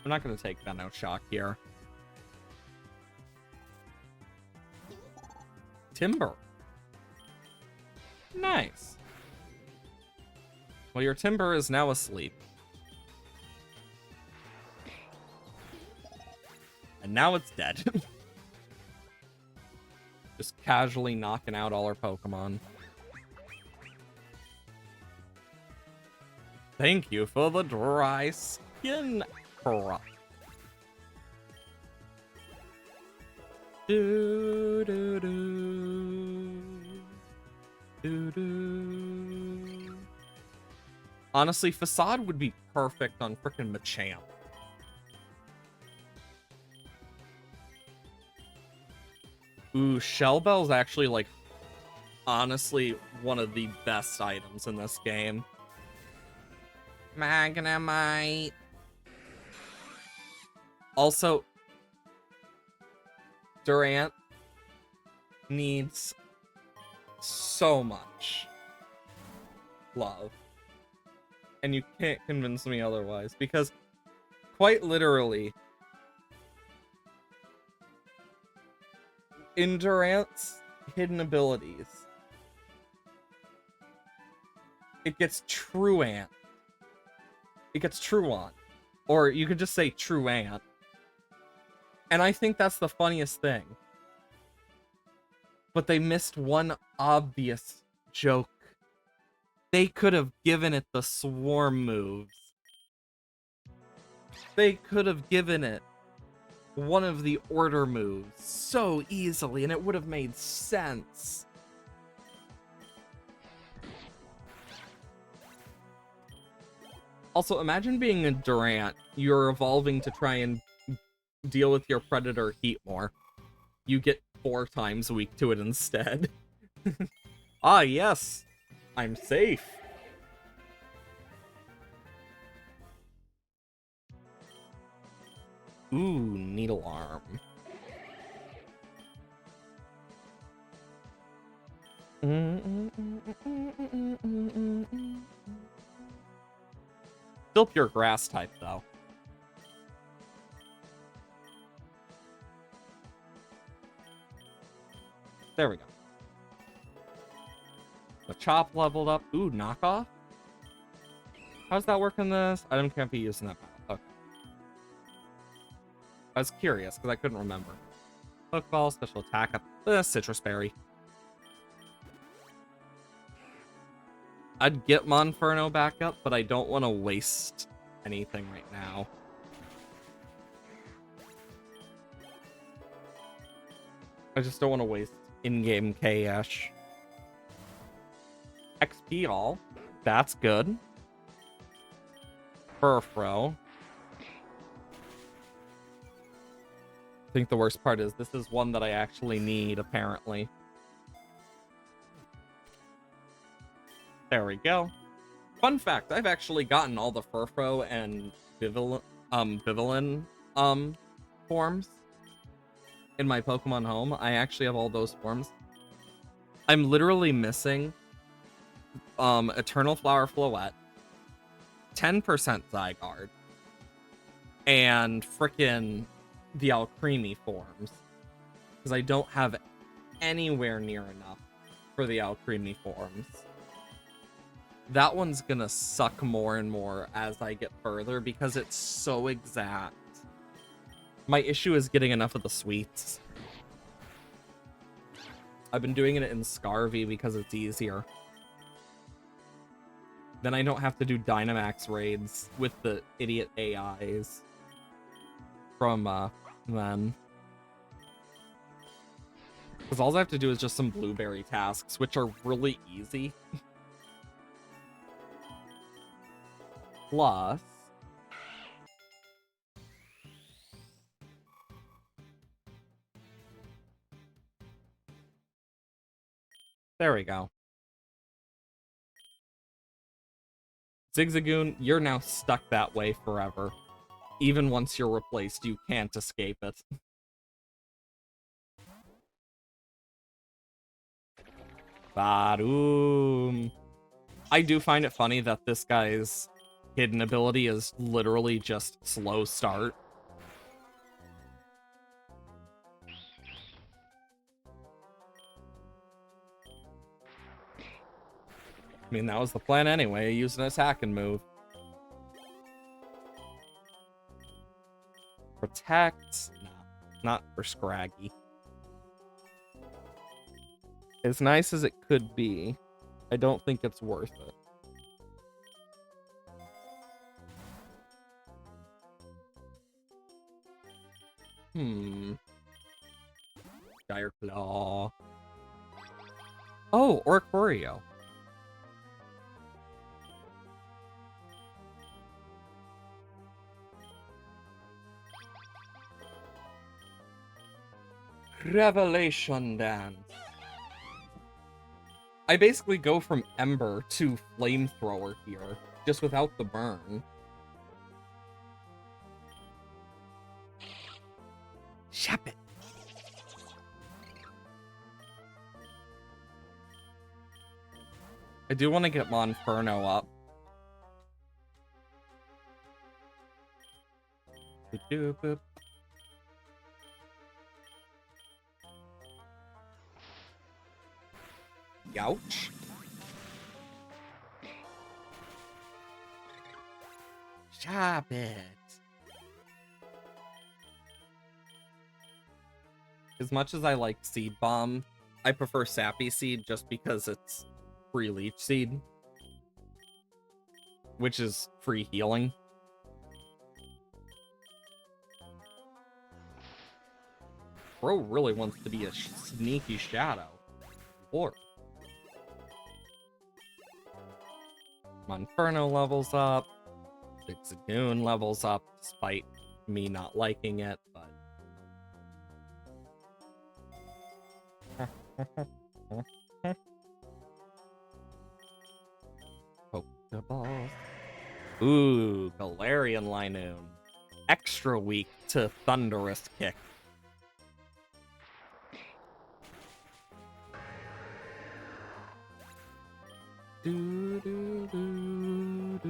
I'm not gonna take Venoshock here. Timber. Nice. Well, your Timber is now asleep. And now it's dead. Just casually knocking out all our Pokemon. Thank you for the dry skin crop. Do do do. Do do. Honestly, Facade would be perfect on frickin' Machamp. Ooh, Shell Bell's actually, like, honestly, one of the best items in this game. Magnemite. Also, Durant needs so much love. And you can't convince me otherwise, because quite literally, in Durant's hidden abilities, it gets Truant. It gets Truant. Or you could just say Truant. And I think that's the funniest thing. But they missed one obvious joke. They could have given it the swarm moves. They could have given it one of the order moves so easily, and it would have made sense. Also, imagine being a Durant. You're evolving to try and deal with your Predator Heatmore. You get 4 times weak to it instead. Ah, yes. I'm safe. Ooh, Needle Arm. Still pure grass type, though. There we go. The Chop leveled up. Ooh, knockoff? How's that work in this? Item can't be used in that battle. Okay. I was curious, because I couldn't remember. Pokeball, special attack up. Citrus Berry. I'd get Monferno back up, but I don't want to waste anything right now. I just don't want to waste in-game cash. XP all. That's good. Furfro. I think the worst part is this is one that I actually need, apparently. There we go. Fun fact, I've actually gotten all the Furfro and Vivillin forms in my Pokemon home. I actually have all those forms. I'm literally missing Eternal Flower Floette, 10% Zygarde, and frickin' the Alcremie forms. Because I don't have anywhere near enough for the Alcremie forms. That one's gonna suck more and more as I get further because it's so exact. My issue is getting enough of the sweets. I've been doing it in Scarvy because it's easier. Then I don't have to do Dynamax raids with the idiot AIs from then. Because all I have to do is just some blueberry tasks, which are really easy. Plus... There we go. Zigzagoon, you're now stuck that way forever. Even once you're replaced, you can't escape it. Badoom. I do find it funny that this guy's hidden ability is literally just slow start. I mean, that was the plan anyway, use an attack and move. Protect? No, not for Scraggy. As nice as it could be, I don't think it's worth it. Dire Claw. Oh, Oricorio. Revelation Dance. I basically go from Ember to Flamethrower here, just without the burn. Shap it. I do want to get Monferno up. Youch. Shap it. As much as I like Seed Bomb, I prefer Sappy Seed just because it's free Leech Seed, which is free healing. Bro really wants to be a sneaky shadow. Lord. Monferno levels up. Zigzagoon levels up, despite me not liking it, but... Pokeballs. Ooh, Galarian Linoon. Extra weak to Thunderous Kick. Do, do, do, do,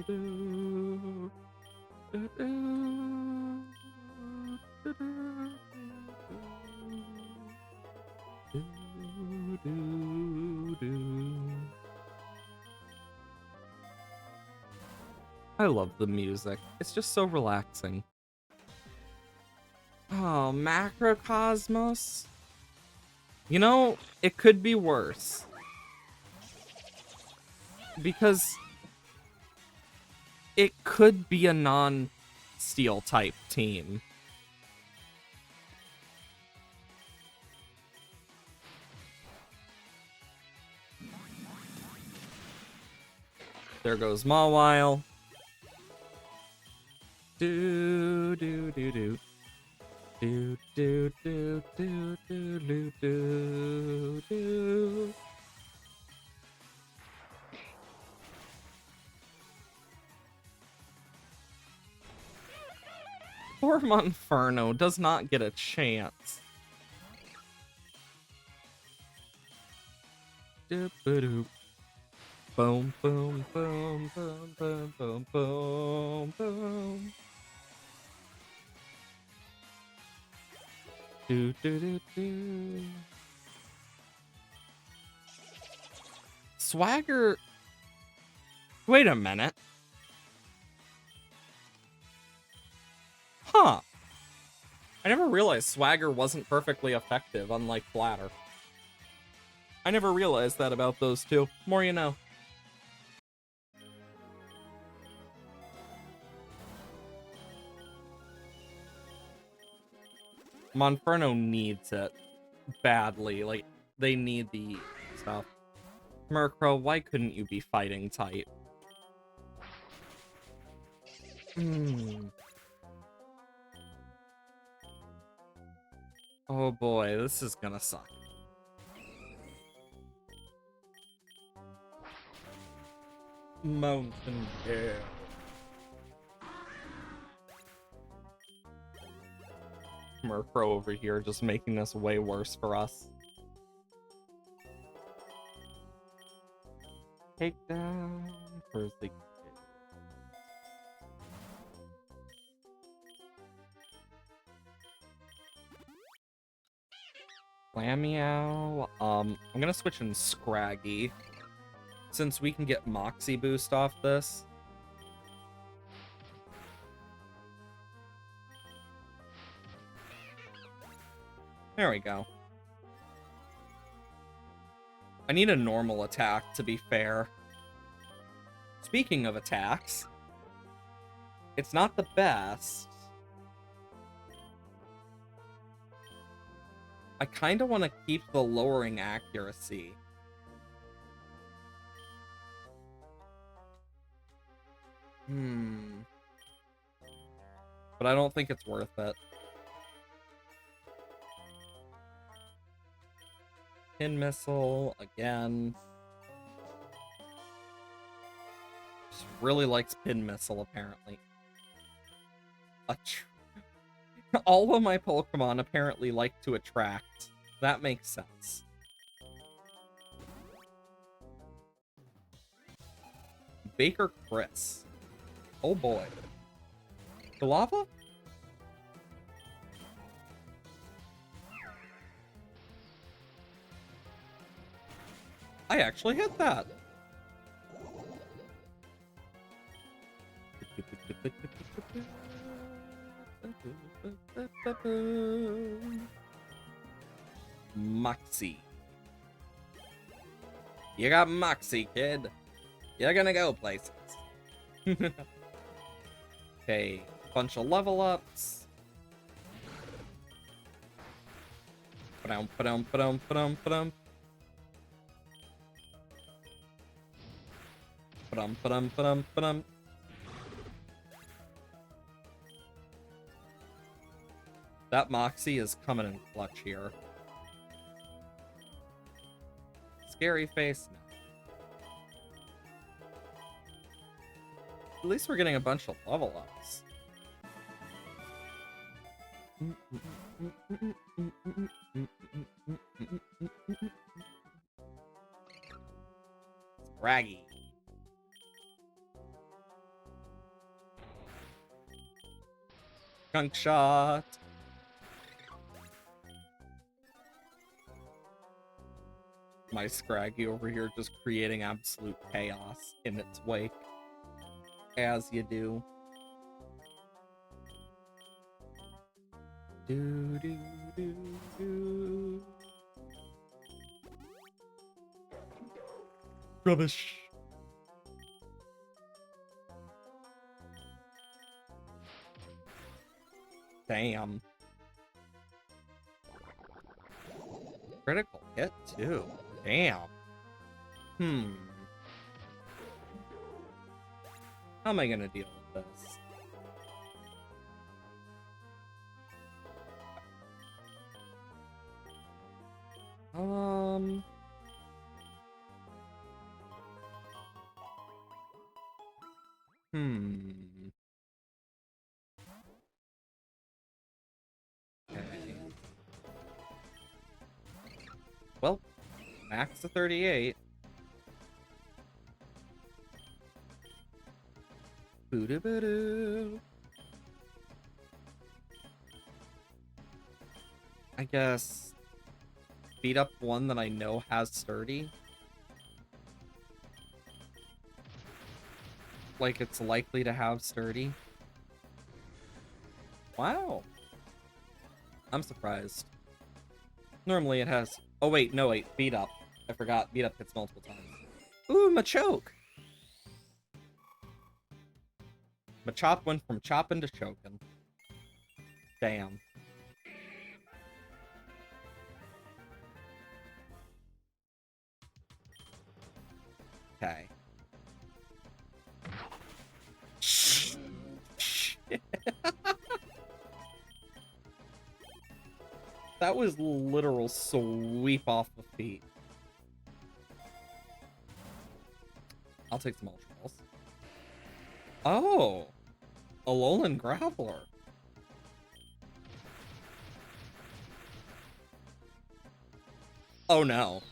do, do, do, do, do. I love the music. It's just so relaxing. Oh, Macrocosmos? You know, it could be worse. Because it could be a non-steel type team. There goes Mawile. Do do do do. Do do do do do do do do. Poor Monferno does not get a chance. Doop-a-doop. Boom, boom, boom, boom, boom, boom, boom, boom. Do, do, do, do. Swagger... Wait a minute. Huh. I never realized Swagger wasn't perfectly effective, unlike Flatter. I never realized that about those two. More you know. Monferno needs it badly. Like, they need the stuff. Murkrow, why couldn't you be fighting tight? Oh boy, this is gonna suck. Mountain Dew. Murkrow over here just making this way worse for us. Take down for the Lamiao. I'm gonna switch in Scraggy. since we can get Moxie boost off this. There we go. I need a normal attack, to be fair. Speaking of attacks, it's not the best. I kind of want to keep the lowering accuracy. But I don't think it's worth it. Pin missile again. Just really likes pin missile, apparently. All of my Pokemon apparently like to attract. That makes sense. Baker Chris. Oh boy. Galava? I actually hit that. Moxie. You got Moxie, kid. You're gonna go places. Okay, bunch of level ups. Ba-dum, ba-dum, ba-dum, ba-dum, ba-dum. Ba-dum, ba-dum, ba-dum, ba-dum. That Moxie is coming in clutch here. Scary face. No. At least we're getting a bunch of level ups. Scraggy. Gunk shot. My Scraggy over here just creating absolute chaos in its wake. As you do. Do do do do. Rubbish. Damn. Critical hit too. Damn. How am I gonna deal with this? Okay. Well, max to 38. Boo-doo-boo-doo. I guess beat up one that I know has sturdy. Like it's likely to have sturdy. Wow. I'm surprised. Normally it has... Oh wait, no wait, beat up. I forgot, beat up hits multiple times. Ooh, Machoke! Machop went from chopping to choking. Damn. Okay. That was literal sweep off the feet. I'll take some Ultra Balls. Oh! Alolan Graveler. Oh no.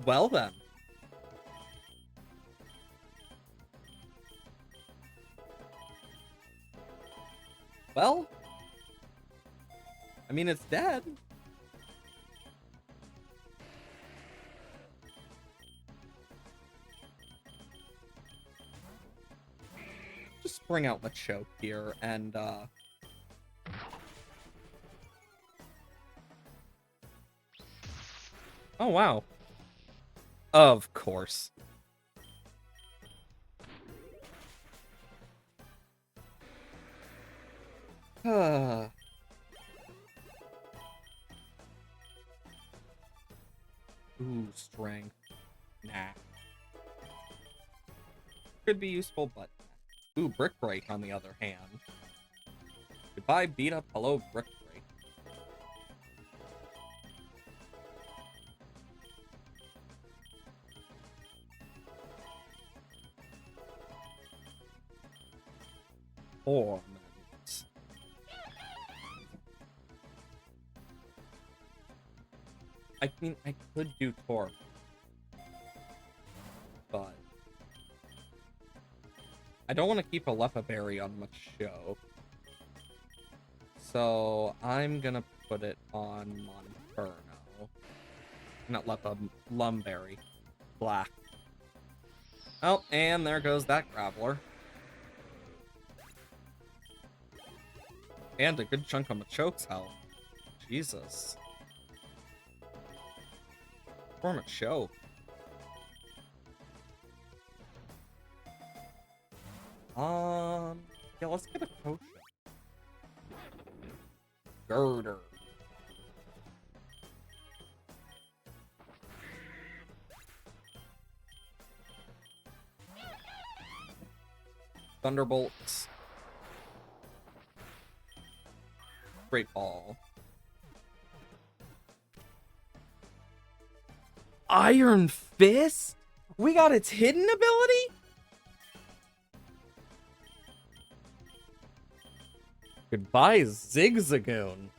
Well then. Well, I mean, it's dead. just bring out Machoke here and oh wow. Of course. Ooh, strength. Nah. Could be useful, but ooh, Brick Break on the other hand. Goodbye, beat up. Hello, Brick Break. Torment. I mean, I could do Torment, but I don't want to keep a Leppa Berry on Machoke. So I'm gonna put it on Monferno. Not Leppa, Lumberry. Black. Oh, and there goes that Graveler. And a good chunk of Machoke's health. Jesus. Poor Machoke. Yeah, let's get a potion. Girder. Thunderbolts. Great Ball. Iron Fist? We got its hidden ability? Goodbye, Zigzagoon.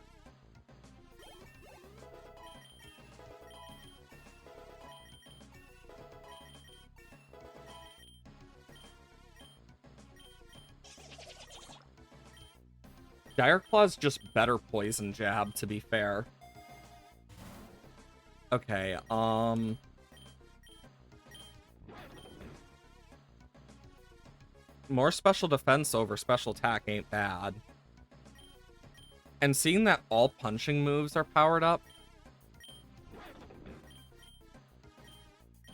Dire Claw's just better Poison Jab, to be fair. Okay, more special defense over special attack ain't bad. And seeing that all punching moves are powered up,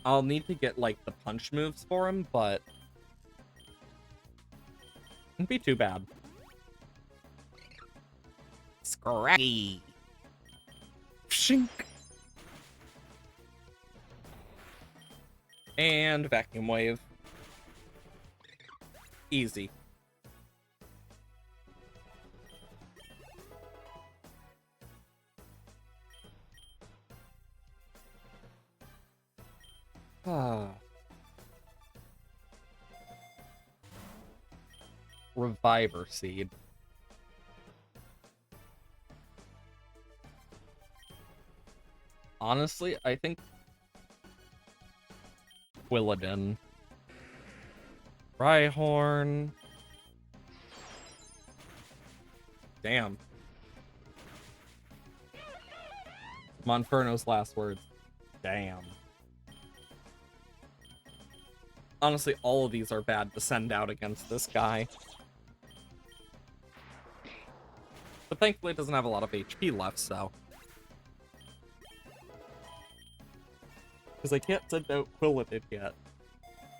I'll need to get, like, the punch moves for him, but it wouldn't be too bad. Scrappy. Shink. And Vacuum Wave. Easy. Reviver Seed. Honestly, I think Quilladin. Rhyhorn. Damn. Monferno's last words. Damn. Honestly, all of these are bad to send out against this guy. But thankfully it doesn't have a lot of HP left, so. Because I can't send out Quilladin yet.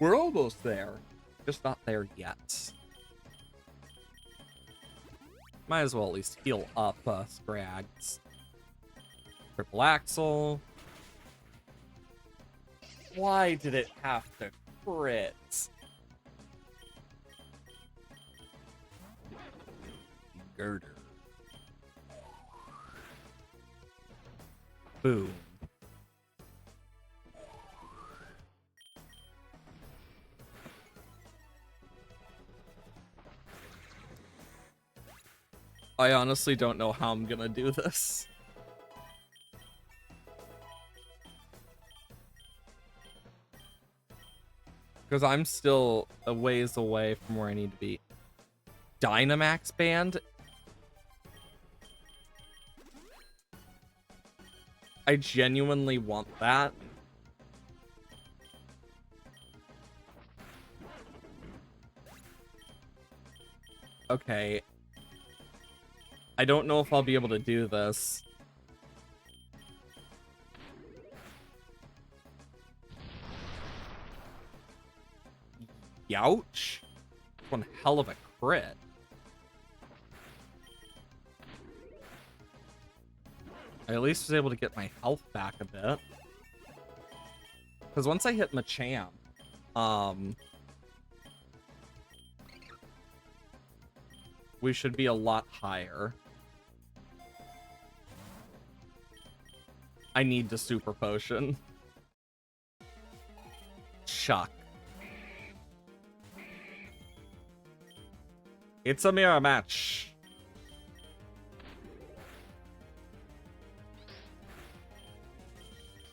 We're almost there. Just not there yet. Might as well at least heal up Scrags. Triple Axle. Why did it have to crit? Girder. Boom. I honestly don't know how I'm gonna do this. Because I'm still a ways away from where I need to be. Dynamax Band? I genuinely want that. Okay. I don't know if I'll be able to do this. Youch. One hell of a crit. I at least was able to get my health back a bit. Because once I hit Machamp, we should be a lot higher. I need the super potion. Chuck. It's a mirror match.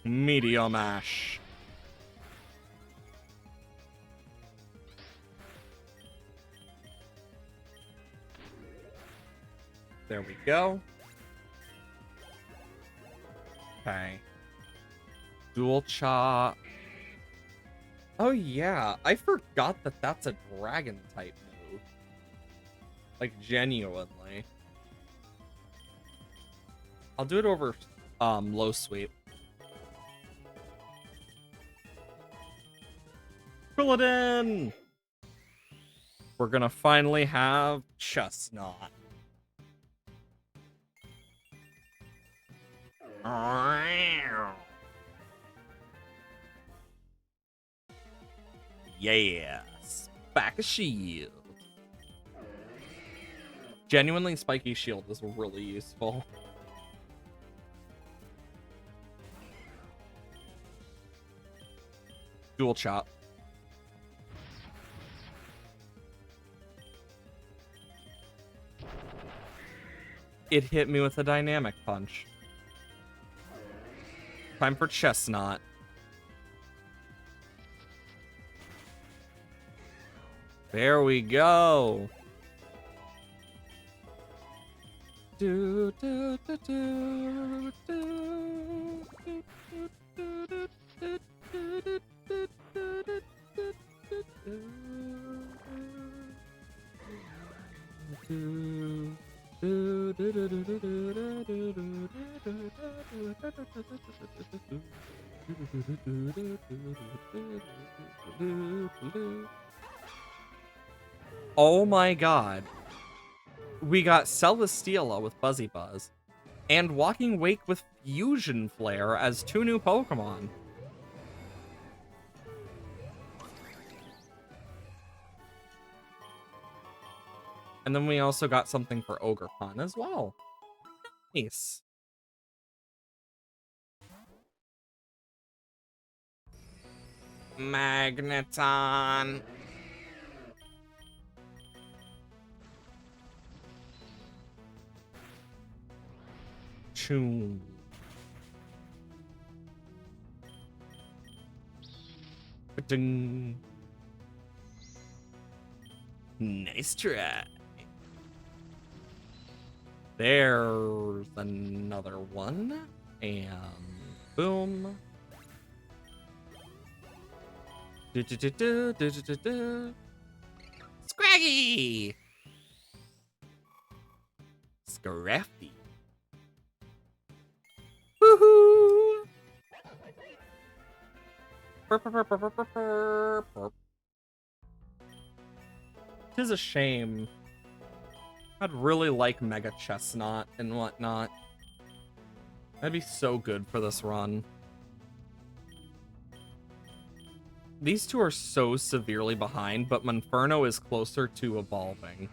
Meteor Mash. There we go. Okay. Dual Chop. Oh yeah, I forgot that that's a dragon type move. Like genuinely. I'll do it over low sweep. Fill it in. We're gonna finally have Chestnut. Yes. Back a shield. Genuinely, Spiky Shield is really useful. Dual Chop. It hit me with a Dynamic Punch. Time for Chestnut. There we go. Do, do, do, do, do, do, do, do, do, do, Oh my god. We got Celesteela with Buzzy Buzz, and Walking Wake with Fusion Flare as 2 new Pokemon. And then we also got something for Ogerpon as well. Nice. Magneton. Choom. Ba-ding. Nice try. There's another one. And boom. Scraggy! Scrafty. Woohoo! Tis a shame. I'd really like Mega Chestnut and whatnot. That'd be so good for this run. These two are so severely behind, but Monferno is closer to evolving.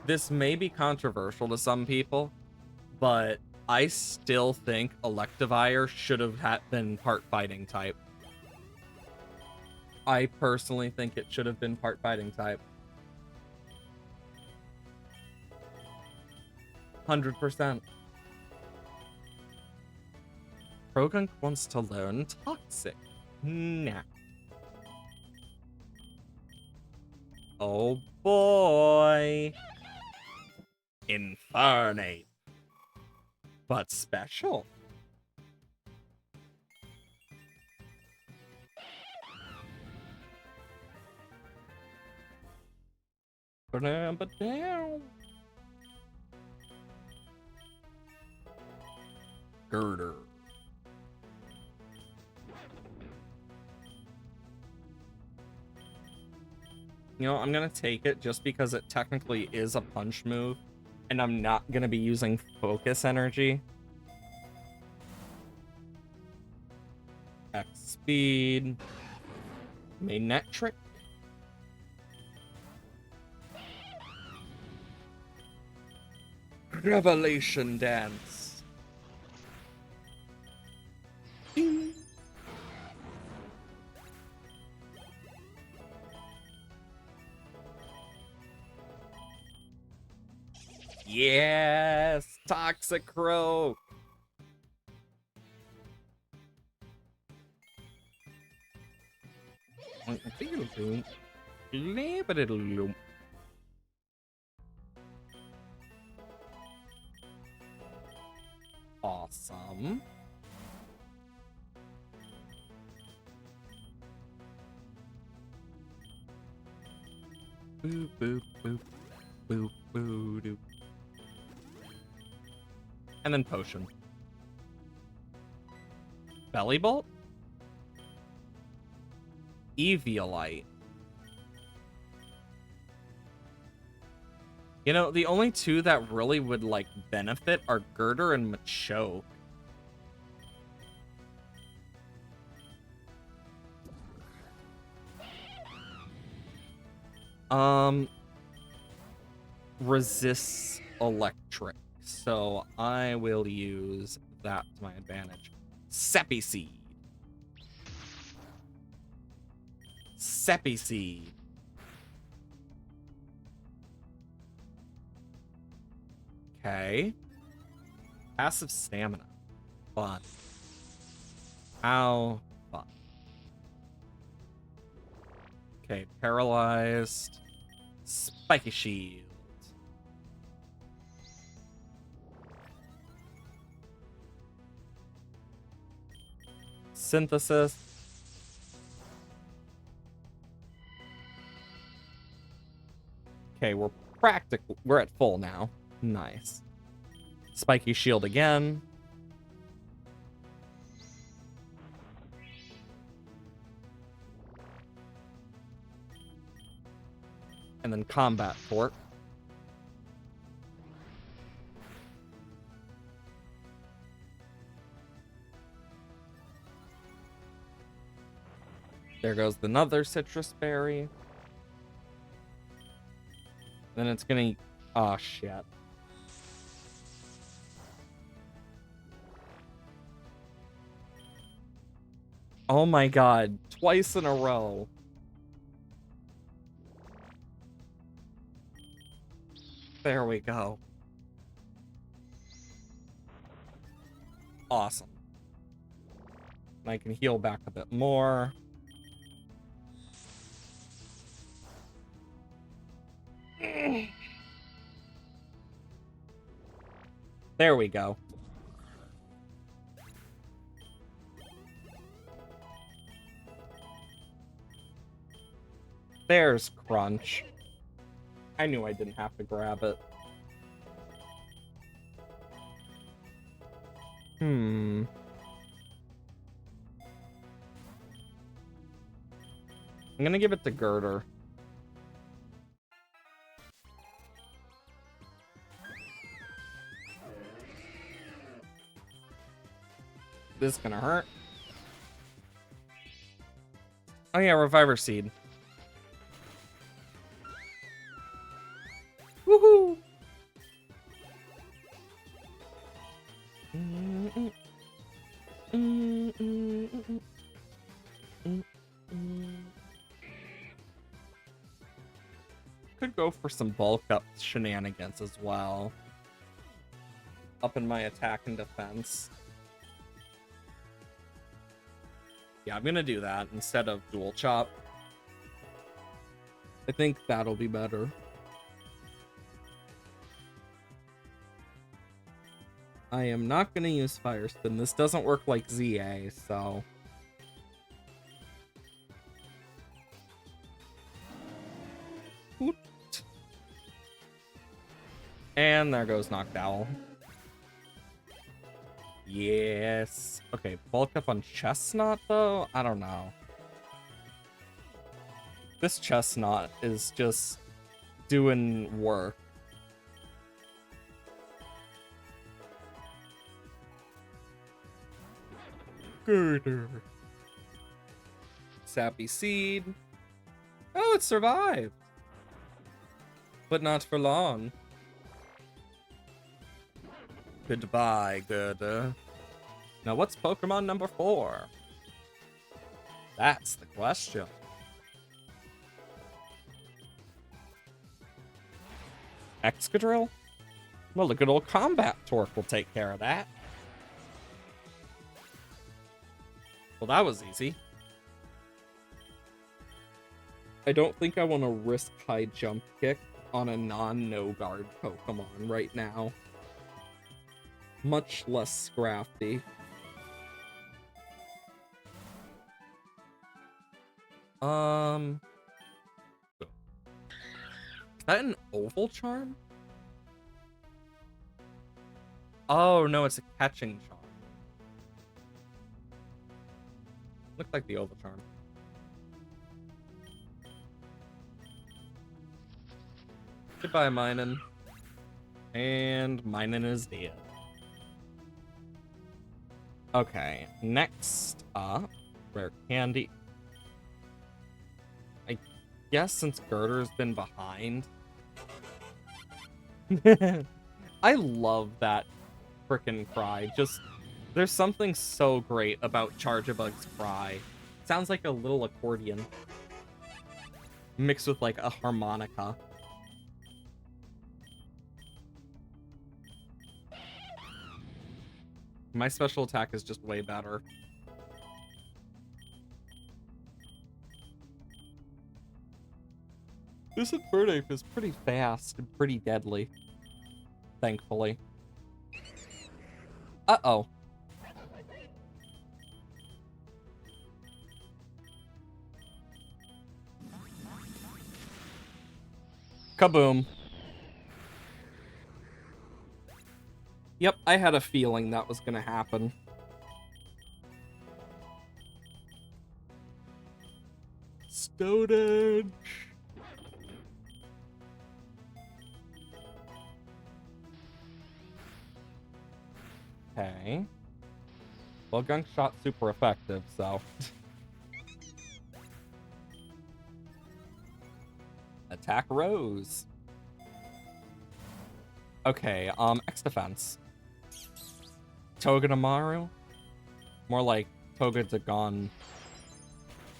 This may be controversial to some people, but I still think Electivire should have been part fighting type. I personally think it should have been part fighting type. 100%. Croagunk wants to learn Toxic. Nah. Oh boy. Infernape. But special. Ba-dam-ba-dam. Girder. You know, I'm gonna take it just because it technically is a punch move, and I'm not gonna be using focus energy. X speed. Main net trick. Revelation dance. Ding. Yes, Toxicroak. Awesome. Boop, boop, boop, boop, boop, doop. And then potion. Belly bolt? Eviolite. You know, the only two that really would, like, benefit are Girder and Machoke. Resists electric. So I will use that to my advantage. Seppi Seed. Seppi Seed. Okay. Passive stamina. Fun. How fun. Okay, paralyzed. Spiky shield. Synthesis. Okay, we're at full now. Nice. Spiky shield again. And then combat fort. There goes another citrus berry. Then it's gonna... Oh, shit. Oh my god. Twice in a row. There we go. Awesome. And I can heal back a bit more. There we go. There's Crunch. I knew I didn't have to grab it. I'm gonna give it to Girder. This is gonna hurt. Oh yeah, Reviver Seed. Woohoo! Could go for some bulk up shenanigans as well. Up in my attack and defense. Yeah, I'm gonna do that instead of dual chop. I think that'll be better. I am not gonna use Fire Spin. This doesn't work like ZA, so... And there goes Noctowl. Yes. Okay, bulk up on Chestnut, though? I don't know. This Chestnut is just doing work. Girder. Sappy Seed. Oh, it survived. But not for long. Goodbye, Girder. Now, what's Pokemon number 4? That's the question. Excadrill? Well, the good old Combat Torque will take care of that. Well, that was easy. I don't think I want to risk high jump kick on a non-no guard Pokemon right now. Much less Scrafty. Is that an Oval Charm? Oh, no, it's a catching charm. Looks like the Oval Charm. Goodbye, Minun. And Minun is dead. Okay, next up, Rare Candy. I guess since Girder's been behind. I love that frickin' cry. Just, there's something so great about Charjabug's cry. Sounds like a little accordion. Mixed with like a harmonica. My special attack is just way better. This Infernape is pretty fast and pretty deadly. Thankfully. Uh-oh. Kaboom. Yep, I had a feeling that was gonna happen. Stone Edge. Okay. Well, Gunk Shot's super effective, so. Attack Rose. Okay, X defense. Togedemaru? More like Togedagon.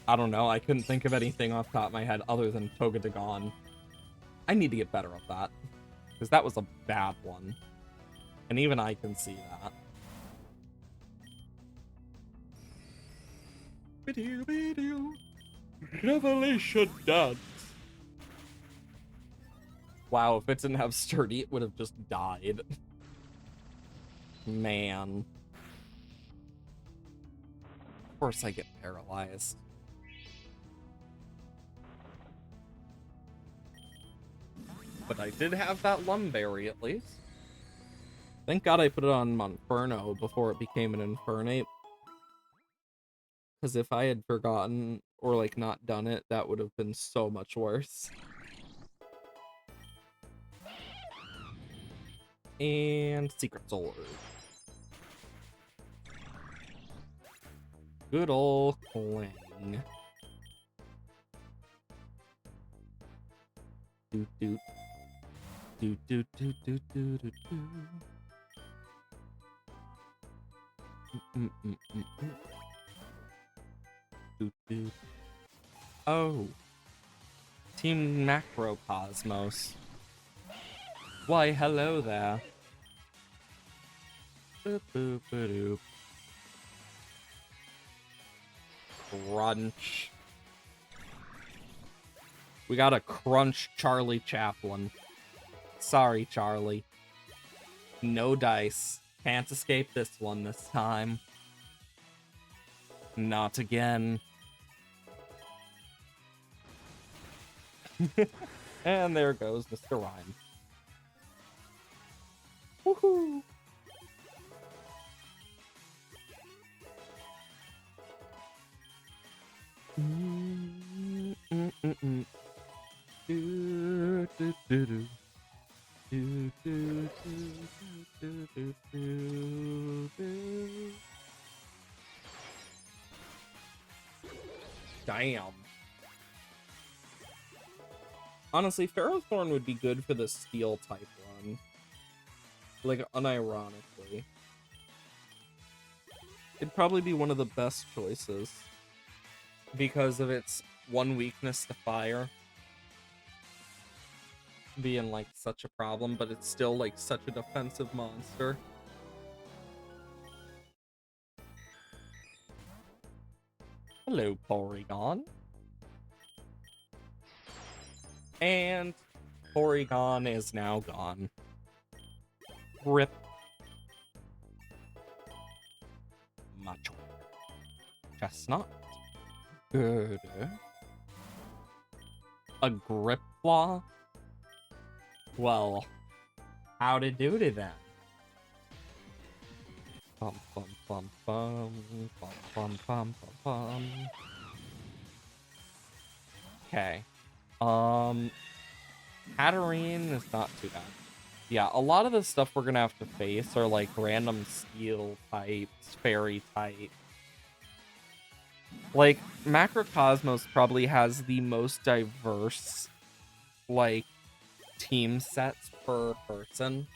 I don't know, I couldn't think of anything off the top of my head other than Togedagon. I need to get better at that. Because that was a bad one. And even I can see that. Revelation Dance. Wow, if it didn't have Sturdy, it would have just died. Man. Of course I get paralyzed. But I did have that Lumberry at least. Thank God I put it on Monferno before it became an Infernape. Because if I had forgotten or like not done it, that would have been so much worse. And Secret Sword. Good old Clang. Doot doot. Doot doot doot doot doot doot doot. Doot doot. Oh. Team Macrocosmos. Why, hello there. Boop, boop, boop. Crunch. We gotta crunch Charlie Chaplin. Sorry, Charlie. No dice. Can't escape this one this time. Not again. And there goes Mr. Rhyme. Woohoo! Do, do, do, do. Do, do, do, do, do, do, do. Damn. Honestly, Ferrothorn would be good for the steel type run. Like, unironically. It'd probably be one of the best choices. Because of its one weakness to fire. Being, like, such a problem, but it's still, like, such a defensive monster. Hello, Porygon. And Porygon is now gone. Rip. Macho. Chestnut. Good. A Gripclaw? Well, how'd it do to them? Bum bum bum bum bum bum bum bum bum. Okay. Hatterene is not too bad. Yeah, a lot of the stuff we're gonna have to face are like random steel types, fairy type. Like, Macrocosmos probably has the most diverse, like, team sets per person.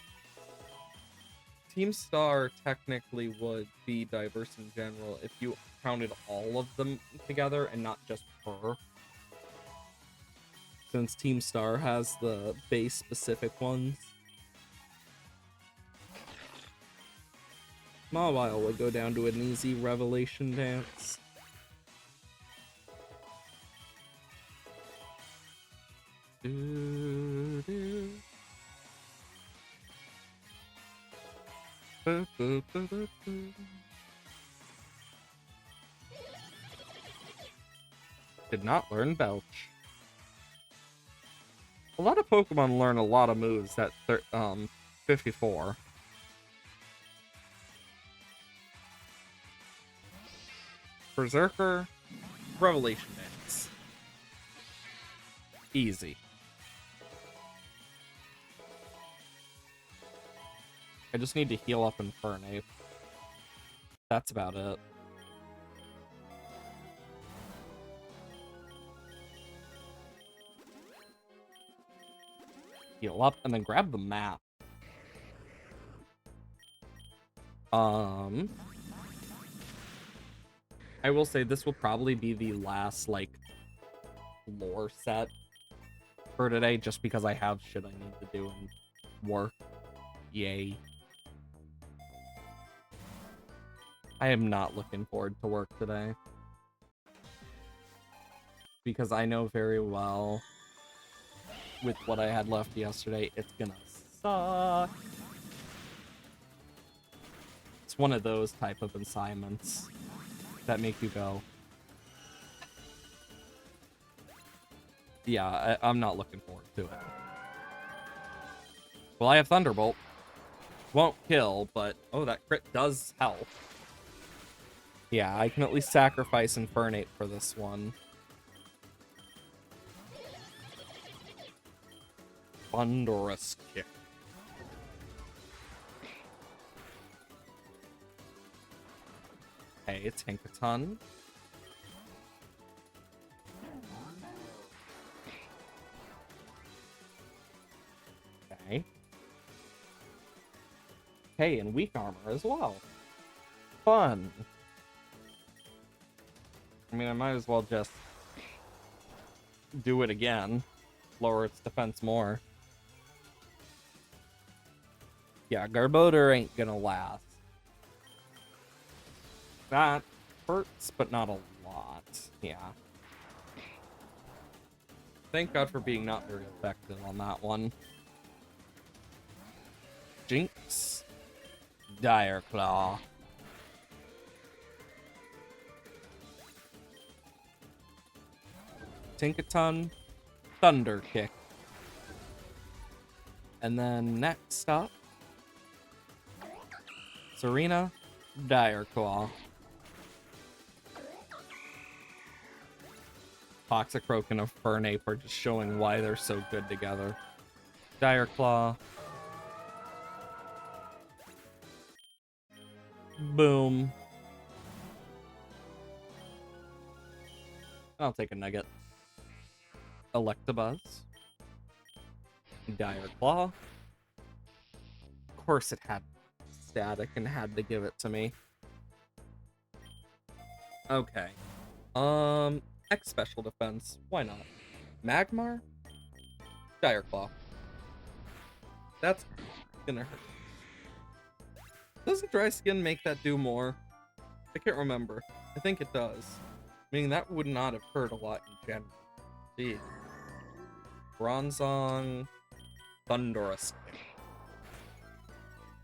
Team Star technically would be diverse in general if you counted all of them together and not just per. Since Team Star has the base specific ones. Mawile would go down to an easy Revelation Dance. Do, do. Boo, boo, boo, boo, boo. Did not learn Belch. A lot of Pokemon learn a lot of moves at 54. Berserker, Revelation Dance. Easy. I just need to heal up Infernape. That's about it. Heal up and then grab the map. I will say this will probably be the last, like, lore set for today, just because I have shit I need to do and work. Yay. I am not looking forward to work today. Because I know very well, with what I had left yesterday, it's gonna suck. It's one of those type of assignments that make you go, yeah, I'm not looking forward to it. Well, I have Thunderbolt. Won't kill, but oh, that crit does help. Yeah, I can at least sacrifice Infernape for this one. Thunderous kick. Okay, it's Tinkaton. Okay. Okay, and weak armor as well. Fun. I mean, I might as well just do it again. Lower its defense more. Yeah, Garbodor ain't gonna last. That hurts, but not a lot. Yeah. Thank God for being not very effective on that one. Jinx. Dire Claw. Tinkaton. Thunder Kick. And then next up, Serena, Dire Claw. Toxicroak and a Fernape are just showing why they're so good together. Dire Claw. Boom. I'll take a Nugget. Electabuzz. Dire Claw. Of course it had static and had to give it to me. Okay. X special defense. Why not? Magmar? Dire Claw. That's gonna hurt. Doesn't Dry Skin make that do more? I can't remember. I think it does. Meaning that would not have hurt a lot in general. Jeez. Bronzong. Thundurus.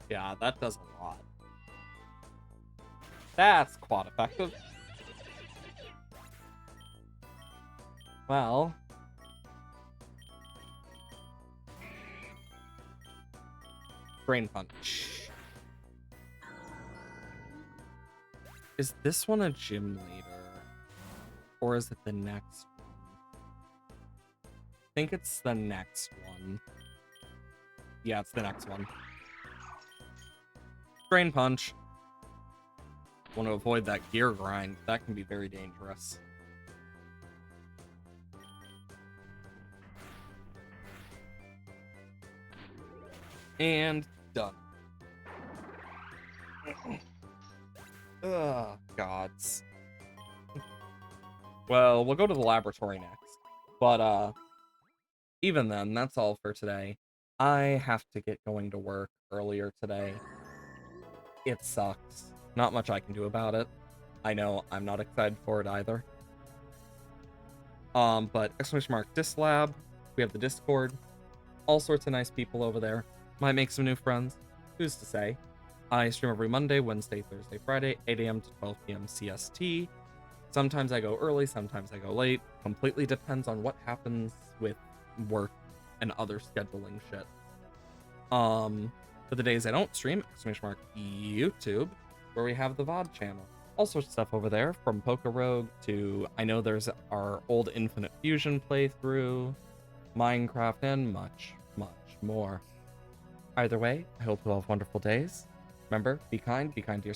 Yeah, that does a lot. That's quite effective. Well. Brain Punch. Is this one a gym leader? Or is it the next one? I think it's the next one. Yeah, it's the next one. Brain Punch. Want to avoid that gear grind. That can be very dangerous. And done. Ugh, gods. Well, we'll go to the laboratory next. But, even then, that's all for today. I have to get going to work earlier today. It sucks. Not much I can do about it. I know I'm not excited for it either. But !Dislab, we have the Discord. All sorts of nice people over there. Might make some new friends. Who's to say? I stream every Monday, Wednesday, Thursday, Friday, 8 a.m. to 12 p.m. CST. Sometimes I go early, sometimes I go late. Completely depends on what happens with work and other scheduling shit. For the days I don't stream, !YouTube, where we have the VOD channel. All sorts of stuff over there, from Pokerogue to, I know there's our old Infinite Fusion playthrough, Minecraft, and much, much more. Either way, I hope you all have wonderful days. Remember, be kind to yourself.